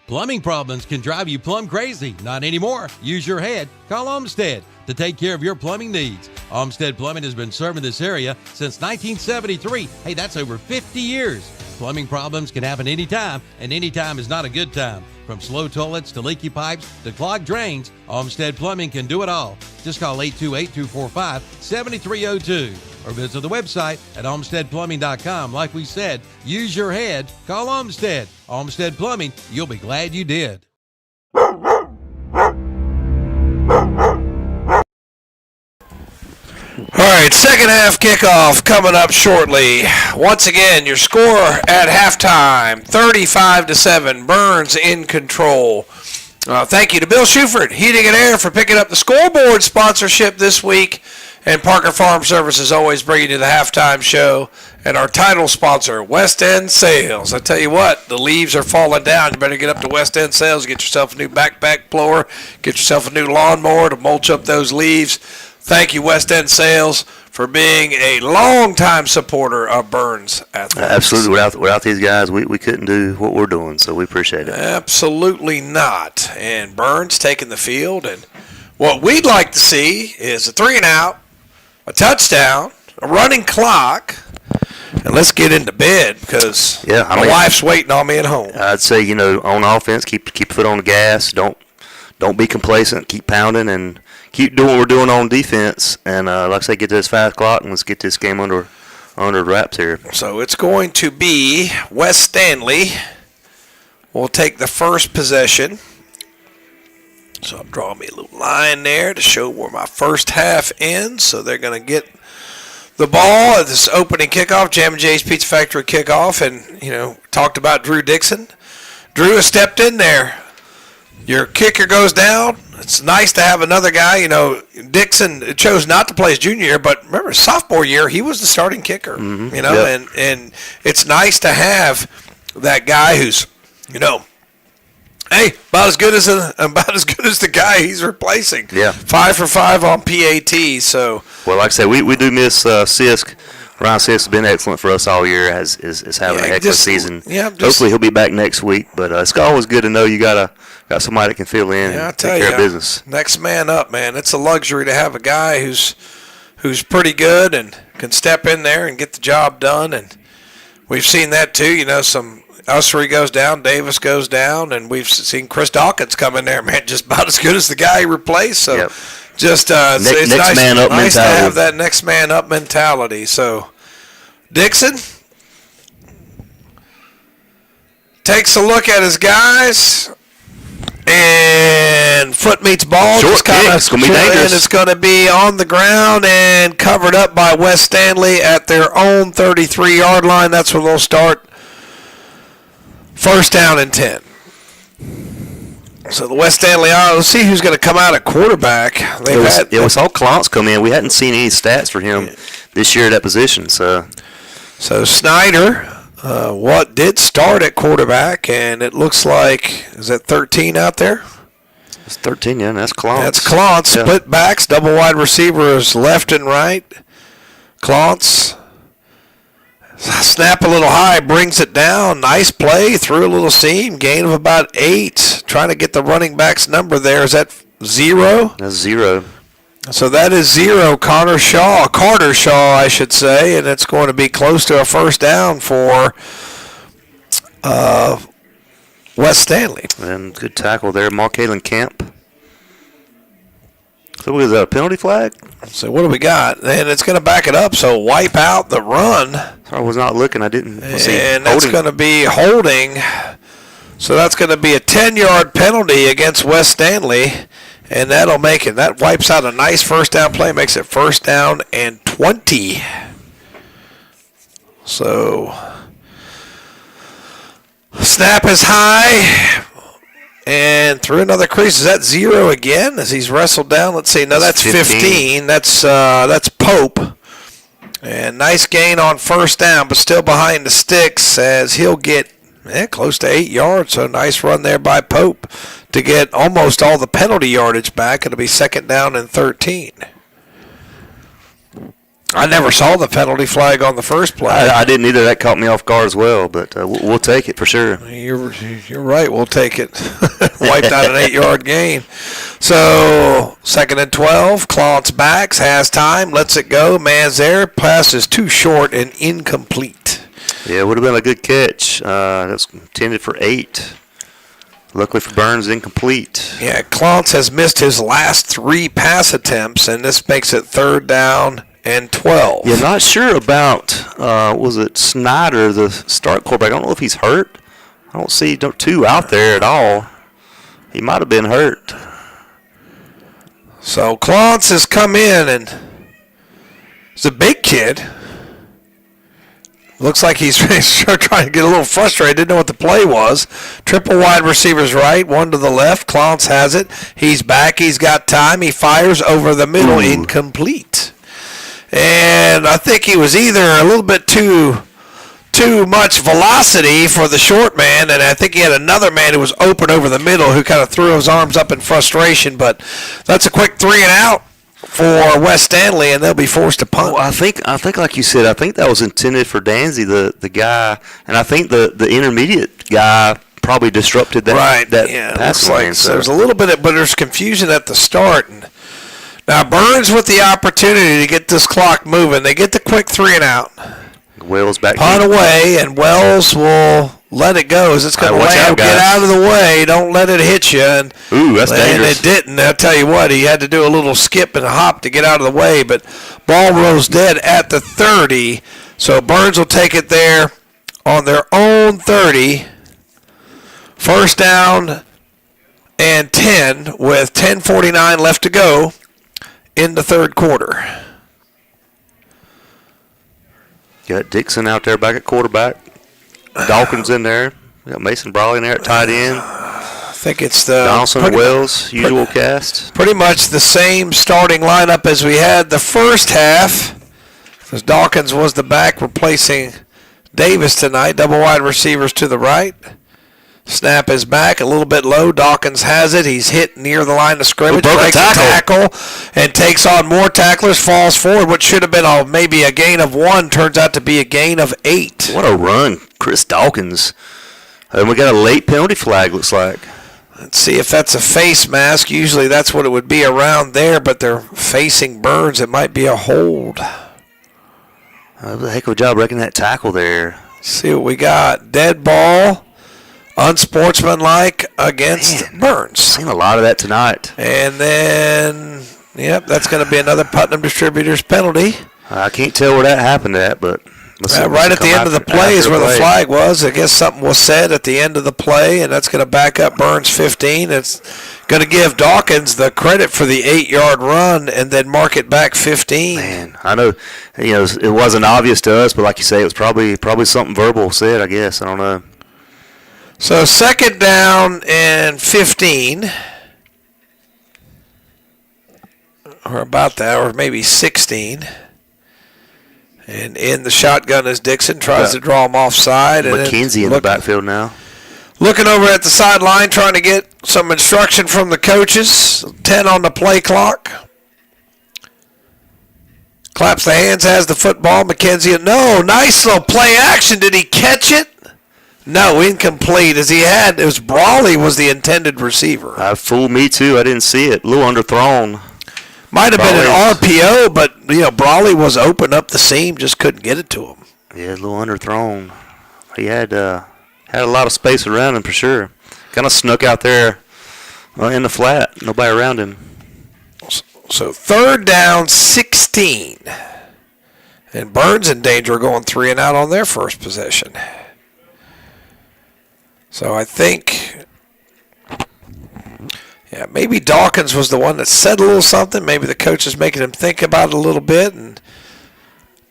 Plumbing problems can drive you plumb crazy. Not anymore. Use your head. Call Olmsted to take care of your plumbing needs. Olmsted Plumbing has been serving this area since 1973. Hey, that's over 50 years. Plumbing problems can happen anytime, and anytime is not a good time. From slow toilets to leaky pipes to clogged drains, Olmsted Plumbing can do it all. Just call 828-245-7302 or visit the website at olmstedplumbing.com. Like we said, use your head. Call Olmsted. Olmsted Plumbing, you'll be glad you did. All right, second half kickoff coming up shortly. Once again, your score at halftime, 35-7, Burns in control. Thank you to Bill Shuford, Heating and Air, for picking up the scoreboard sponsorship this week. And Parker Farm Service always bringing you the halftime show. And our title sponsor, West End Sales. I tell you what, the leaves are falling down. You better get up to West End Sales, get yourself a new backpack blower, get yourself a new lawnmower to mulch up those leaves. Thank you, West End Sales, for being a long-time supporter of Burns Athletics. Absolutely. Without these guys, we couldn't do what we're doing, so we appreciate it. Absolutely not. And Burns taking the field. And what we'd like to see is a 3-and-out, a touchdown, a running clock, and let's get into bed because my wife's waiting on me at home. I'd say, on offense, keep your foot on the gas. Don't be complacent. Keep pounding and keep doing what we're doing on defense. And like I say, get to this 5 o'clock and let's get this game under wraps here. So it's going to be West Stanley will take the first possession. So I'm drawing me a little line there to show where my first half ends. So they're going to get the ball at this opening kickoff, Jam & J's Pizza Factory kickoff. And, talked about Drew Dixon. Drew has stepped in there. Your kicker goes down. It's nice to have another guy. Dixon chose not to play his junior year, but remember, his sophomore year, he was the starting kicker. Mm-hmm. And it's nice to have that guy who's, hey, about as good as the guy he's replacing. Yeah. 5 for 5 on PAT. So. Well, like I said, we do miss Sisk. Ryan Sisk has been excellent for us all year. Is having a heck of a season. Yeah, hopefully he'll be back next week. But it's always good to know you got somebody that can fill in and take care of business. Next man up, man. It's a luxury to have a guy who's pretty good and can step in there and get the job done. And we've seen that too. Some Ussery goes down, Davis goes down, and we've seen Chris Dawkins come in there, man, just about as good as the guy he replaced. So. Yep. Just it's nice to have that next man up mentality. So Dixon takes a look at his guys, and foot meets ball. Short kick. It's going to be dangerous. And it's going to be on the ground and covered up by West Stanley at their own 33-yard line. That's where they'll start. First down and 10. So the West Stanley, let's see who's going to come out at quarterback. We saw Klontz come in. We hadn't seen any stats for him this year at that position. So Snyder, what did start at quarterback, and it looks like, is that 13 out there? It's 13, yeah, that's Klontz. That's Klontz. Yeah. Split backs, double wide receivers left and right. Klontz. Snap a little high, brings it down. Nice play, through a little seam, gain of about 8. Trying to get the running back's number there. Is that 0? That's 0. So that is 0. Carter Shaw, I should say, and it's going to be close to a first down for West Stanley. And good tackle there, Markalen Camp. So was that a penalty flag? So what do we got? And it's going to back it up, so wipe out the run. I was not looking. I didn't see. And that's going to be holding. So that's going to be a 10-yard penalty against West Stanley, and that'll make it. That wipes out a nice first down play, makes it first down and 20. So snap is high. And through another crease. Is that 0 again as he's wrestled down? Let's see. No, that's 15. That's Pope. And nice gain on first down, but still behind the sticks as he'll get close to 8 yards. So nice run there by Pope to get almost all the penalty yardage back. It'll be second down and 13. I never saw the penalty flag on the first play. I didn't either. That caught me off guard as well, but we'll take it for sure. You're right. We'll take it. Wiped out an 8-yard gain. So second and 12. Klontz backs, has time, lets it go. Man's there. Pass is too short and incomplete. Yeah, it would have been a good catch. That's intended for 8. Luckily for Burns, incomplete. Yeah, Klontz has missed his last 3 pass attempts, and this makes it third down and 12. Yeah, not sure about, was it Snyder, the start quarterback? I don't know if he's hurt. I don't see 2 out there at all. He might have been hurt. So Klontz has come in, and he's a big kid. Looks like he's trying to get a little frustrated. Didn't know what the play was. Triple wide receivers right, 1 to the left. Klontz has it. He's back. He's got time. He fires over the middle, incomplete. And I think he was either a little bit too much velocity for the short man, and I think he had another man who was open over the middle who kind of threw his arms up in frustration. But that's a quick 3 and out for West Stanley, and they'll be forced to punt. Well, I think like you said, I think that was intended for Danzy, the guy, and I think the intermediate guy probably disrupted that. Right. That pass lane. So there's a little bit, but there's confusion at the start. And now Burns with the opportunity to get this clock moving. They get the quick 3 and out. Wells back. Punt away, and Wells will let it go. As it's going to land. Get out of the way. Don't let it hit you. And, ooh, that's dangerous. And it didn't. I'll tell you what, he had to do a little skip and a hop to get out of the way, but ball rolls dead at the 30. So Burns will take it there on their own 30. First down and 10 with 10:49 left to go in the third quarter. Got Dixon out there back at quarterback. Dawkins in there. We got Mason Brawley in there at tight end. I think it's the Donaldson and Wells, usual cast. Pretty much the same starting lineup as we had the first half, because Dawkins was the back replacing Davis tonight. Double wide receivers to the right. Snap is back, a little bit low. Dawkins has it. He's hit near the line of scrimmage. Breaks a tackle and takes on more tacklers. Falls forward. What should have been maybe a gain of 1 turns out to be a gain of 8. What a run, Chris Dawkins. And we got a late penalty flag, looks like. Let's see if that's a face mask. Usually that's what it would be around there, but they're facing Burns. It might be a hold. A heck of a job breaking that tackle there. Let's see what we got. Dead ball. Unsportsmanlike against Burns. Seen a lot of that tonight. And then, yep, that's going to be another Putnam Distributors penalty. I can't tell where that happened at, but right at the end of the play is where the flag was. I guess something was said at the end of the play, and that's going to back up Burns 15. It's going to give Dawkins the credit for the 8-yard run and then mark it back 15. Man, I know, it wasn't obvious to us, but like you say, it was probably something verbal said, I guess. I don't know. So 2nd down and 15, or about that, or maybe 16. And in the shotgun is Dixon, tries to draw him offside. McKenzie in the backfield now. Looking over at the sideline, trying to get some instruction from the coaches. 10 on the play clock. Claps the hands, has the football. McKenzie, no, nice little play action. Did he catch it? No, incomplete. It was Brawley was the intended receiver. Fooled me too. I didn't see it. A little underthrown. Might have been an RPO, but Brawley was open up the seam, just couldn't get it to him. Yeah, a little underthrown. He had a lot of space around him for sure. Kind of snuck out there in the flat. Nobody around him. So 3rd down, 16. And Burns in danger going 3 and out on their first possession. So I think, maybe Dawkins was the one that said a little something. Maybe the coach is making him think about it a little bit. And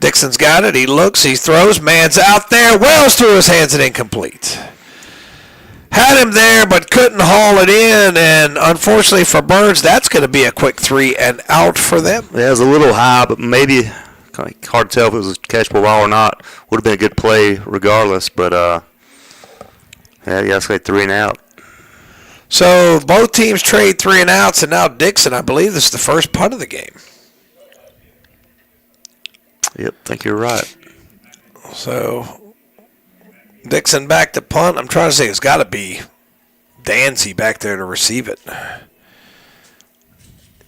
Dixon's got it. He looks. He throws. Man's out there. Wells threw his hands and incomplete. Had him there, but couldn't haul it in. And unfortunately for Burns, that's going to be a quick 3 and out for them. Yeah, it was a little high, but maybe hard to tell if it was a catchable ball or not. Would have been a good play regardless, but it's like 3 and out. So both teams trade 3 and outs, and now Dixon, I believe this is the first punt of the game. Yep, I think you're right. So Dixon back to punt. I'm trying to say it's got to be Danzy back there to receive it.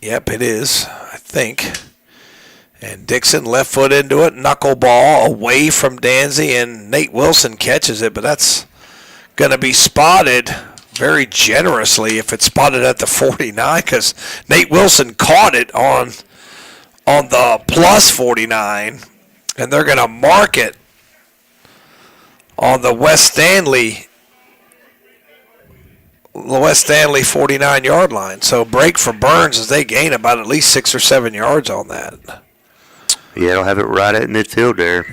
Yep, it is, I think. And Dixon left foot into it, knuckleball away from Danzy, and Nate Wilson catches it, but that's going to be spotted very generously if it's spotted at the 49, because Nate Wilson caught it on the plus 49, and they're going to mark it on the West Stanley 49-yard line. So break for Burns as they gain about at least 6 or 7 yards on that. Yeah, they'll have it right at midfield there.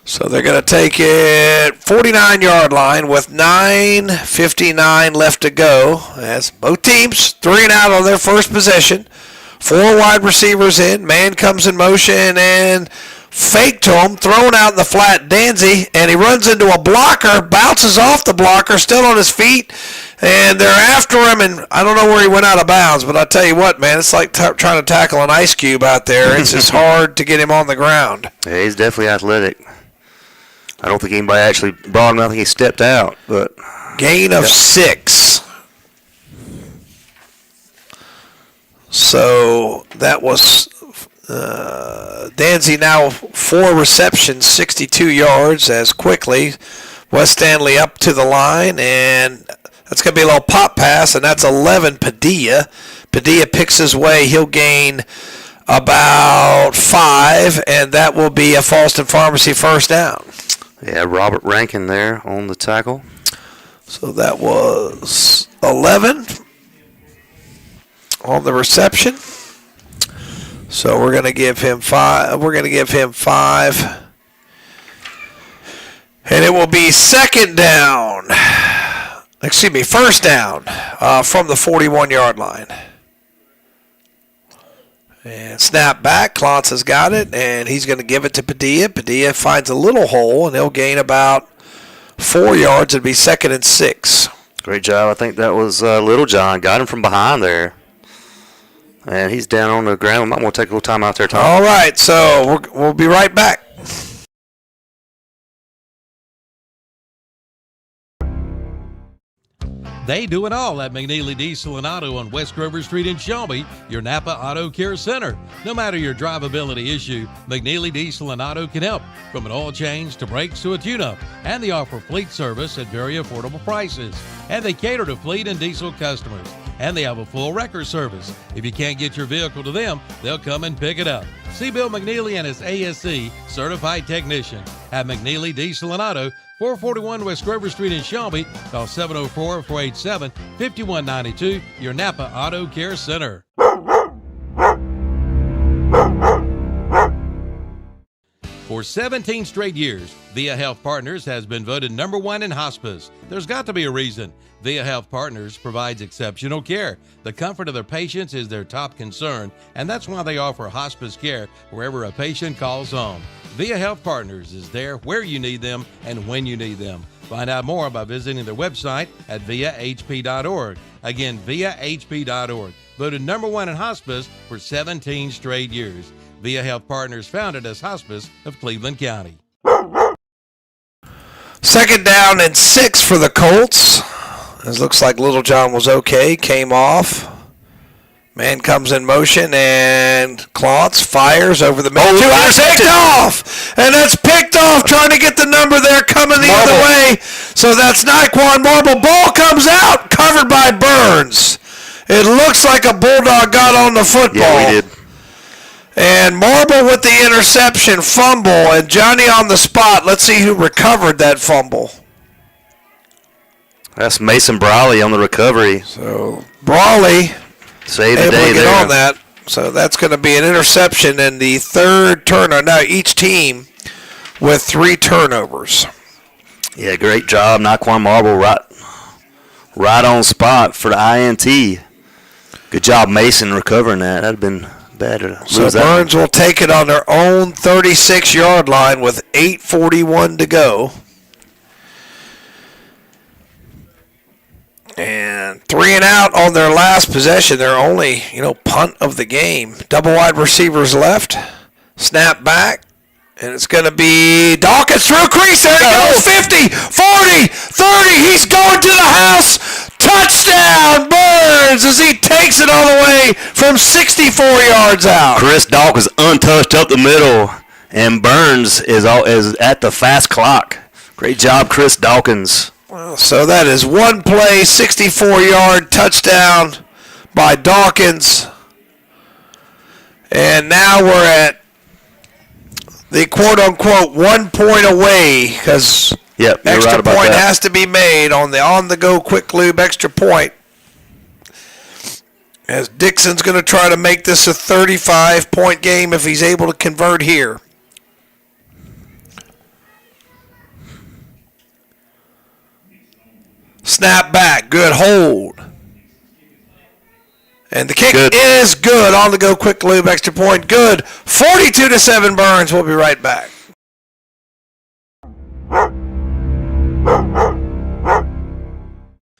So they're going to take it 49-yard line with 9:59 left to go. As both teams 3 and out on their first possession. 4 wide receivers in. Man comes in motion and fake to him. Thrown out in the flat, Danzy. And he runs into a blocker. Bounces off the blocker. Still on his feet. And they're after him. And I don't know where he went out of bounds. But I tell you what, man. It's like trying to tackle an ice cube out there. It's just hard to get him on the ground. Yeah, he's definitely athletic. I don't think anybody actually brought him. I think he stepped out. But gain of 6. So that was Danzy now 4 receptions, 62 yards as quickly. West Stanley up to the line, and that's going to be a little pop pass, and that's 11 Padilla. Padilla picks his way. He'll gain about 5, and that will be a Falston Pharmacy first down. Yeah, Robert Rankin there on the tackle. So that was 11 on the reception. So we're going to give him 5. We're going to give him 5. And it will be first down from the 41-yard line. And snap back. Klontz has got it, and he's going to give it to Padilla. Padilla finds a little hole, and he'll gain about 4 yards. It'll be 2nd and 6. Great job. I think that was Little John. Got him from behind there. And he's down on the ground. We might want to take a little time out there, Tom. All right, so we'll be right back. They do it all at McNeely Diesel and Auto on West Grover Street in Shelby, your Napa Auto Care Center. No matter your drivability issue, McNeely Diesel and Auto can help, from an oil change to brakes to a tune-up. And they offer fleet service at very affordable prices. And they cater to fleet and diesel customers. And they have a full wrecker service. If you can't get your vehicle to them, they'll come and pick it up. See Bill McNeely and his ASC certified technician at McNeely Diesel and Auto, 441 West Grover Street in Shelby. Call 704-487-5192, your Napa Auto Care Center. For 17 straight years, Via Health Partners has been voted #1 in hospice. There's got to be a reason. Via Health Partners provides exceptional care. The comfort of their patients is their top concern, and that's why they offer hospice care wherever a patient calls home. Via Health Partners is there where you need them and when you need them. Find out more by visiting their website at viahp.org. Again, viahp.org. Voted #1 in hospice for 17 straight years. Via Health Partners, founded as Hospice of Cleveland County. 2nd down and 6 for the Colts. It looks like Little John was okay, came off. Man comes in motion, and Klontz fires over the middle. Picked off! And that's picked off, trying to get the number there, coming the other way. So that's Naquan Marble. Ball comes out, covered by Burns. It looks like a Bulldog got on the football. Yeah, we did. And Marble with the interception, fumble, and Johnny on the spot. Let's see who recovered that fumble. That's Mason Brawley on the recovery. So Brawley saved the able day to get there. on that. So that's going to be an interception and the 3rd turnover. Now each team with 3 turnovers. Yeah, great job. Naquan Marble right on spot for the INT. Good job, Mason, recovering that. That'd have been bad to lose So that Burns will take it on their own 36-yard line with 8:41 to go. And 3 and out on their last possession. Their only, punt of the game. Double wide receivers left. Snap back. And it's going to be Dawkins through crease. There he goes. 50, 40, 30. He's going to the house. Touchdown, Burns, as he takes it all the way from 64 yards out. Chris Dawkins untouched up the middle, and Burns is at the fast clock. Great job, Chris Dawkins. So that is one play, 64-yard touchdown by Dawkins. And now we're at the quote-unquote 1 point away, because extra right point has to be made on the on-the-go quick lube extra point. As Dixon's going to try to make this a 35-point game if he's able to convert here. Snap back, good hold. And the kick is good. On the go, quick lube, extra point, good. 42-7 Burns. We'll be right back.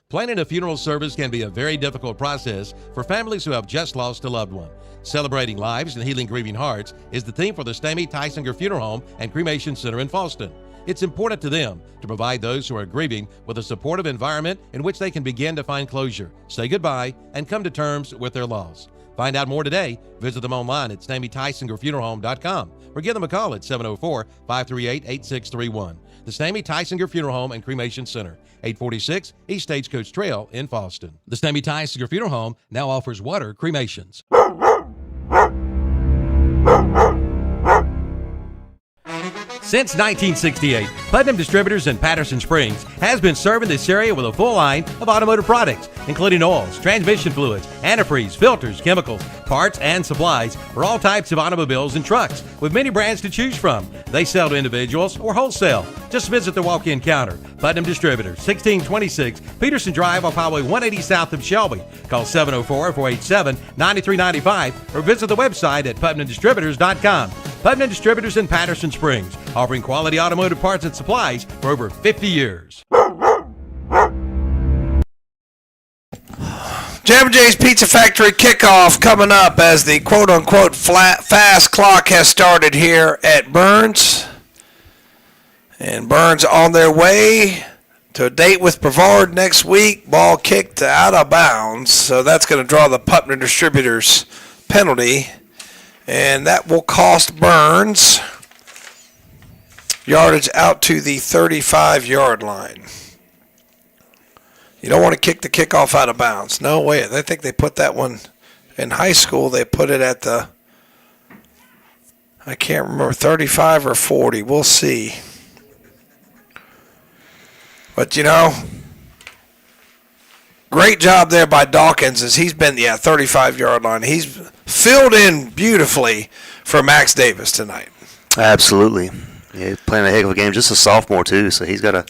Planning a funeral service can be a very difficult process for families who have just lost a loved one. Celebrating lives and healing grieving hearts is the theme for the Stamey Tysinger Funeral Home and Cremation Center in Fallston. It's important to them to provide those who are grieving with a supportive environment in which they can begin to find closure, say goodbye, and come to terms with their loss. Find out more today. Visit them online at StameyTysingerFuneralHome.com or give them a call at 704-538-8631. The Stamey Tysinger Funeral Home and Cremation Center, 846 East Stagecoach Trail in Fallston. The Stamey Tysinger Funeral Home now offers water cremations. Since 1968, Putnam Distributors in Patterson Springs has been serving this area with a full line of automotive products, including oils, transmission fluids, antifreeze, filters, chemicals, parts, and supplies for all types of automobiles and trucks, with many brands to choose from. They sell to individuals or wholesale. Just visit the walk-in counter. Putnam Distributors, 1626 Peterson Drive off Highway 180 south of Shelby. Call 704-487-9395 or visit the website at putnamdistributors.com. Putnam Distributors in Patterson Springs, offering quality automotive parts and supplies for over 50 years. Jam J's Pizza Factory kickoff coming up as the quote-unquote fast clock has started here at Burns. And Burns on their way to a date with Brevard next week. Ball kicked out of bounds, so that's going to draw the Putnam Distributors penalty. And that will cost Burns yardage out to the 35-yard line. You don't want to kick the kickoff out of bounds. No way. I think they put that one in high school. They put it at the, I can't remember, 35 or 40. We'll see. But, you know, great job there by Dawkins as he's been, 35-yard line. He's filled in beautifully for Max Davis tonight. Absolutely. Yeah, he's playing a heck of a game. Just a sophomore, too, so he's got a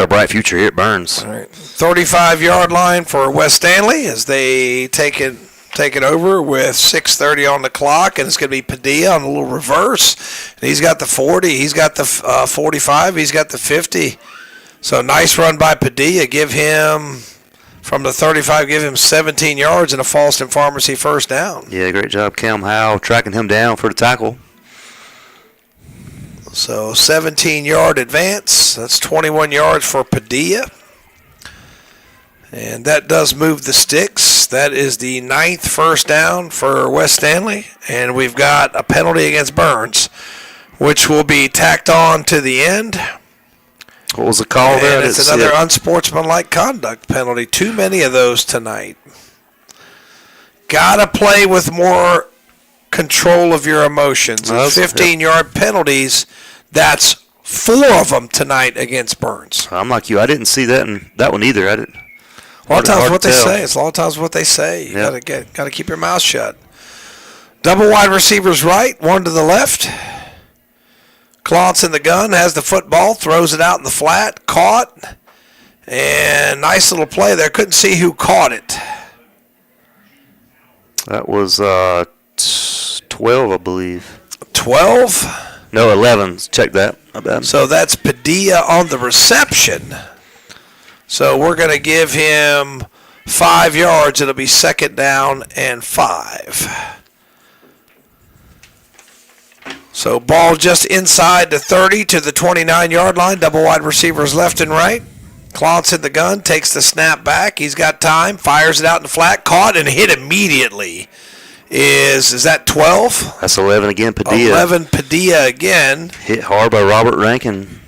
bright future here at Burns. All right. 35-yard line for West Stanley as they take it over with 6:30 on the clock, and it's going to be Padilla on a little reverse. And he's got the 40. He's got the 45. He's got the 50. So nice run by Padilla. Give him, from the 35, give him 17 yards and a Falston Pharmacy first down. Yeah, great job, Cam Howe, tracking him down for the tackle. So 17-yard advance. That's 21 yards for Padilla. And that does move the sticks. That is the 9th first down for West Stanley. And we've got a penalty against Burns, which will be tacked on to the end. What was the call there? And it's another unsportsmanlike conduct penalty. Too many of those tonight. Got to play with more control of your emotions. 15-yard penalties, that's 4 of them tonight against Burns. I'm like you. I didn't see that one either. I didn't. A lot of times what they say. It's a lot of times what they say. You got to keep your mouth shut. Double wide receivers right, one to the left. Clontz in the gun, has the football, throws it out in the flat, caught. And nice little play there. Couldn't see who caught it. That was 12, I believe. 12? No, 11. Check that. My bad. So that's Padilla on the reception. So we're going to give him 5 yards. It'll be 2nd down and 5. So ball just inside the 30 to the 29-yard line. Double wide receivers left and right. Clontz in the gun, takes the snap back. He's got time, fires it out in the flat, caught and hit immediately. Is that 12? That's 11 again, Padilla. 11, Padilla again. Hit hard by Robert Rankin.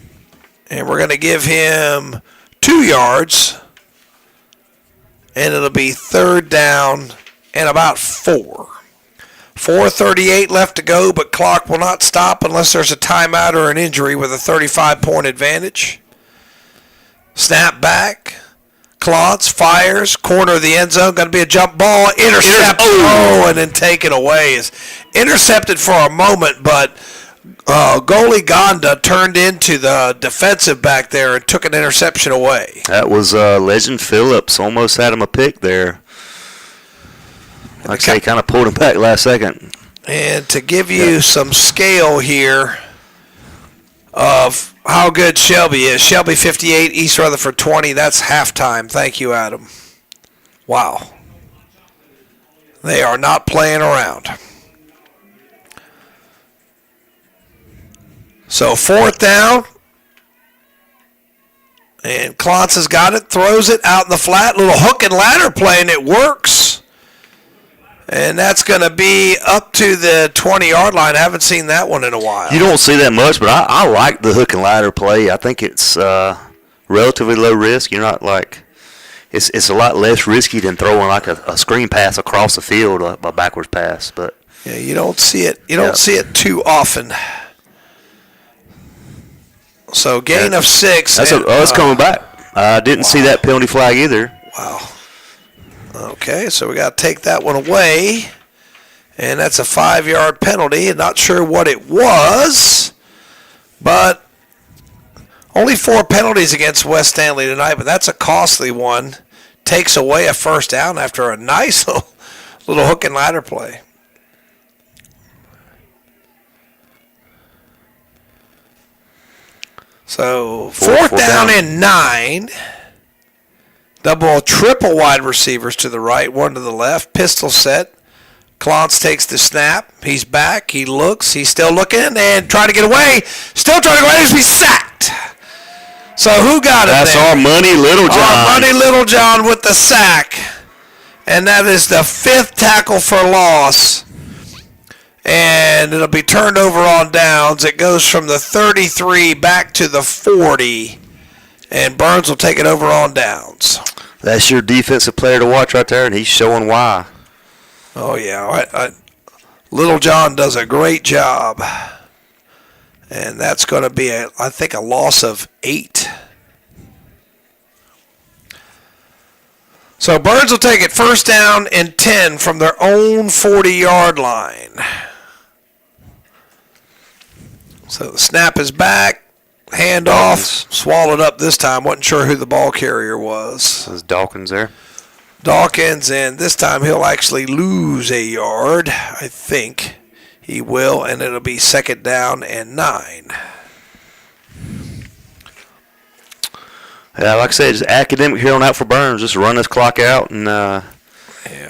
And we're going to give him 2 yards. And it'll be 3rd down and about 4. 4:38 left to go, but clock will not stop unless there's a timeout or an injury with a 35-point advantage. Snap back. Clontz fires. Corner of the end zone. Going to be a jump ball. Intercept. And then taken away. Is intercepted for a moment, but goalie Gonda turned into the defensive back there and took an interception away. That was Legend Phillips. Almost had him a pick there. Like I say, kind of pulled him back last second. And to give you some scale here of how good Shelby is. Shelby 58, East Rutherford 20. That's halftime. Thank you, Adam. Wow. They are not playing around. So 4th down. And Clontz has got it. Throws it out in the flat. Little hook and ladder play, and it works. And that's going to be up to the 20-yard line. I haven't seen that one in a while. You don't see that much, but I like the hook and ladder play. I think it's relatively low risk. You're not like it's a lot less risky than throwing like a screen pass across the field, a backwards pass. But yeah, you don't see it. You don't see it too often. So gain of 6. It's coming back. I didn't see that penalty flag either. Wow. Okay, so we got to take that one away. And that's a 5-yard penalty. Not sure what it was, but only 4 penalties against West Stanley tonight, but that's a costly one. Takes away a first down after a nice little hook and ladder play. So fourth down and 9. Double, triple wide receivers to the right, one to the left. Pistol set. Clontz takes the snap. He's back. He looks. He's still looking and trying to get away. Still trying to go away. He's sacked. So who got it there? That's our money, Little John. Our money, Little John with the sack. And that is the 5th tackle for loss. And it'll be turned over on downs. It goes from the 33 back to the 40. And Burns will take it over on downs. That's your defensive player to watch right there, and he's showing why. Oh, yeah. Little John does a great job. And that's going to be, I think, a loss of 8. So Burns will take it first down and 10 from their own 40-yard line. So the snap is back. Handoff. Swallowed up this time. Wasn't sure who the ball carrier was. Is Dawkins there? Dawkins, and this time he'll actually lose a yard. I think he will, and it'll be 2nd down and 9. Yeah, like I said, it's academic here on out for Burns. Just run this clock out and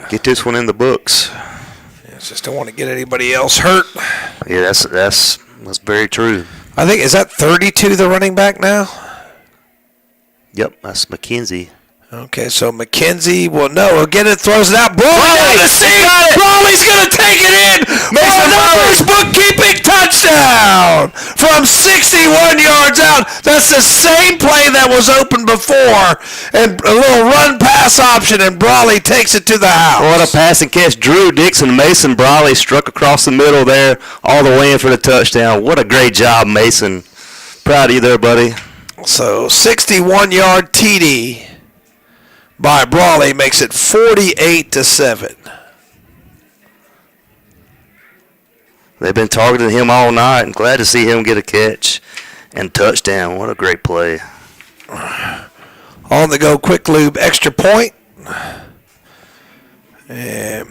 get this one in the books. Yeah, just don't want to get anybody else hurt. Yeah, that's very true. I think, is that 32 the running back now? Yep, that's McKenzie. Okay, so McKenzie will know. Again, it throws it out. Brawley's going to take it in for another bookkeeping touchdown from 61 yards out. That's the same play that was open before. And a little run-pass option, and Brawley takes it to the house. What a pass and catch. Drew Dixon, Mason Brawley struck across the middle there all the way in for the touchdown. What a great job, Mason. Proud of you there, buddy. So 61-yard TD by Brawley makes it 48-7. They've been targeting him all night, and glad to see him get a catch and touchdown. What a great play. On the go, quick lube, extra point. And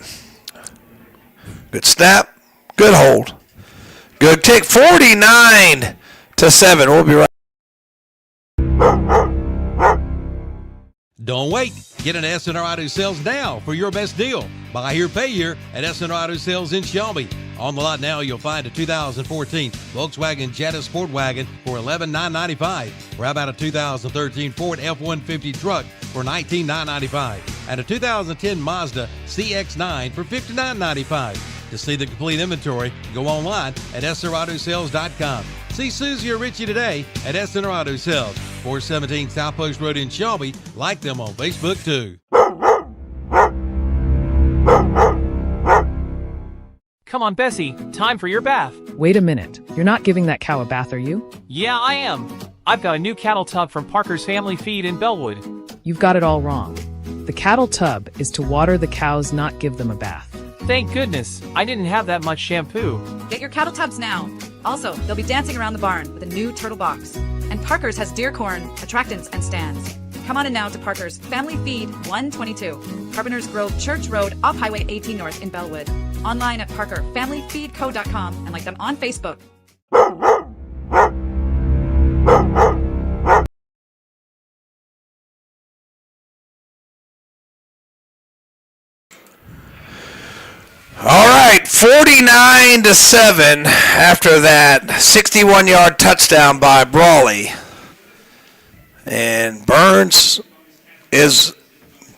good snap, good hold. Good kick, 49-7. We'll be right. Don't wait. Get an SNR Auto Sales now for your best deal. Buy here, pay here at SNR Auto Sales in Shelby. On the lot now, you'll find a 2014 Volkswagen Jetta Sport Wagon for $11,995. Or how about a 2013 Ford F-150 truck for $19,995. And a 2010 Mazda CX-9 for $59,995. To see the complete inventory, go online at SNRAutoSales.com. See Susie or Richie today at SNR Auto Sales, 417 South Post Road in Shelby. Like them on Facebook, too. Come on, Bessie, time for your bath. Wait a minute. You're not giving that cow a bath, are you? Yeah, I am. I've got a new cattle tub from Parker's Family Feed in Bellwood. You've got it all wrong. The cattle tub is to water the cows, not give them a bath. Thank goodness, I didn't have that much shampoo. Get your cattle tubs now. Also, they'll be dancing around the barn with a new turtle box. And Parker's has deer corn, attractants, and stands. Come on in now to Parker's Family Feed 122, Carpenter's Grove Church Road off Highway 18 North in Bellwood. Online at parkerfamilyfeedco.com and like them on Facebook. All right, 49-7 after that 61-yard touchdown by Brawley. And Burns is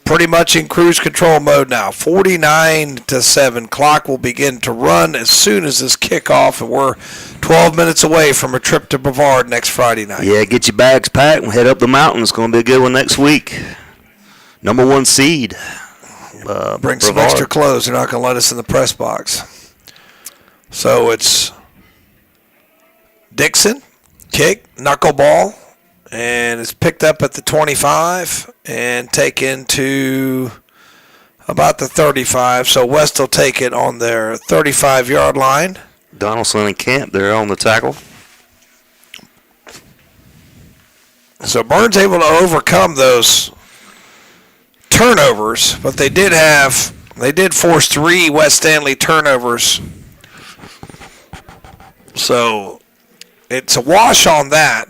pretty much in cruise control mode now. 49-7. Clock will begin to run as soon as this kickoff, and we're 12 minutes away from a trip to Brevard next Friday night. Yeah, get your bags packed and head up the mountain. It's going to be a good one next week. Number 1 seed. Bring some Brevard. extra clothes. They're not going to let us in the press box. So it's Dixon, kick, knuckleball, and it's picked up at the 25 and taken to about the 35. So West will take it on their 35-yard line. Donaldson and Camp there on the tackle. So Burns able to overcome those turnovers, but they did force 3 West Stanley turnovers. So it's a wash on that.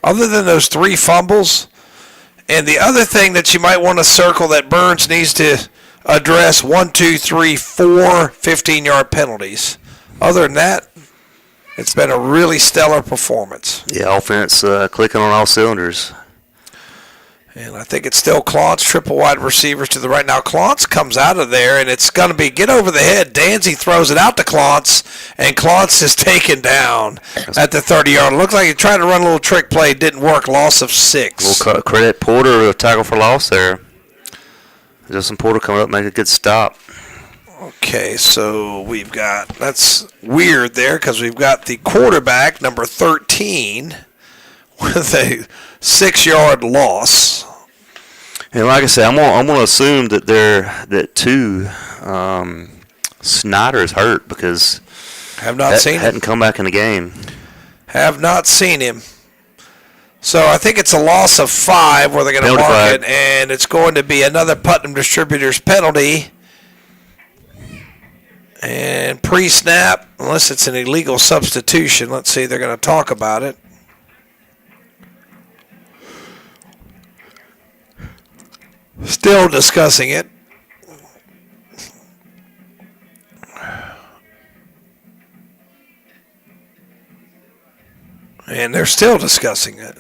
Other than those 3 fumbles, and the other thing that you might want to circle that Burns needs to address, 4 15-yard penalties. Other than that, it's been a really stellar performance. Yeah, offense clicking on all cylinders. And I think it's still Clontz, triple wide receivers to the right. Now, Clontz comes out of there, and it's going to be get over the head. Danzy throws it out to Clontz, and Clontz is taken down at the 30-yard. Looks like he tried to run a little trick play. Didn't work. Loss of 6. We'll credit Porter a tackle for loss there. Justin Porter coming up, make a good stop. Okay, so we've got, that's weird there because we've got the quarterback, number 13, with a 6-yard loss. And like I said, I'm gonna assume that Snyder's hurt because hadn't come back in the game. Have not seen him. So I think it's a loss of 5 where they're going to mark it, and it's going to be another Putnam Distributors penalty. And pre-snap, unless it's an illegal substitution, let's see, they're going to talk about it. Still discussing it. And they're still discussing it.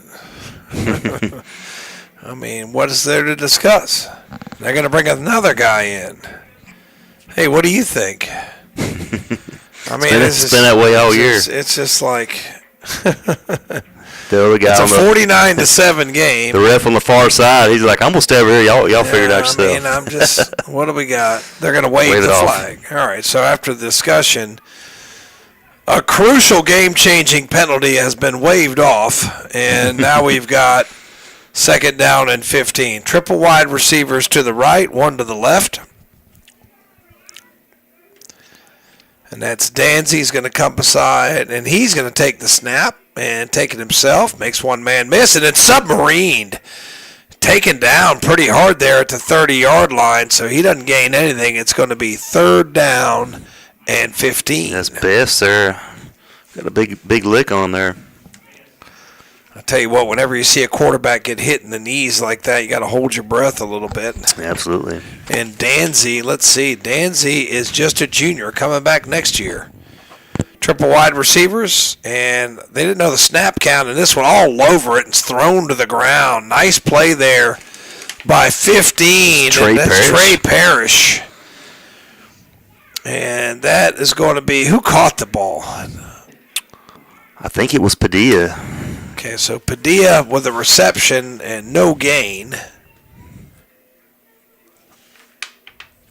I mean, what is there to discuss? They're going to bring another guy in. Hey, what do you think? I mean, it's been that way all year. It's just like the other guy. It's a 49-7 game. The ref on the far side, he's like, "I'm gonna stay over here. Y'all figure it out yourself." I mean, I'm just. What do we got? They're going to wave the flag. All right. So after the discussion, a crucial game-changing penalty has been waved off, and now we've got 2nd down and 15. Triple wide receivers to the right, 1 to the left. And that's Danzy's going to come beside, and he's going to take the snap and take it himself. Makes one man miss, and it's submarined. Taken down pretty hard there at the 30-yard line, so he doesn't gain anything. It's going to be 3rd down and 15. That's best there. Got a big lick on there. I tell you what, whenever you see a quarterback get hit in the knees like that, you got to hold your breath a little bit. Absolutely. And Danzy, let's see, Danzy is just a junior coming back next year. Triple wide receivers, and they didn't know the snap count, and this one all over it and it's thrown to the ground. Nice play there by 15. That's Trey Parrish. And that is going to be, who caught the ball? I think it was Padilla. Okay, so Padilla with a reception and no gain.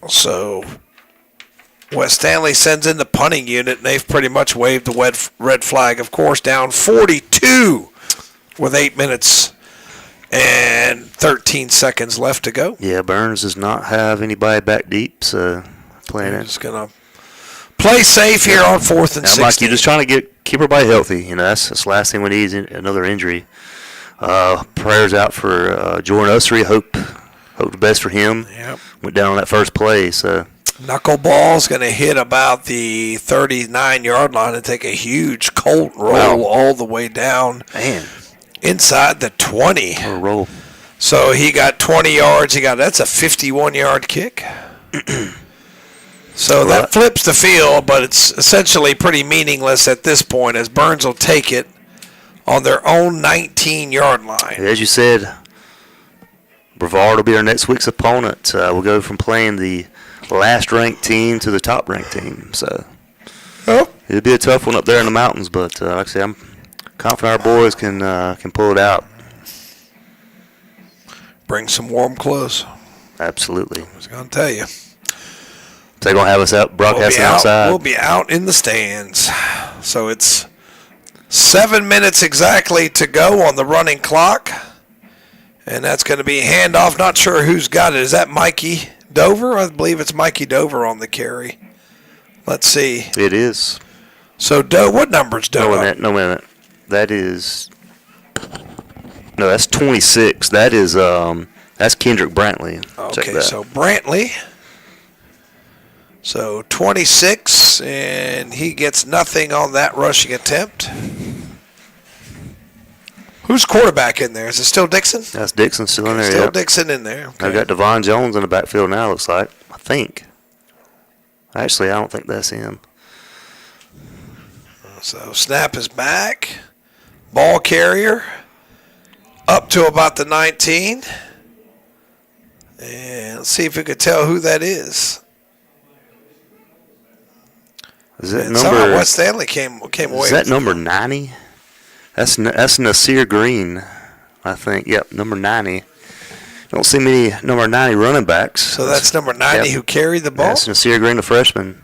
So West Stanley sends in the punting unit, and they've pretty much waved the red flag, of course, down 42 with 8 minutes and 13 seconds left to go. Yeah, Burns does not have anybody back deep, so playing it. Just going to play safe here on 4th and 16. Mike, you're just trying to keep everybody healthy. You know, that's the last thing we need is another injury. Prayers out for Jordan Ussery. Hope the best for him. Yep. Went down on that first play. So knuckleball's going to hit about the 39-yard line and take a huge Colt roll all the way down. Man. Inside the 20. What a roll. So he got 20 yards. That's a 51-yard kick. So that flips the field, but it's essentially pretty meaningless at this point as Burns will take it on their own 19-yard line. As you said, Brevard will be our next week's opponent. We'll go from playing the last-ranked team to the top-ranked team. So it'll be a tough one up there in the mountains, but like I said, I'm confident our boys can pull it out. Bring some warm clothes. Absolutely. I was going to tell you. They're going to have us out broadcasting outside. We'll be out in the stands. So it's 7 minutes exactly to go on the running clock. And that's going to be a handoff. Not sure who's got it. Is that Mikey Dover? I believe it's Mikey Dover on the carry. Let's see. It is. So, what number is Dover? No, wait a minute. That is... No, that's 26. That is, that's Kendrick Brantley. Okay, so Brantley. So 26, and he gets nothing on that rushing attempt. Who's quarterback in there? Is it still Dixon? That's Dixon still in there, Still Dixon in there. Okay. I've got Devon Jones in the backfield now, looks like. I think. Actually, I don't think that's him. So snap is back. Ball carrier up to about the 19. And let's see if we could tell who that is. Is that number? West Stanley came away. Is that number 90? That's Nasir Green, I think. Yep, number 90. Don't see many number 90 running backs. So that's number 90 who carried the ball? That's Nasir Green, the freshman.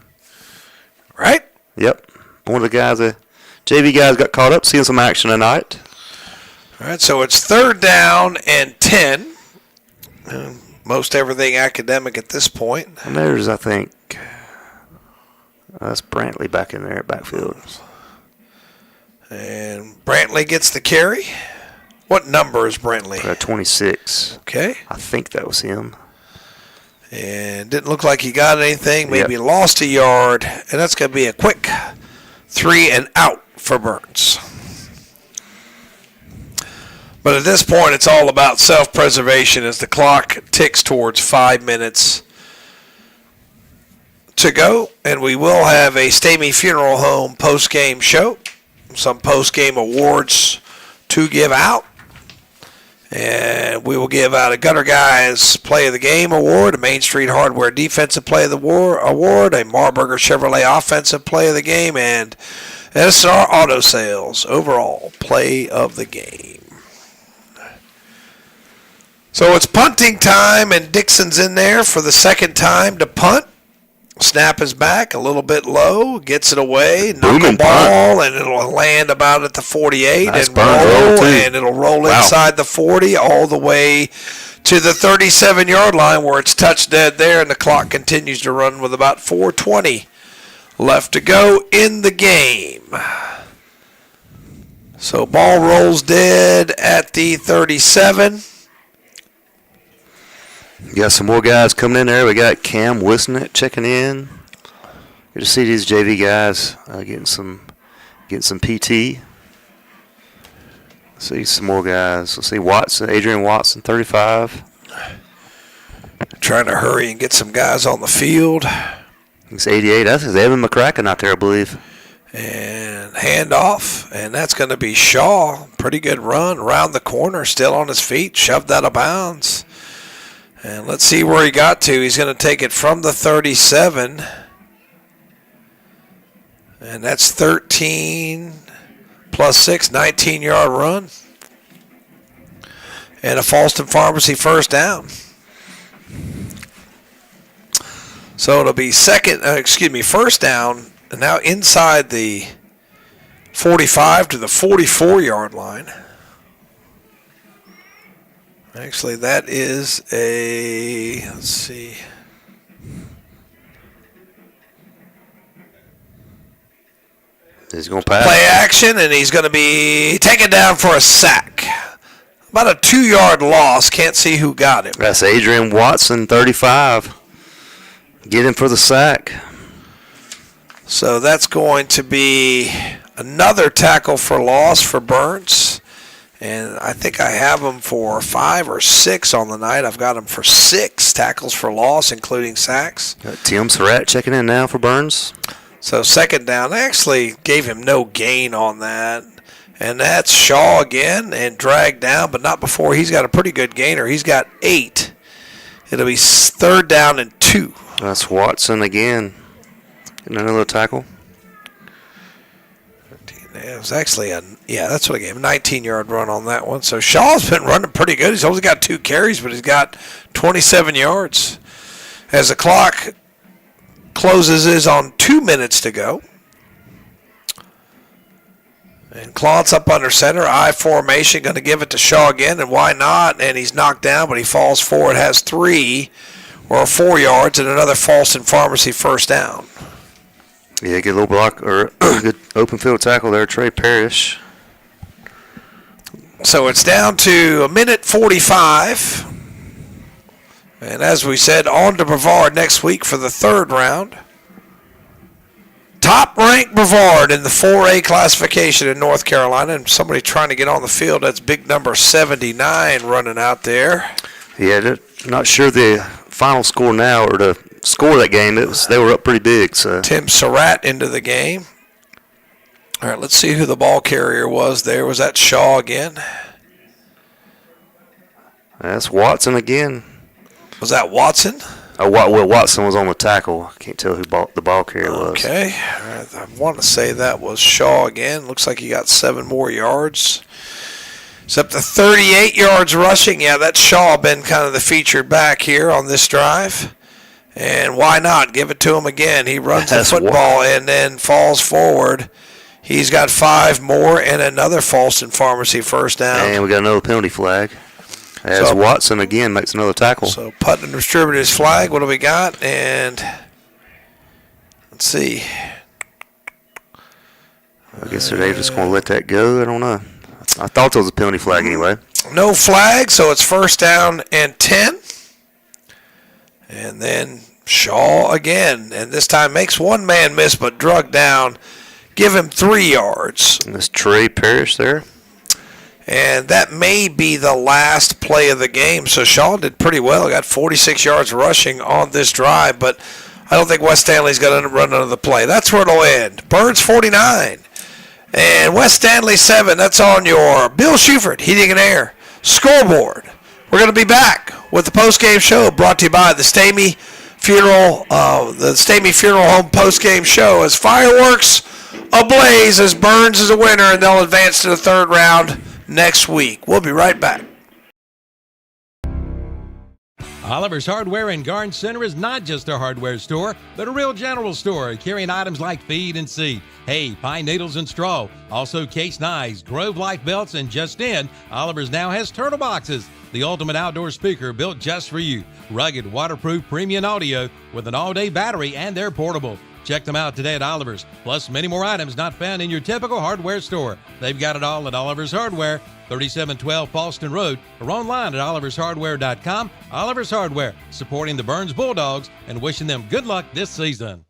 Right? Yep. One of the guys, the JV guys got caught up seeing some action tonight. All right, so it's 3rd down and 10. Most everything academic at this point. And there's, I think, that's Brantley back in there at backfield. And Brantley gets the carry. What number is Brantley? 26. Okay. I think that was him. And didn't look like he got anything. Maybe lost a yard. And that's going to be a quick 3 and out for Burns. But at this point, it's all about self-preservation as the clock ticks towards 5 minutes to go. And we will have a Stamey Funeral Home post-game show. Some post-game awards to give out. And we will give out a Gutter Guys Play of the Game award, a Main Street Hardware Defensive Play of the award, a Marburger Chevrolet Offensive Play of the Game, and SR Auto Sales overall Play of the Game. So it's punting time, and Dixon's in there for the second time to punt. Snap is back, a little bit low, gets it away, knuckle ball, and it'll land about at the 48 and roll, and it'll roll inside the 40 all the way to the 37-yard line where it's touched dead there, and the clock continues to run with about 4:20 left to go in the game. So ball rolls dead at the 37. Got some more guys coming in there. We got Cam Wisnett checking in. Good to see these JV guys getting some PT. See some more guys. Let's see Watson, Adrian Watson, 35. Trying to hurry and get some guys on the field. He's 88. That's Evan McCracken out there, I believe. And handoff, and that's going to be Shaw. Pretty good run around the corner, still on his feet, shoved out of bounds. And let's see where he got to. He's going to take it from the 37. And that's 13 plus 6, 19-yard run. And a Falston Pharmacy first down. So it'll be first down. And now inside the 45 to the 44-yard line. Actually, that is let's see. He's going to pass. Play action, and he's going to be taken down for a sack. About a 2-yard loss. Can't see who got him. That's Adrian Watson, 35. Get him for the sack. So that's going to be another tackle for loss for Burns. And I think I have him for 5 or 6 on the night. I've got him for 6 tackles for loss, including sacks. Got Tim Surratt checking in now for Burns. So second down. They actually gave him no gain on that. And that's Shaw again and dragged down, but not before. He's got a pretty good gainer. He's got 8. It'll be third down and 2. That's Watson again. Getting another tackle. It was actually that's what I gave him, 19-yard run on that one. So Shaw's been running pretty good. He's only got 2 carries, but he's got 27 yards. As the clock closes is on 2 minutes to go. And Clontz up under center, I formation, going to give it to Shaw again, and why not? And he's knocked down, but he falls forward, has 3 or 4 yards, and another Falston Pharmacy first down. Yeah, good little block, or good open field tackle there, Trey Parrish. So it's down to 1:45. And as we said, on to Brevard next week for the 3rd round. Top-ranked Brevard in the 4A classification in North Carolina, and somebody trying to get on the field. That's big number 79 running out there. Yeah, not sure the final score now or the score of that game. They were up pretty big. So Tim Surratt into the game. All right, let's see who the ball carrier was there. Was that Shaw again? That's Watson again. Was that Watson? Well, Watson was on the tackle. I can't tell who the ball carrier was. Okay. All right. I want to say that was Shaw again. Looks like he got 7 more yards. It's up to 38 yards rushing. Yeah, that's Shaw been kind of the featured back here on this drive. And why not? Give it to him again. He runs the football and then falls forward. He's got 5 more and another Falston Pharmacy first down. And we got another penalty flag. As Watson again makes another tackle. So Putnam distributed his flag. What do we got? And let's see. I guess they're just going to let that go. I don't know. I thought there was a penalty flag anyway. No flag, so it's first down and 10. And then Shaw again. And this time makes one man miss, but drug down. Give him 3 yards. And this Trey Parrish there. And that may be the last play of the game. So Shaw did pretty well. Got 46 yards rushing on this drive, but I don't think West Stanley's going to run another play. That's where it'll end. Birds 49. And West Stanley 7. That's on your Bill Schufert Heating and Air scoreboard. We're going to be back with the post-game show brought to you by the Stamey Funeral Home post-game show as fireworks ablaze as Burns is a winner, and they'll advance to the 3rd round next week. We'll be right back. Oliver's Hardware and Garden Center is not just a hardware store, but a real general store carrying items like feed and seed, hay, pine needles, and straw. Also case knives, Grove Life belts, and just in, Oliver's now has turtle boxes, the ultimate outdoor speaker built just for you. Rugged, waterproof, premium audio with an all-day battery, and they're portable. Check them out today at Oliver's, plus many more items not found in your typical hardware store. They've got it all at Oliver's Hardware, 3712 Paulston Road, or online at olivershardware.com. Oliver's Hardware, supporting the Burns Bulldogs and wishing them good luck this season.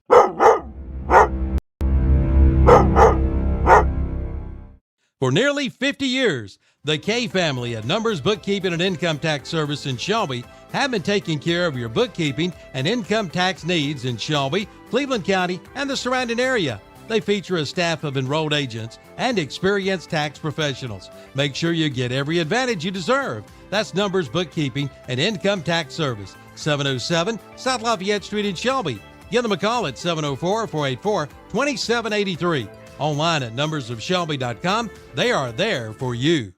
For nearly 50 years, the K family at Numbers Bookkeeping and Income Tax Service in Shelby have been taking care of your bookkeeping and income tax needs in Shelby, Cleveland County, and the surrounding area. They feature a staff of enrolled agents and experienced tax professionals. Make sure you get every advantage you deserve. That's Numbers Bookkeeping and Income Tax Service, 707 South Lafayette Street in Shelby. Give them a call at 704-484-2783. Online at numbersofshelby.com. They are there for you.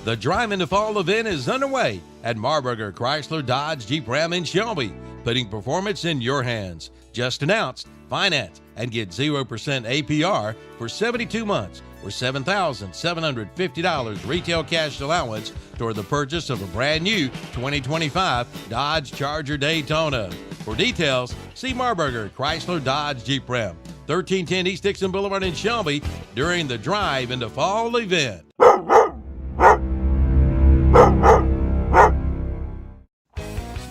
The Drive into Fall event is underway at Marburger Chrysler Dodge Jeep Ram in Shelby, putting performance in your hands. Just announced, finance and get 0% APR for 72 months or $7,750 retail cash allowance toward the purchase of a brand new 2025 Dodge Charger Daytona. For details, see Marburger Chrysler Dodge Jeep Ram, 1310 East Dixon Boulevard in Shelby during the Drive into Fall event.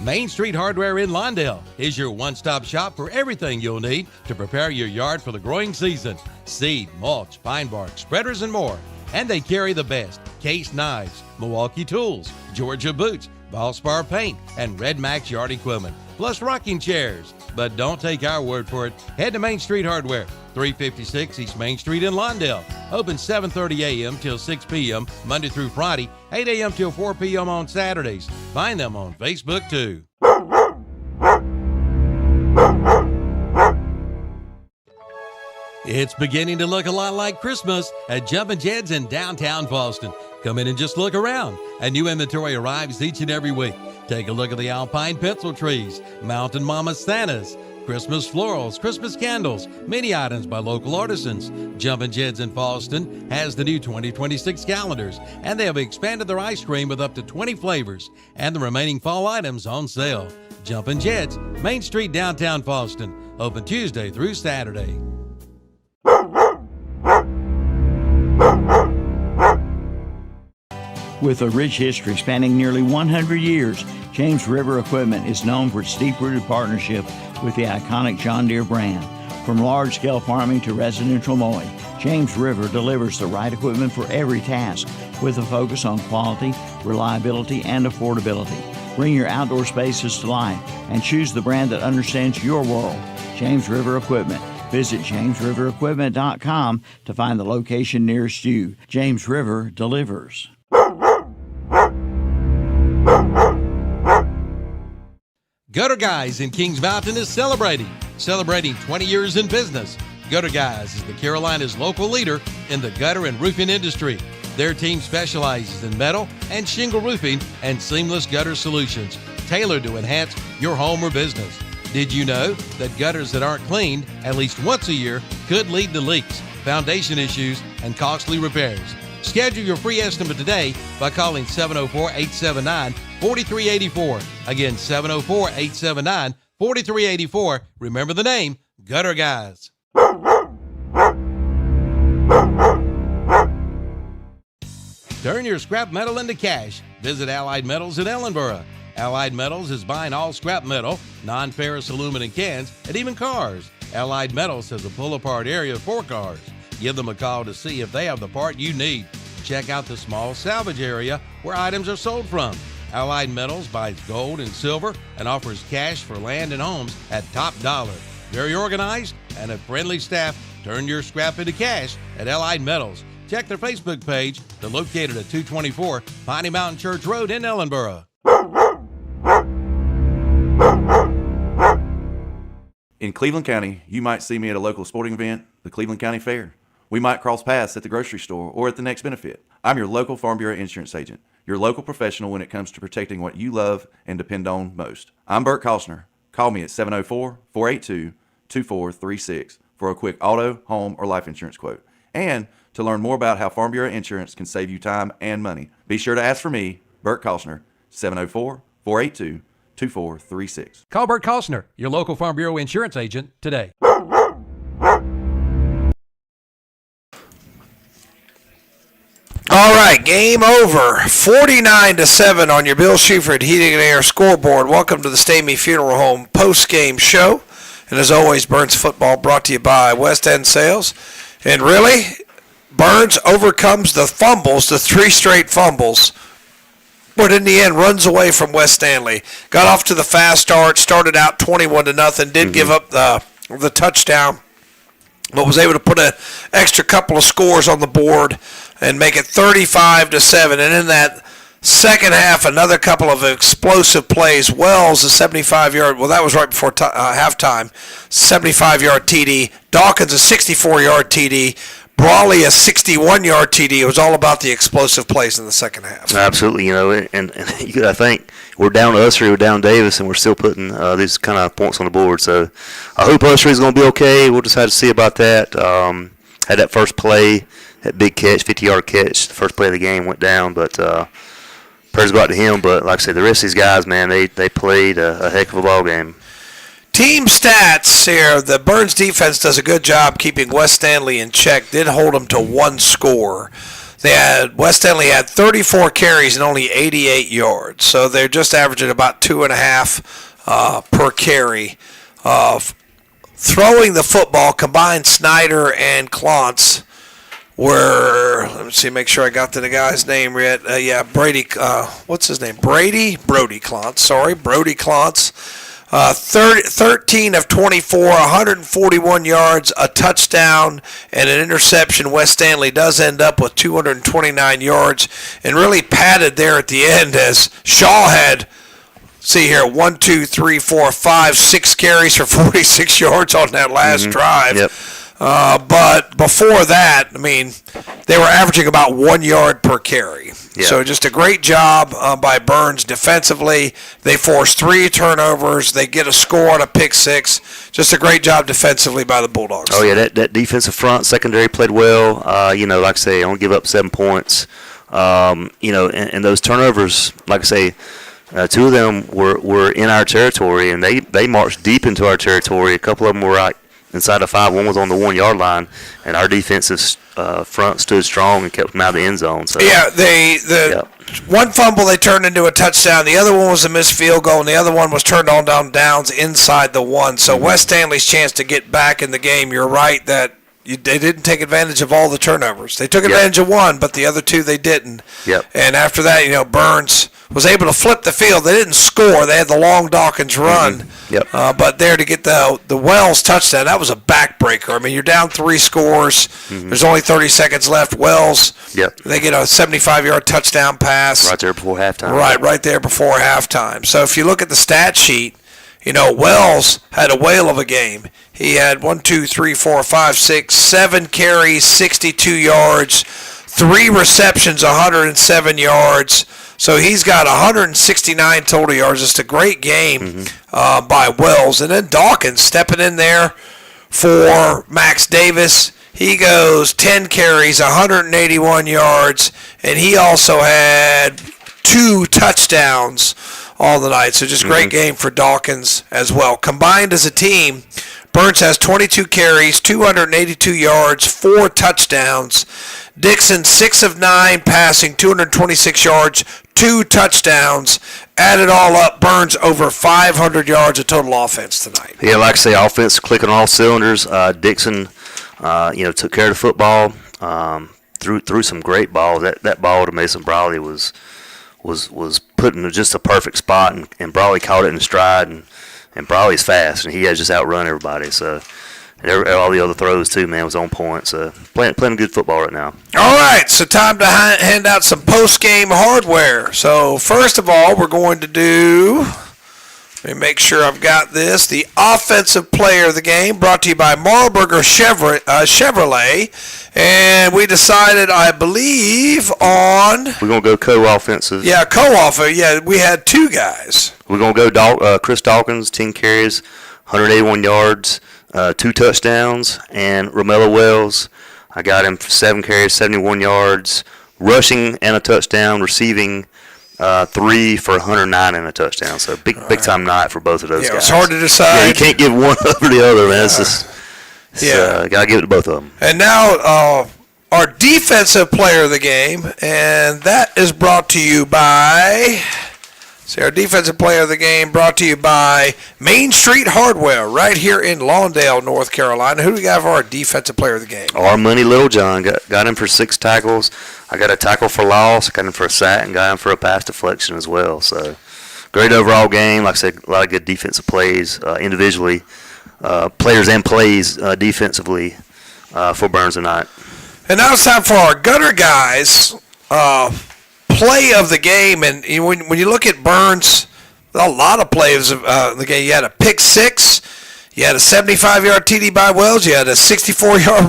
Main Street Hardware in Lawndale is your one-stop shop for everything you'll need to prepare your yard for the growing season. Seed, mulch, pine bark, spreaders, and more. And they carry the best Case knives, Milwaukee tools, Georgia boots, Valspar paint, and Red Max yard equipment, plus rocking chairs. But don't take our word for it. Head to Main Street Hardware, 356 East Main Street in Lawndale. Open 7:30 a.m. till 6 p.m. Monday through Friday, 8 a.m. till 4 p.m. on Saturdays. Find them on Facebook too. It's beginning to look a lot like Christmas at Jumpin' Jed's in downtown Boston. Come in and just look around. A new inventory arrives each and every week. Take a look at the alpine pencil trees, mountain mama Santas, Christmas florals, Christmas candles, many items by local artisans. Jumpin' Jed's in Falston has the new 2026 calendars, and they have expanded their ice cream with up to 20 flavors, and the remaining fall items on sale. Jumpin' Jed's, Main Street, downtown Falston, open Tuesday through Saturday. With a rich history spanning nearly 100 years, James River Equipment is known for its deep-rooted partnership with the iconic John Deere brand. From large-scale farming to residential mowing, James River delivers the right equipment for every task with a focus on quality, reliability, and affordability. Bring your outdoor spaces to life and choose the brand that understands your world. James River Equipment. Visit jamesriverequipment.com to find the location nearest you. James River delivers. Gutter Guys in Kings Mountain is celebrating 20 years in business. Gutter Guys is the Carolinas' local leader in the gutter and roofing industry. Their team specializes in metal and shingle roofing and seamless gutter solutions tailored to enhance your home or business. Did you know that gutters that aren't cleaned at least once a year could lead to leaks, foundation issues, and costly repairs? Schedule your free estimate today by calling 704-879-4384. Again, 704-879-4384. Remember the name, Gutter Guys. Turn your scrap metal into cash. Visit Allied Metals in Ellenboro. Allied Metals is buying all scrap metal, non-ferrous aluminum cans, and even cars. Allied Metals has a pull-apart area for cars. Give them a call to see if they have the part you need. Check out the small salvage area where items are sold from. Allied Metals buys gold and silver and offers cash for land and homes at top dollar. Very organized and a friendly staff. Turn your scrap into cash at Allied Metals. Check their Facebook page. They're located at 224 Piney Mountain Church Road in Ellenboro. In Cleveland County, you might see me at a local sporting event, the Cleveland County Fair. We might cross paths at the grocery store or at the next benefit. I'm your local Farm Bureau insurance agent, your local professional when it comes to protecting what you love and depend on most. I'm Bert Costner. Call me at 704-482-2436 for a quick auto, home, or life insurance quote. And to learn more about how Farm Bureau insurance can save you time and money, be sure to ask for me, Bert Costner, 704-482-2436. Call Bert Costner, your local Farm Bureau insurance agent, today. All right, game over. 49-7 on your Bill Schufert Heating and Air scoreboard. Welcome to the Stamey Funeral Home post-game show. And as always, Burns football brought to you by West End Sales. And really, Burns overcomes the fumbles, the 3 straight fumbles, but in the end runs away from West Stanley. Got off to the fast start, started out 21-0, did give up the touchdown, but was able to put an extra couple of scores on the board and make it 35-7. And in that second half, another couple of explosive plays. Wells, a 75-yard, well, that was right before halftime, 75-yard TD. Dawkins, a 64-yard TD. Brawley, a 61-yard TD. It was all about the explosive plays in the second half. Absolutely, and I think we're down to Ussery, we're down Davis, and we're still putting these kind of points on the board. So I hope Ussery's going to be okay. We'll just have to see about that. Had that first play, that big catch, 50-yard catch, the first play of the game went down, but prayers go out to him. But like I said, the rest of these guys, man, they played a heck of a ball game. Team stats here. The Burns defense does a good job keeping West Stanley in check. Did hold them to 1 score. West Stanley had 34 carries and only 88 yards. So they're just averaging about 2.5 per carry. Throwing the football, combined Snyder and Klontz were, let me see, make sure I got the guy's name right. Brady, what's his name? Brody Klontz, sorry. Brody Klontz. 13 of 24, 141 yards, a touchdown, and an interception. West Stanley does end up with 229 yards and really padded there at the end as Shaw had, see here, 6 carries for 46 yards on that last drive. Yep. But before that, I mean, they were averaging about 1 yard per carry. Yeah. So just a great job by Burns defensively. They forced 3 turnovers. They get a score on a pick 6. Just a great job defensively by the Bulldogs. Oh, yeah, that defensive front secondary played well. Like I say, only give up 7 points. And those turnovers, like I say, 2 of them were in our territory, and they marched deep into our territory. A couple of them were right inside the 5. One was on the 1 yard line, and our defensive front stood strong and kept them out of the end zone. So one fumble they turned into a touchdown. The other one was a missed field goal, and the other one was turned on down downs inside the 1. So West Stanley's chance to get back in the game. You're right that they didn't take advantage of all the turnovers. They took advantage of 1, but the other 2 they didn't. Yep. And after that, Burns was able to flip the field. They didn't score. They had the long Dawkins run. Yep. But there to get the Wells touchdown, that was a backbreaker. I mean, you're down 3 scores. There's only 30 seconds left. Wells, they get a 75-yard touchdown pass. Right there before halftime. Right there before halftime. So if you look at the stat sheet, Wells had a whale of a game. He had 7 carries, 62 yards, 3 receptions, 107 yards. So he's got 169 total yards. Just a great game by Wells. And then Dawkins stepping in there for Max Davis. He goes 10 carries, 181 yards, and he also had 2 touchdowns all the night. So just great game for Dawkins as well. Combined as a team, Burns has 22 carries, 282 yards, 4 touchdowns. Dixon, 6 of 9 passing, 226 yards, 2 touchdowns. Add it all up, Burns over 500 yards of total offense tonight. Yeah, like I say, offense clicking on all cylinders. Dixon, took care of the football, threw some great balls. That ball to Mason Brawley was put in just a perfect spot, and Brawley caught it in stride, and Brawley's fast, and he has just outrun everybody. So all the other throws too, man, was on point. So playing good football right now. All right, so time to hand out some post-game hardware. So first of all, we're going to do, let me make sure I've got this, the offensive player of the game, brought to you by Marlboro Chevrolet. And we decided, I believe, on... We're going to go co-offensive. Yeah, co-off. Yeah, we had 2 guys. We're going to go Chris Dawkins, 10 carries, 181 yards, 2 touchdowns. And Romello Wells, I got him for 7 carries, 71 yards, rushing and a touchdown, receiving 3 for 109 and a touchdown. So big time night for both of those guys. It's hard to decide. Yeah, you can't give one over the other, man. It's just... got to give it to both of them. And now our defensive player of the game, and that is brought to you by... our defensive player of the game brought to you by Main Street Hardware right here in Lawndale, North Carolina. Who do we got for our defensive player of the game? Our money, Little John. Got him for 6 tackles. I got a tackle for loss. Got him for a sack, and got him for a pass deflection as well. So great overall game. Like I said, a lot of good defensive plays individually. Players and plays defensively for Burns tonight. And now it's time for our Gunner guys play of the game. And when you look at Burns, a lot of plays of the game. You had a pick 6. You had a 75-yard TD by Wells. You had a 64-yard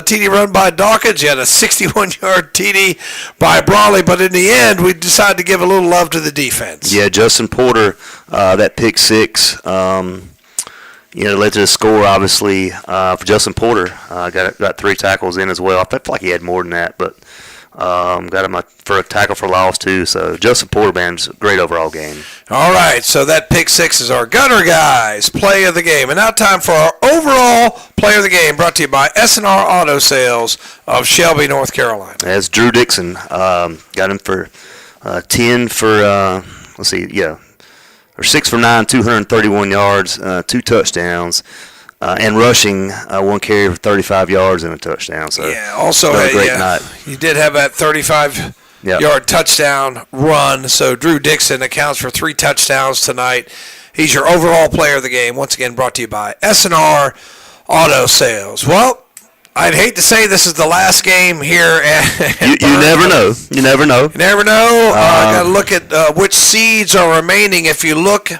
TD run by Dawkins. You had a 61-yard TD by Brawley. But in the end, we decided to give a little love to the defense. Yeah, Justin Porter, that pick 6. Led to the score, obviously, for Justin Porter. Got 3 tackles in as well. I felt like he had more than that, but got him for a tackle for loss, too. So Justin Porter, man, a great overall game. All right, so that pick 6 is our Gunner guys play of the game. And now time for our overall player of the game, brought to you by S&R Auto Sales of Shelby, North Carolina. That's Drew Dixon. Got him for 10 for, or 6 for 9, 231 yards, 2 touchdowns, and rushing 1 carry for 35 yards and a touchdown. So also a great night. You did have that 35-yard touchdown run. So Drew Dixon accounts for 3 touchdowns tonight. He's your overall player of the game. Once again, brought to you by S&R Auto Sales. Well, I'd hate to say this is the last game here. You never know. You never know. You never know. Got to look at which seeds are remaining. If you look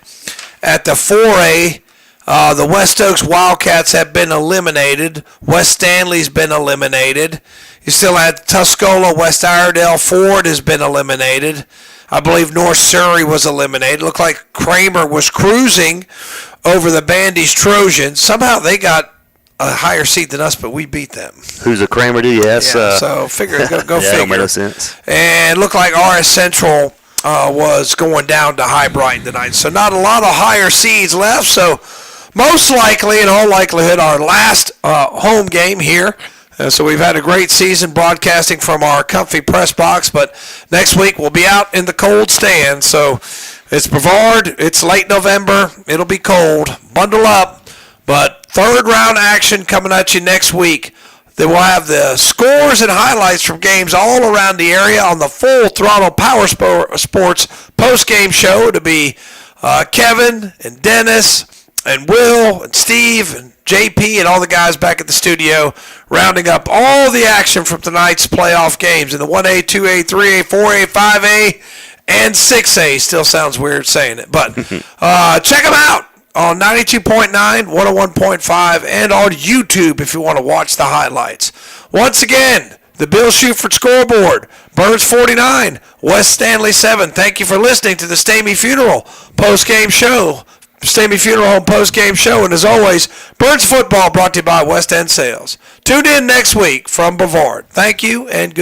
at the 4A The West Oaks Wildcats have been eliminated. West Stanley's been eliminated. You still had Tuscola, West Iredell, Ford has been eliminated. I believe North Surrey was eliminated. Looked like Kramer was cruising over the Bandy's Trojans. Somehow they got a higher seed than us, but we beat them. Who's a Kramer do? Yes. Yeah, so figure, go yeah, figure. Don't make no sense. And looked like RS Central was going down to High Brighton tonight. So not a lot of higher seeds left. So most likely, in all likelihood, our last home game here. So we've had a great season broadcasting from our comfy press box, but next week we'll be out in the cold stand. So it's Brevard. It's late November. It'll be cold. Bundle up. But third round action coming at you next week. Then we'll have the scores and highlights from games all around the area on the Full Throttle Power Sports post-game show. To be Kevin and Dennis and Will and Steve and JP and all the guys back at the studio, rounding up all the action from tonight's playoff games in the 1A, 2A, 3A, 4A, 5A, and 6A. Still sounds weird saying it, but check them out on 92.9, 101.5, and on YouTube if you want to watch the highlights. Once again, the Bill Shuford scoreboard, Burns 49, West Stanley 7. Thank you for listening to the Stamey Funeral post-game show. Stamey Funeral Home post-game show. And as always, Burns Football brought to you by West End Sales. Tune in next week from Brevard. Thank you and good.